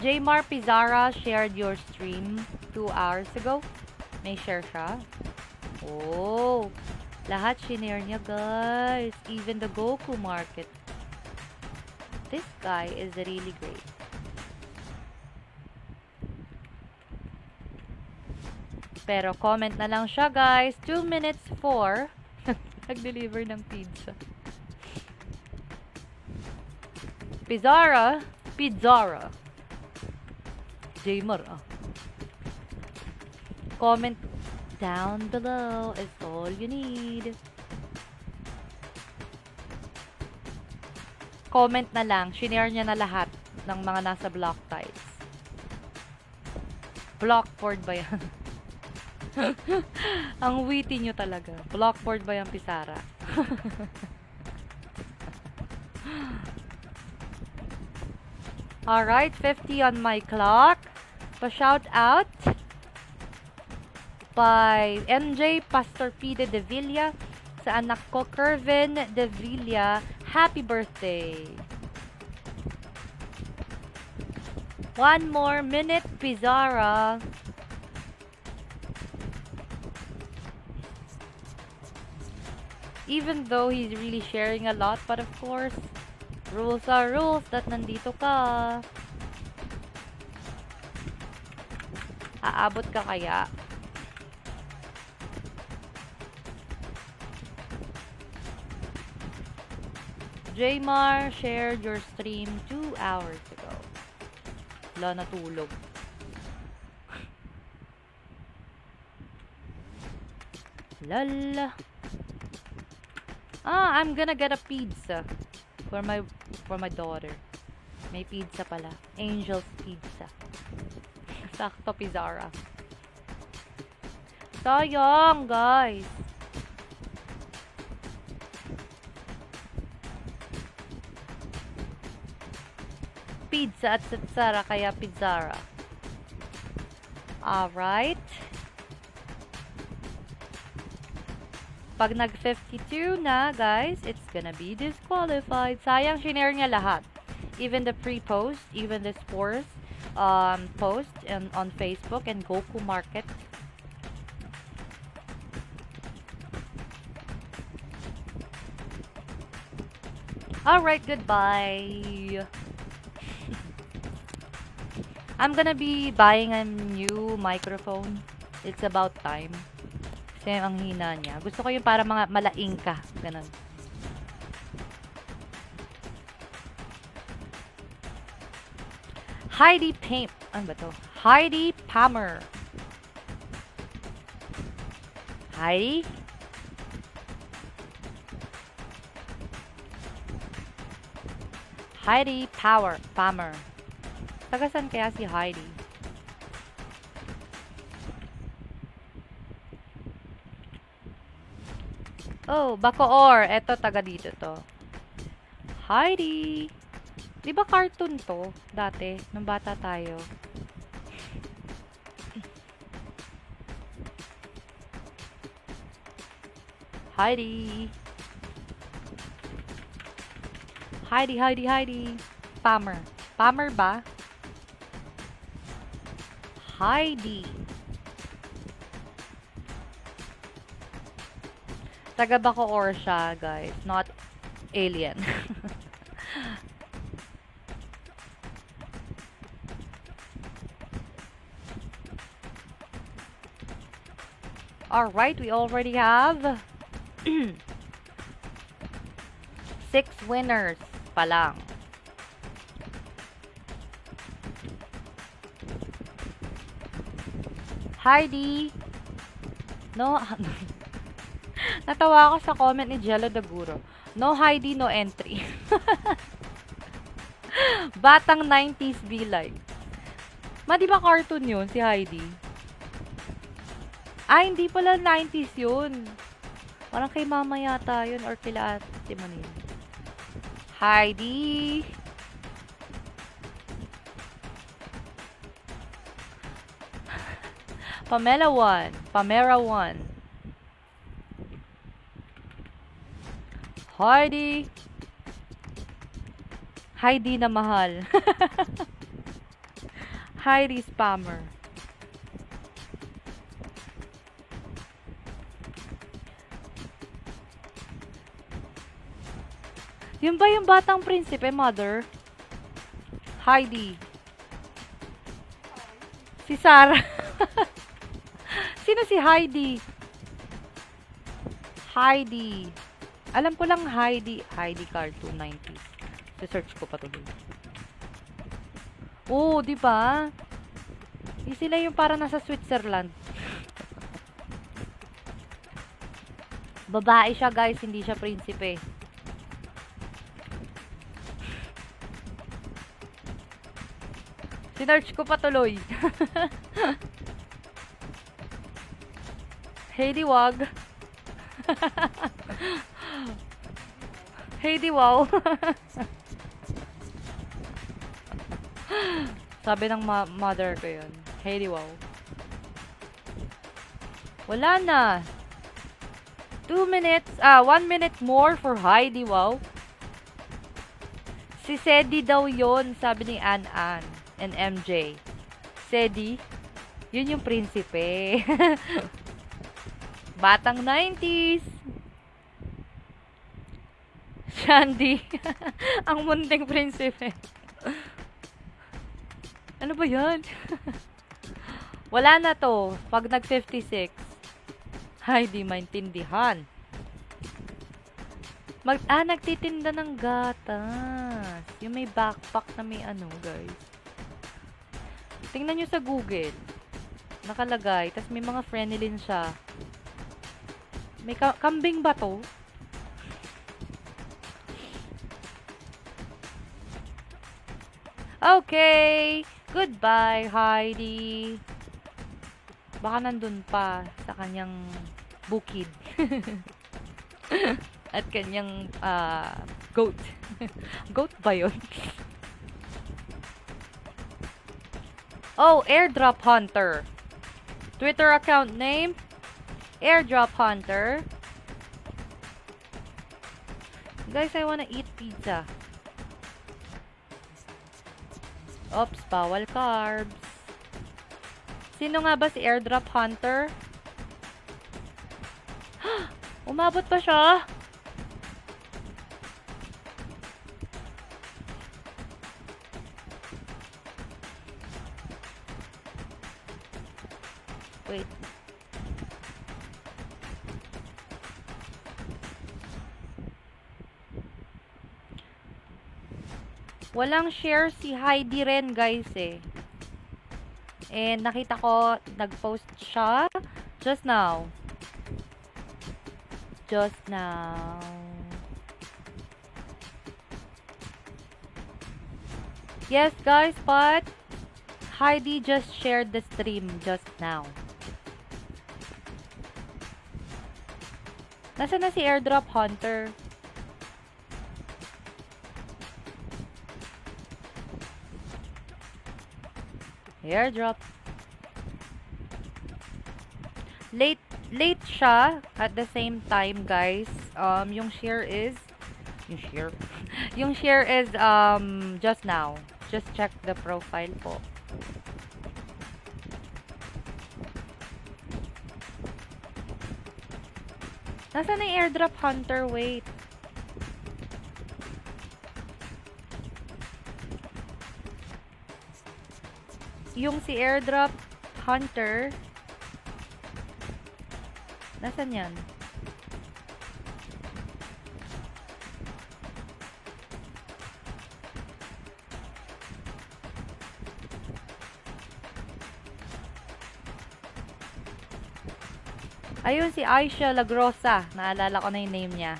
Jmar Pizarra shared your stream 2 hours ago. May share siya. Oh, lahat shinare niya, guys. Even the Goku market. This guy is really great. Pero comment na lang siya, guys. 2 minutes for nag-deliver ng pizza. Pizarra. Jmar, Comment down below is all you need. Comment na lang. Shinare niya na lahat ng mga nasa block types. Blockboard ba yan? Ang witty nyo talaga. Blockboard ba yung Pizarra? Alright, 50 on my clock. Pa-shout out by MJ Pastor Pide de Villa sa anak ko, Kervin de Villa. Happy birthday! 1 more minute, Pizarra. Even though he's really sharing a lot, but of course, rules are rules that nandito ka. Aabot ka kaya? Jmar shared your stream 2 hours ago. Wala, natulog. Lala. I'm gonna get a pizza for my daughter. May pizza pala. Angel's Pizza. Sakto, Pizarra. Sayang, guys. Pizza at Pizarra, kaya Pizarra. Alright. Pag nag-52 na, guys, it's gonna be disqualified. Sayang, shinare niya lahat. Even the pre-post, even the Spores post on Facebook and Goku Market. Alright, goodbye. I'm gonna be buying a new microphone. It's about time. Kasi ang hina niya. Gusto ko yung para mga malaing ka. Ganun. Heidi Paint. Ano ba to? Heidi Palmer. Heidi? Heidi Palmer. Tagasan kaya si Heidi? Oh, Bacoor. Eto, taga dito to. Heidi. Di ba cartoon to? Dati, nung bata tayo. Heidi. Heidi. Palmer. Palmer ba? Heidi. Taga Bacoor siya, guys. Not alien. Alright, we already have 6 winners pa lang. Heidi. No. Natawa ako sa comment ni Jello Daguro. No Heidi, no entry. Batang 90s be like. Di ba cartoon yun, si Heidi? Hindi pala 90s yun. Parang kay mama yata yun or kila ate mo yun. Heidi. Pamela 1. Pamera 1. Heidi. Heidi na mahal. Heidi spammer. Yun ba yung batang prinsipe, mother? Heidi. Si Sarah. Sino si Heidi? Heidi. Alam ko lang Heidi. Heidi Cartoon 90s. Search ko pa tuloy. Oh, di ba? Sila yung para nasa Switzerland. Babae siya, guys. Hindi siya prinsipe. Sinearch ko pa tuloy. Heidi wag. Heidi wow. Sabi ng mother ko yun. Heidi wow. Wala na. 1 minute more for Heidi wow. Si Sedi daw yun, sabi ni Ann and MJ. Sedi, yun yung prinsipe. Batang 90s. Shandy. Ang munting prinsipe. Ano ba yan? Wala na to. Pag nag-56. Ay, di maintindihan. Nagtitinda ng gatas. Yung may backpack na may ano, guys. Tingnan nyo sa Google. Nakalagay. Tapos may mga frenilin siya. May kambing ba to? Okay. Goodbye, Heidi. Baka nandun pa sa kanyang bukid. At kanyang goat. Goat ba yun? Oh, airdrop hunter. Twitter account name, airdrop hunter. Guys, I wanna eat pizza. Oops, bawal carbs. Sino nga ba si airdrop hunter? Umabot pa siya? Wait. Walang share si Heidi rin, guys, eh. And nakita ko, nag-post siya just now. Just now. Yes, guys, but Heidi just shared the stream just now. Nasaan na si airdrop hunter? Airdrop. Late siya at the same time, guys. Yung share is just now. Just check the profile po. Nasaan na yung airdrop hunter? Wait. Yung si airdrop hunter, nasaan yan? Ayun, si Aisha Lagrosa. Naalala ko na yung name niya.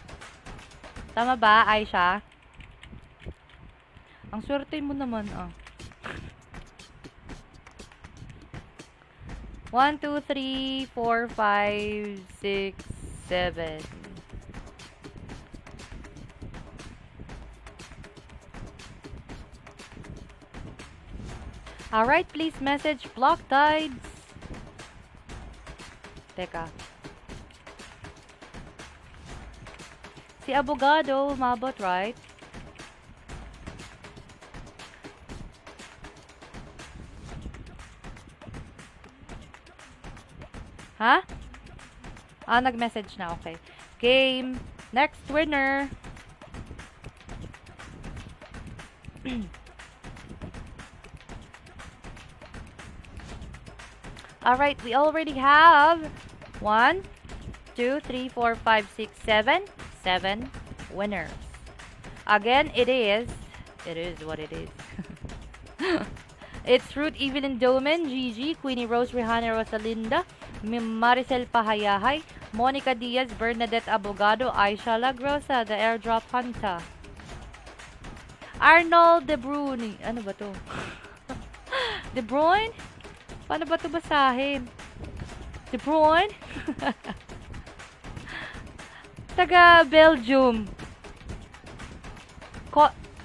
Tama ba, Aisha? Ang swerte mo naman, ah. 1, 2, 3, 4, 5, 6, 7. Alright, please message block tides. Teka. Si Abogado, umabot, right? Ha? Ah, nag-message na. Okay. Game. Next winner. Alright, we already have 1, 2, 3, 4, 5, 6, 7. 7 winners. Again, it is what it is. It's Root, Even and Domen, Gigi, Queenie Rose, Rihanna Rosalinda, Maricel Pahayahay, Monica Diaz, Bernadette Abogado, Aisha Lagrosa, the airdrop hunter. Arnold De Bruyne. Ano ba to? De Bruyne? Paano ba to basahin? De Bruyne? Taga Belgium.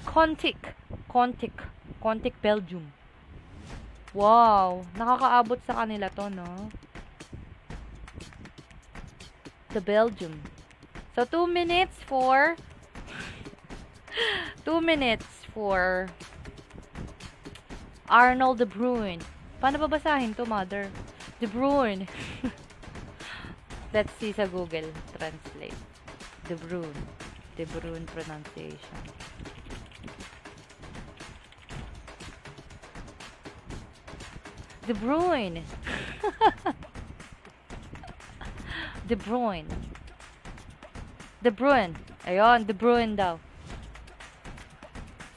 Contic, Belgium. Wow, nakakaabot sa kanila to, no? The Belgium. So 2 minutes for 2 minutes for Arnold De Bruyne. Paano babasahin to, mother? De Bruyne. Let's see sa Google Translate. De Bruyne. De Bruyne pronunciation. De Bruyne. De Bruyne. De Bruyne. Ayun, De Bruyne daw.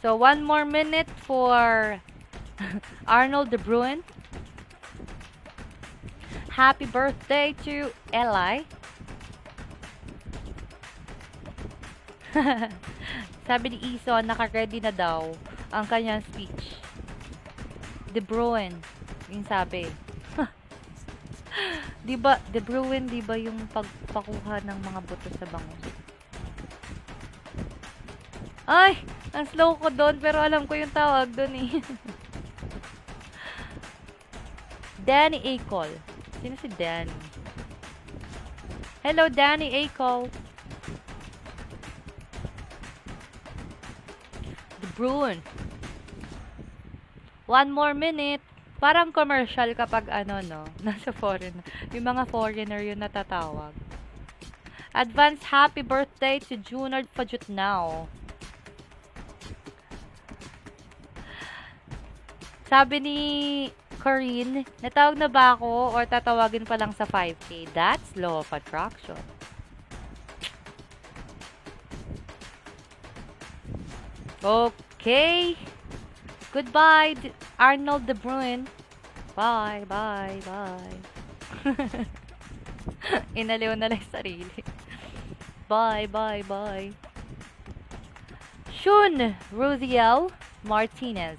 So, 1 more minute for Arnold De Bruyne. Happy birthday to Eli. Sabi ni Ison, naka-ready na daw ang kanyang speech. De Bruyne. Yung sabi. Diba, De Bruyne, diba yung pagpakuha ng mga buto sa bango? Ay! Ang slow ko doon, pero alam ko yung tawag doon eh. Danny Acol. Sino si Danny? Hello, Danny Acol. De Bruyne. 1 more minute. Parang commercial kapag ano, no? Nasa foreign. Yung mga foreigner yung natatawag. Advance happy birthday to Junard Fajutnao. Sabi ni Corinne, natawag na ba ako or tatawagin pa lang sa 5K? That's law of attraction. Okay. Goodbye, Arnold De Bruyne. Bye, bye, bye. Inaliw na lang sarili. Bye, bye, bye. Shun Rosiel Martinez.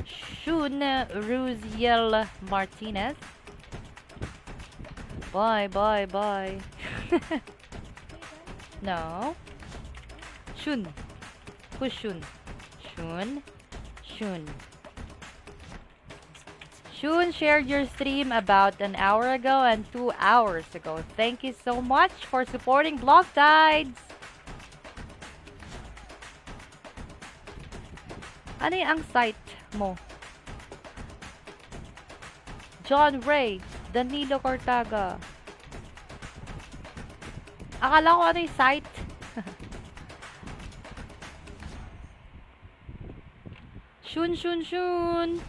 Shun Rosiel Martinez. Bye, bye, bye. No. Shun. Who's Shun? Shun. Shun. Shun shared your stream about an hour ago and 2 hours ago. Thank you so much for supporting Block Tides. Ano yung ang site mo? John Ray. Danilo Cortaga. Akala ko ano yung site. Shun, shun, shun.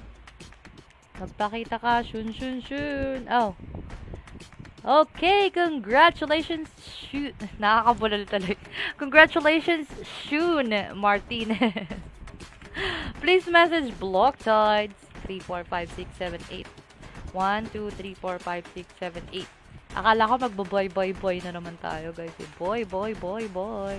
Magpakita ka. Shun, shun, shun. Oh. Okay, congratulations, Shun. Nakakabulol talaga. Congratulations, Shun Martinez. Please message Block Tides 3, 4, 5, 6, 7, 8. 1, 2, 3, 4, 5, 6, 7, 8. Akala ko magbo-boy, boy, boy na naman tayo, guys. Boy, boy, boy, boy.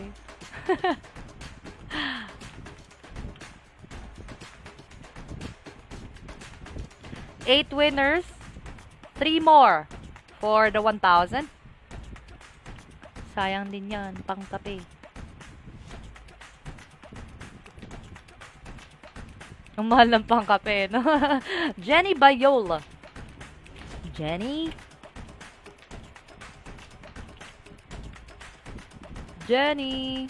8 winners. 3 more for the 1,000. Sayang din yan, pang kape. Ang mahal ng pangkape, no? Jenny Bayola. Jenny? Jenny?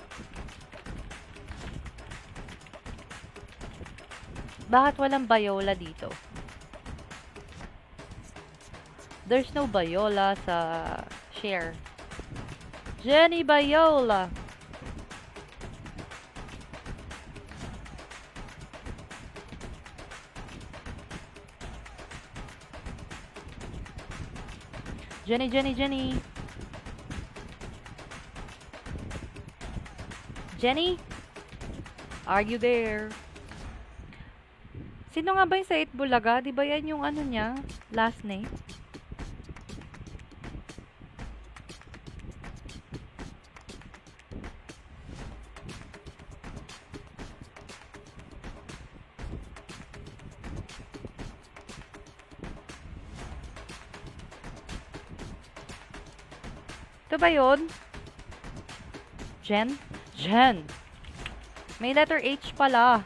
Bakit walang Bayola dito? There's no Bayola sa share. Jenny Bayola. Jenny, Jenny, Jenny. Jenny? Are you there? Sino nga ba yung sa Itbulaga? Di ba yan yung ano niya? Last name? Ito ba yun? Jen? Jen. May letter H pala.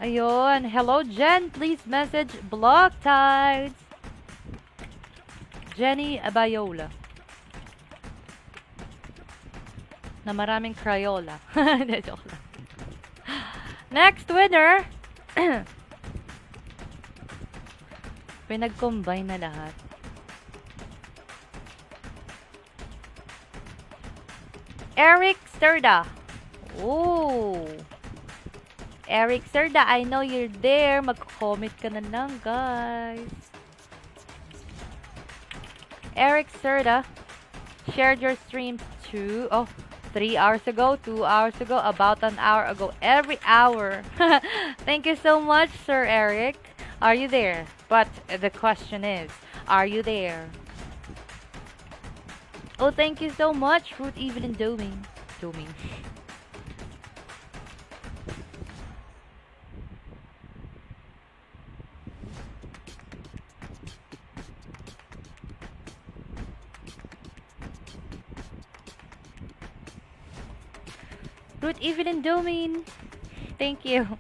Ayun. Hello, Jen. Please message Block Tides. Jenny Abayola. Na maraming Crayola. Joke lang. Next winner. Pinag-combine na lahat. Eric Serda. Oh. Eric Serda, I know you're there. Mag-comment ka na lang, guys. Eric Serda shared your stream 3 hours ago, 2 hours ago, about an hour ago, every hour. Thank you so much, Sir Eric. Are you there? But the question is, are you there? Oh, thank you so much, Fruit Evelyn Doming. Fruit Evelyn Doming. Thank you.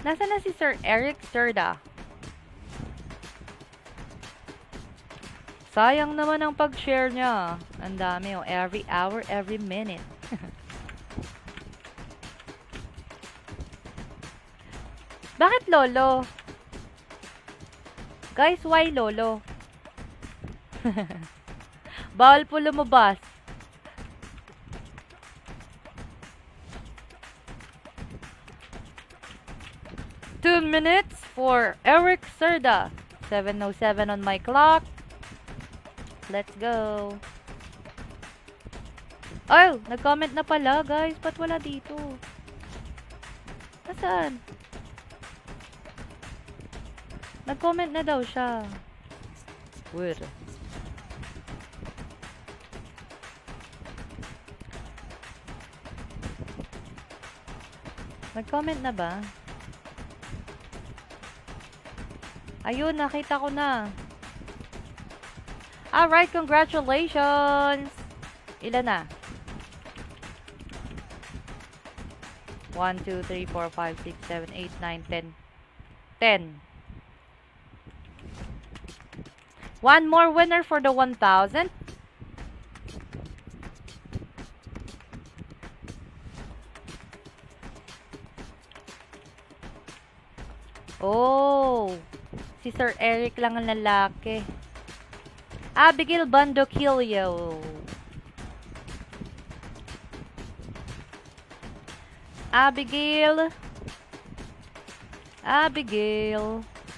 Nasaan na si Sir Eric Serda? Sayang naman ang pag-share niya. Ang dami, oh. Every hour, every minute. Bakit Lolo? Guys, why Lolo? Bawal po lumabas. Two minutes for Eric Serda. 7:07 on my clock. Let's go. Oh, nag-comment na pala, guys. Ba't wala dito? Nasaan? Nag-comment na daw siya. Weird. Nag-comment na ba? Ayun, nakita ko na. Alright, congratulations! Ilan na? 1, 2, 3, 4, 5, 6, 7, 8, 9, 10. 10. One more winner for the 1,000. Oh, si Sir Eric lang ang lalaki. Abigail Bandokilio. Abigail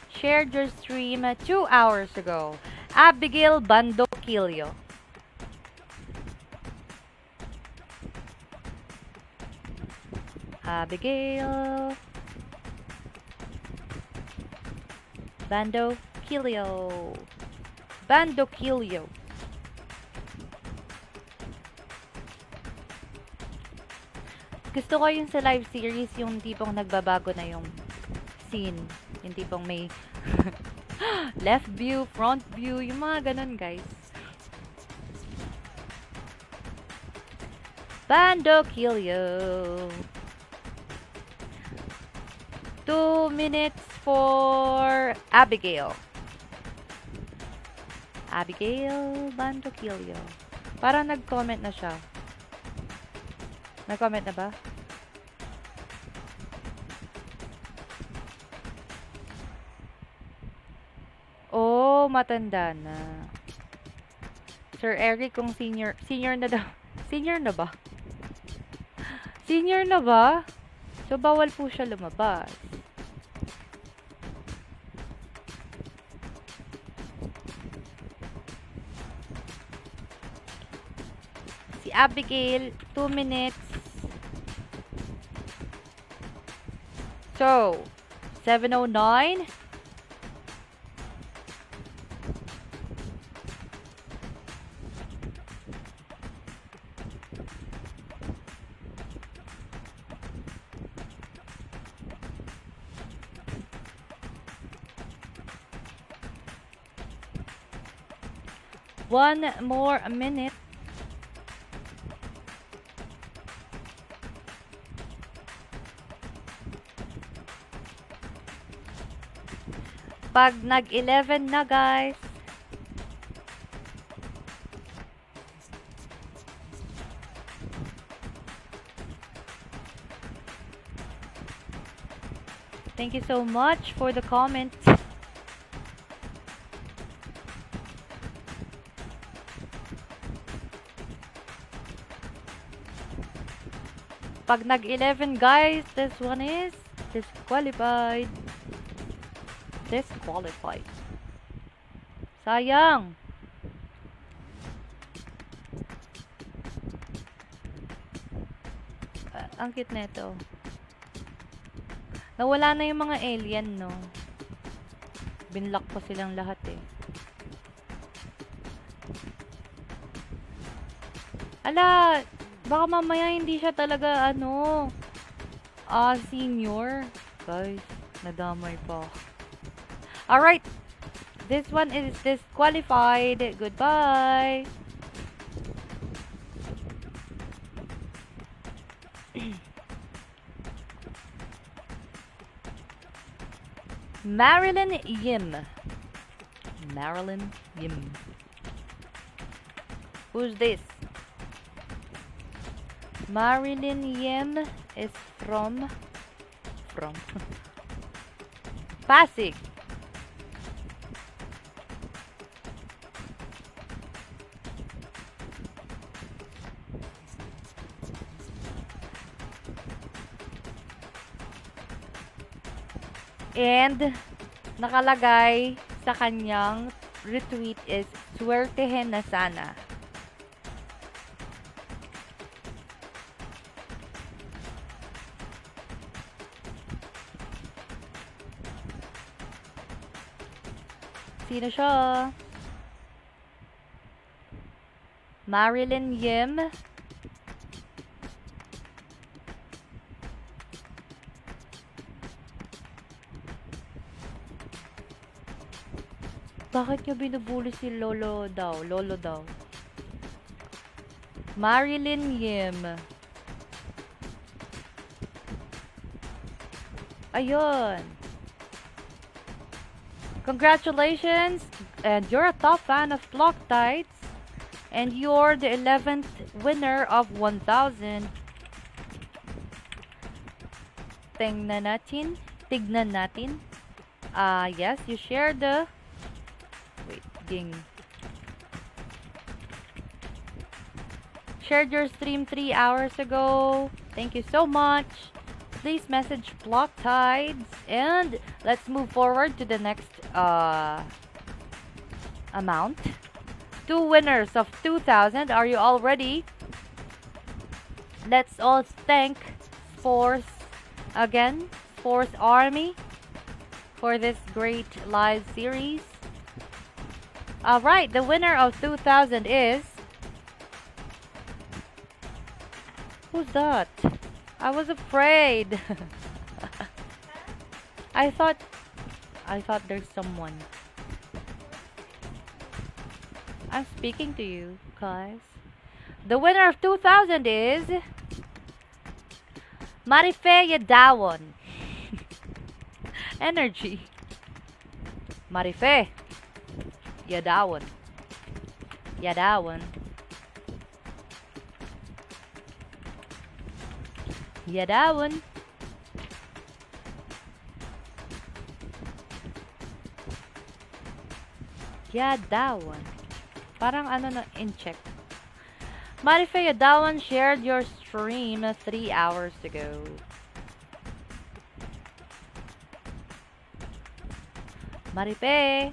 shared your stream 2 hours ago. Abigail Bandokilio. Abigail Bandokilio. Gusto ko yung sa live series, yung tipong nagbabago na yung scene. Yung tipong may left view, front view, yung mga ganun, guys. Bandokilio. 2 minutes for Abigail. Abigail Bandokilio. Parang nag-comment na siya. Nag-comment na ba? Oh, matanda na. Sir Eric, kung senior na daw. Senior na ba? Senior na ba? So, bawal po siya lumabas. Si Abigail, 2 minutes. So, 7:09. One more minute. Pag nag-11 na, guys. Thank you so much for the comment. Pag nag-11, guys, this one is disqualified. Disqualified. Sayang. Ang cute nito. Nawala na yung mga alien, no? Binlock pa silang lahat, eh. Ala, baka mamaya hindi siya talaga, senior. Guys, nadamay pa. Alright. This one is disqualified. Goodbye. Marilyn Yim. Marilyn Yim. Who's this? Marilyn Yim is from Pasig. And nakalagay sa kanyang retweet is swertehin na sana. Sino siya? Marilyn Yim. Bakit niyo binubuli si Lolo daw? Lolo daw. Marilyn Yim. Ayun. Congratulations! And you're a top fan of Block Tides. And you're the 11th winner of 1,000. Tingnan natin. Yes, you shared the... Wait, ding. Shared your stream 3 hours ago. Thank you so much. Please message Block Tides. And let's move forward to the next amount. 2 winners of 2,000. Are you all ready? Let's all thank Spores again, Spores Army, for this great live series. Alright, the winner of 2,000 is... Who's that? I was afraid. I thought there's someone. I'm speaking to you, guys. The winner of 2,000 is... Marifeya Dawon. Energy. Marife. Yadawon. Yadawon. Yadawon. Yadawon. Parang ano na in-check. Marife Yadawon shared your stream 3 hours ago. Maripe.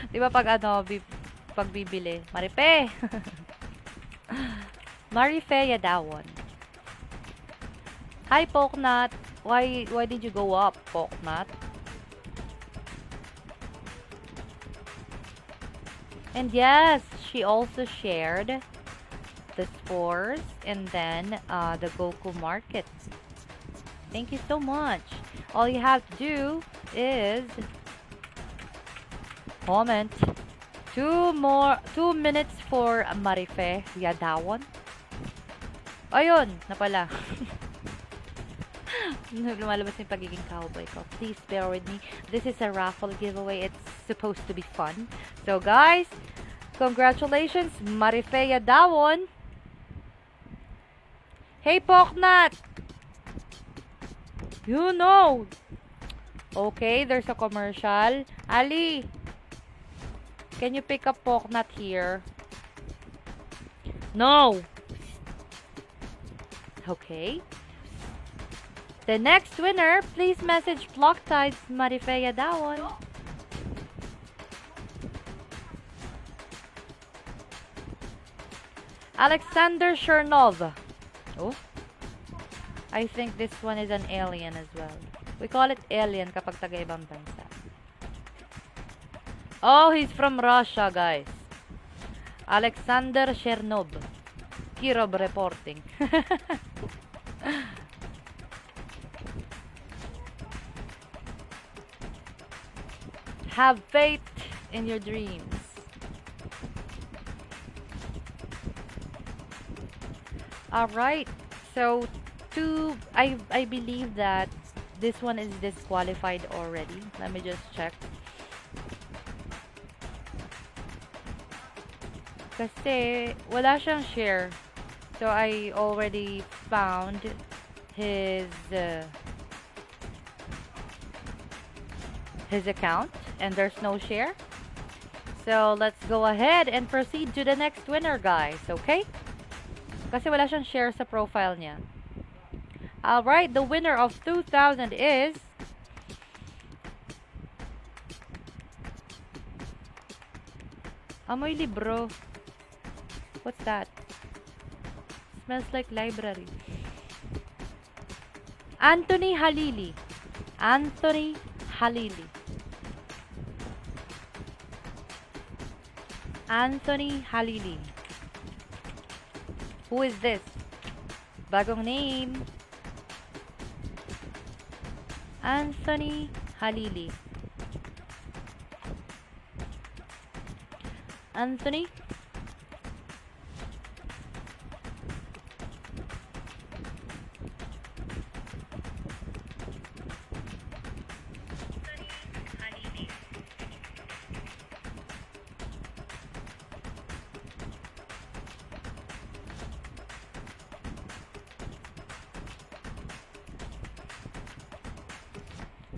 Di ba pag ano, pag bibili? Maripe. Marife Yadawon. Hi, Poknut. Why did you go up, Poknut? And yes, she also shared the Spores and then the Goku Market. Thank you so much. All you have to do is comment 2 minutes for Marife Yadawon. Ayun, na pala. Lumalabas yung pagiging cowboy ko. Please bear with me. This is a raffle giveaway. It's supposed to be fun. So guys, congratulations, Marife Yadawon. Hey, Poknut! You know. Okay, there's a commercial. Ali, can you pick up Poknut here? No. Okay. The next winner, please message Block Tides Marife Yadawon. Alexander Chernov. Oh. I think this one is an alien as well. We call it alien kapag taga-ibang bansa. Oh, he's from Russia, guys. Alexander Chernov. Kirov reporting. Have faith in your dreams. Alright, so I believe that this one is disqualified already. Let me just check. Kasi wala siyang share. So I already found his account and there's no share. So let's go ahead and proceed to the next winner, guys, okay? Kasi wala siyang share sa profile niya. Alright, the winner of 2,000 is Amoy libro. What's that? Smells like library. Anthony Halili. Anthony Halili. Anthony Halili. Who is this? Bagong name. Anthony Halili. Anthony?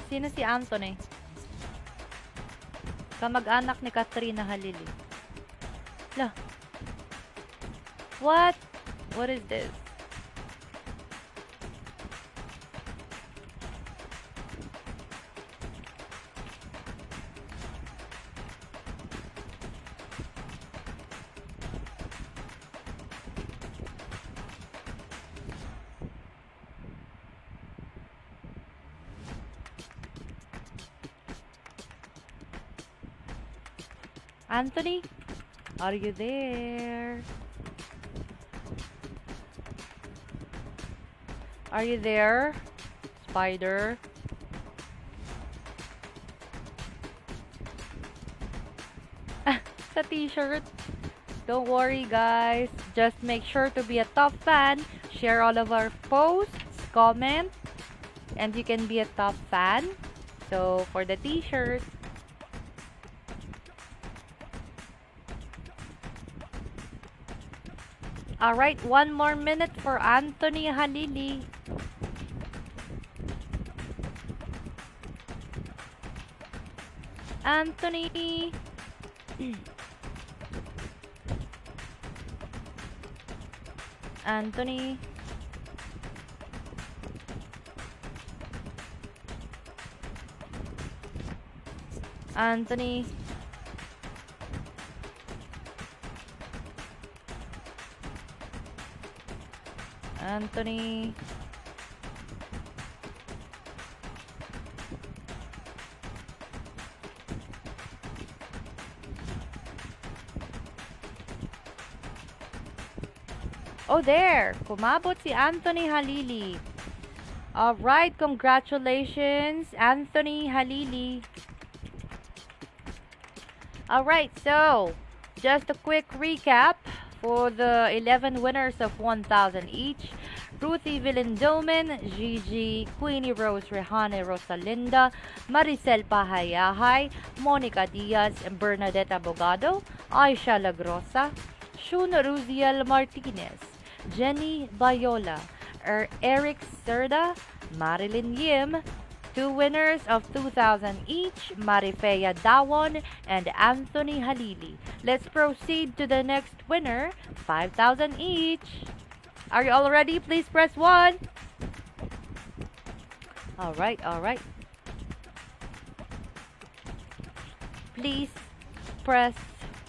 Sino si Anthony? Kamag-anak ni Katrina Halili. Lah. What? What is this? Anthony, are you there? Are you there, Spider? Sa t-shirt. Don't worry, guys. Just make sure to be a top fan. Share all of our posts, comment, and you can be a top fan. So for the t-shirt, all right, 1 more minute for Anthony Halili. Anthony. Anthony. Anthony. Anthony. Oh, there! Kumabot si Anthony Halili. Alright, congratulations, Anthony Halili. Alright, so, just a quick recap for the 11 winners of 1,000 each. Ruthie Villendomen, Gigi, Queenie Rose Rehane Rosalinda, Maricel Pahayahay, Monica Diaz, Bernadette Abogado, Aisha Lagrosa, Shun Ruziel Martinez, Jenny Bayola, Eric Serda, Marilyn Yim. 2 winners of 2,000 each, Marifea Dawon and Anthony Halili. Let's proceed to the next winner, 5,000 each. Are you all ready? Please press 1. Alright, alright. Please press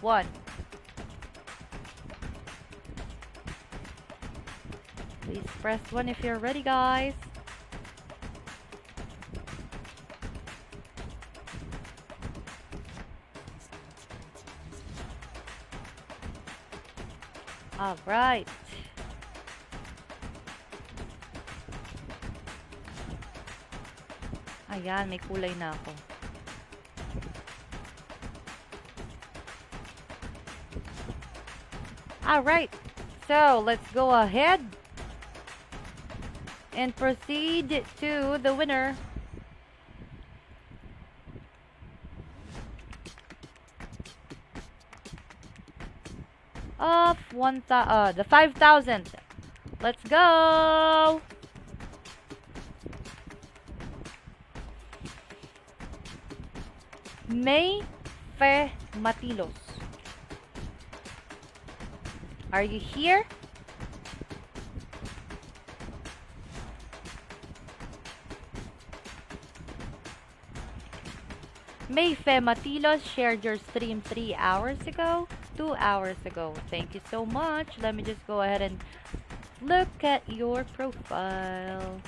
1. Please press 1 if you're ready, guys. Alright. Ayan, may kulay na ako. Alright. So, let's go ahead and proceed to the winner. Of the 5,000. Let's go. May Fe Matilos. Are you here? May Fe Matilos shared your stream 3 hours ago. 2 hours ago. Thank you so much. Let me just go ahead and look at your profile.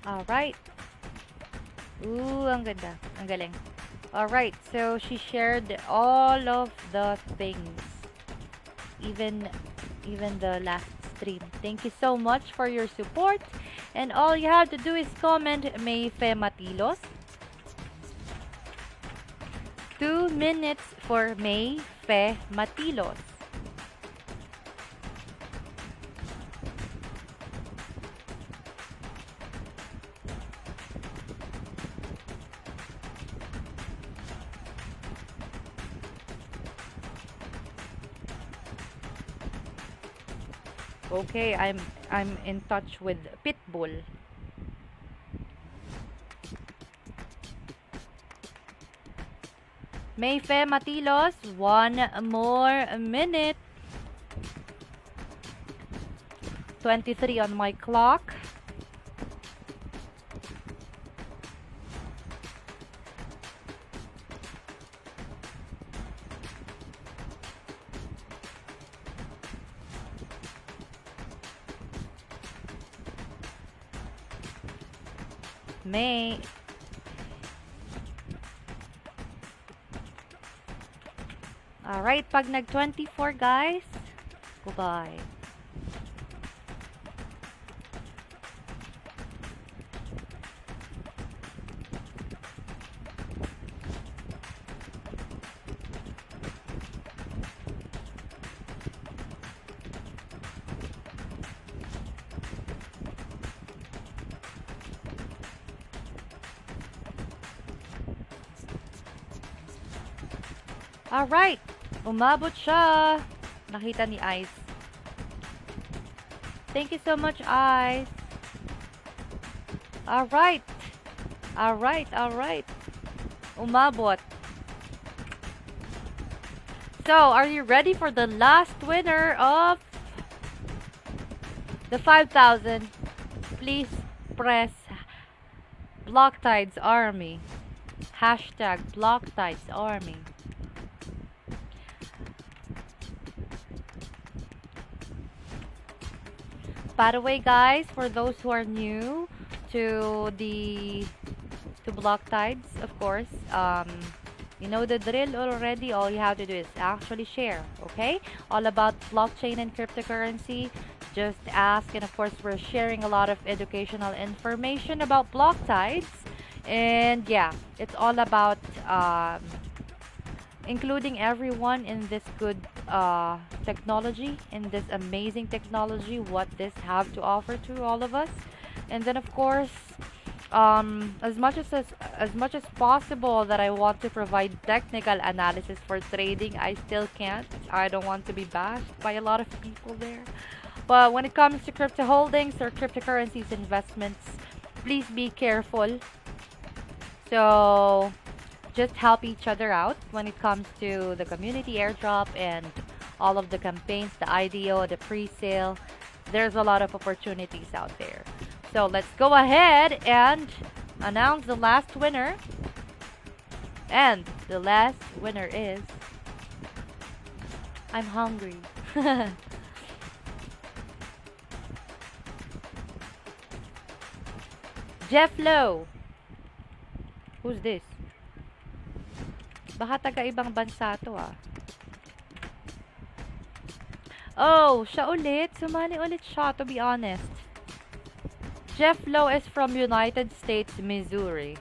Alright. Ooh, ang ganda. Ang galing. Alright, so she shared all of the things. Even the last stream. Thank you so much for your support. And all you have to do is comment May Fe Matilos. 2 minutes for May Fe Matilos. Okay, I'm in touch with Pitbull. May Fe Matilos, 1 more minute. 23 on my clock. May. Alright, pag nag-24 guys, goodbye. Alright. Umabot siya. Nakita ni Ice. Thank you so much, Ice. Alright. Alright. Umabot. So, are you ready for the last winner of the 5,000? Please press Blocktides Army. Hashtag Blocktides Army. By the way, guys, for those who are new to Blocktides, of course, you know the drill already. All you have to do is actually share, okay? All about blockchain and cryptocurrency. Just ask, and of course, we're sharing a lot of educational information about Blocktides. And yeah, it's all about including everyone in this good technology, in this amazing technology, what this have to offer to all of us. And then of course, as much as possible that I want to provide technical analysis for trading, I still can't. I don't want to be bashed by a lot of people there. But when it comes to crypto holdings or cryptocurrencies investments, please be careful. So just help each other out when it comes to the community airdrop and all of the campaigns, the IDO, the pre-sale. There's a lot of opportunities out there. So let's go ahead and announce the last winner. And the last winner is... I'm hungry. Jeff Lowe. Who's this? Baka taga-ibang bansa to ah. Oh, siya ulit. Sumali ulit siya, to be honest. Jeff Lowe is from United States, Missouri.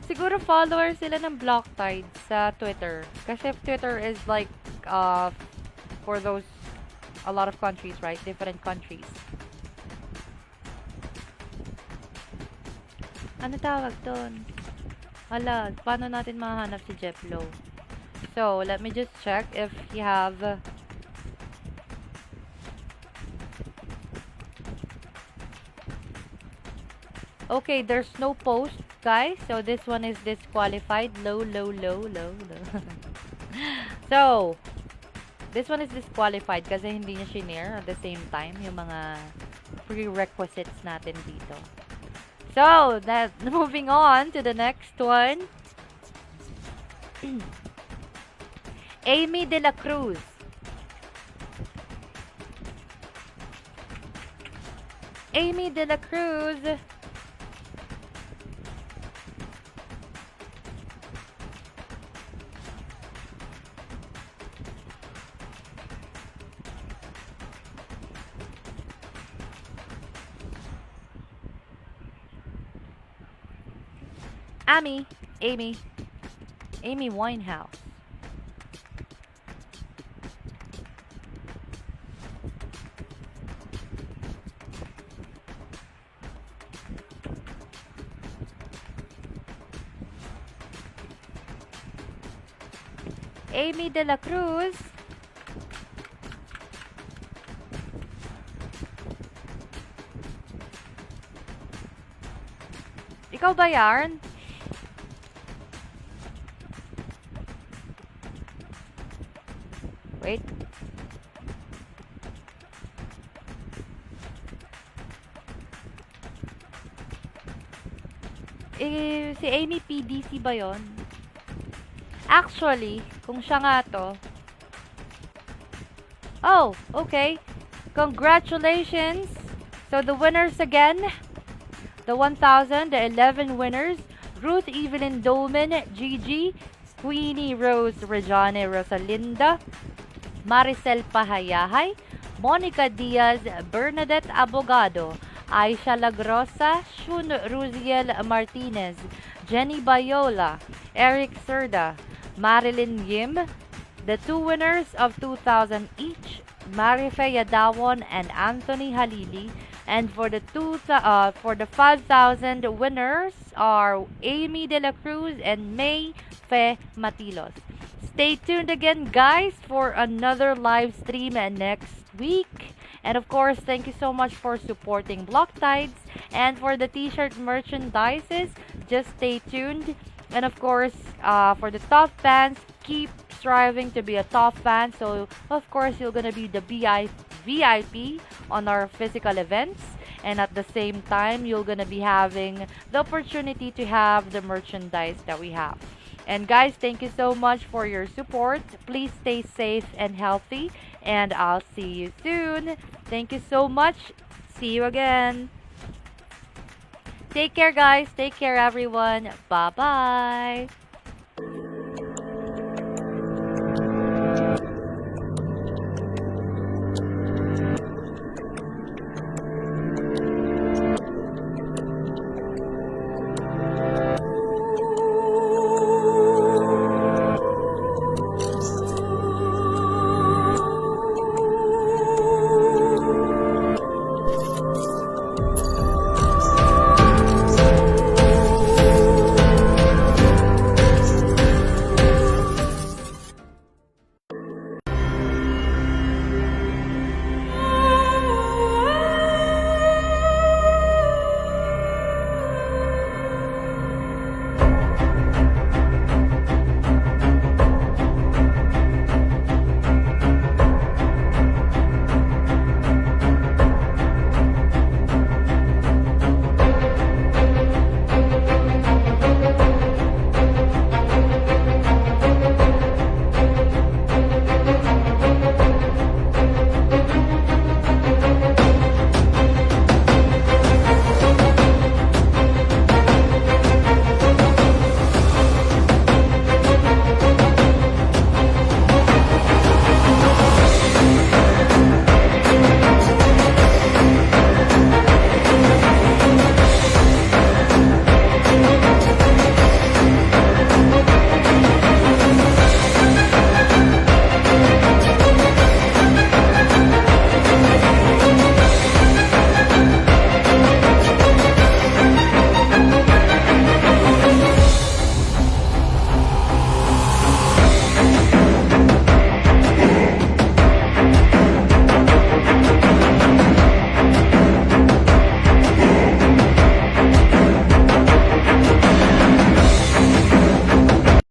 Siguro follower sila ng Blocktides sa Twitter. Kasi Twitter is like, for those, a lot of countries, right? Different countries. Ano tawag doon? Hala, paano natin mahanap si Jeff Lowe? So, let me just check if you have... Okay, there's no post, guys. So, this one is disqualified. Low. So, this one is disqualified kasi hindi niya shinare at the same time yung mga prerequisites natin dito. So, moving on to the next one. Amy De La Cruz. Amy De La Cruz. Amy Winehouse. Amy De La Cruz. Ikaw ba yarn? Wait. Si Amy PDC ba yon? Actually, kung siya nga to. Oh, okay. Congratulations. So the winners again. The 1,000, the 11 winners. Ruth Evelyn Dolman, Gigi, Queenie Rose Rejane Rosalinda, Maricel Pahayahay, Monica Diaz, Bernadette Abogado, Aisha Lagrosa, Shun Ruziel Martinez, Jenny Bayola, Eric Serda, Marilyn Yim. The two winners of 2,000 each, Marife Yadawon and Anthony Halili. And for the 5,000 winners are Amy De La Cruz and May Fe Matilos. Stay tuned again, guys, for another live stream next week. And of course, thank you so much for supporting Block Tides. And for the t-shirt merchandises, just stay tuned. And of course, for the top fans, keep striving to be a top fan. So, of course, you're gonna be the VIP on our physical events. And at the same time, you're gonna be having the opportunity to have the merchandise that we have. And guys, thank you so much for your support. Please stay safe and healthy. And I'll see you soon. Thank you so much. See you again. Take care, guys. Take care, everyone. Bye bye.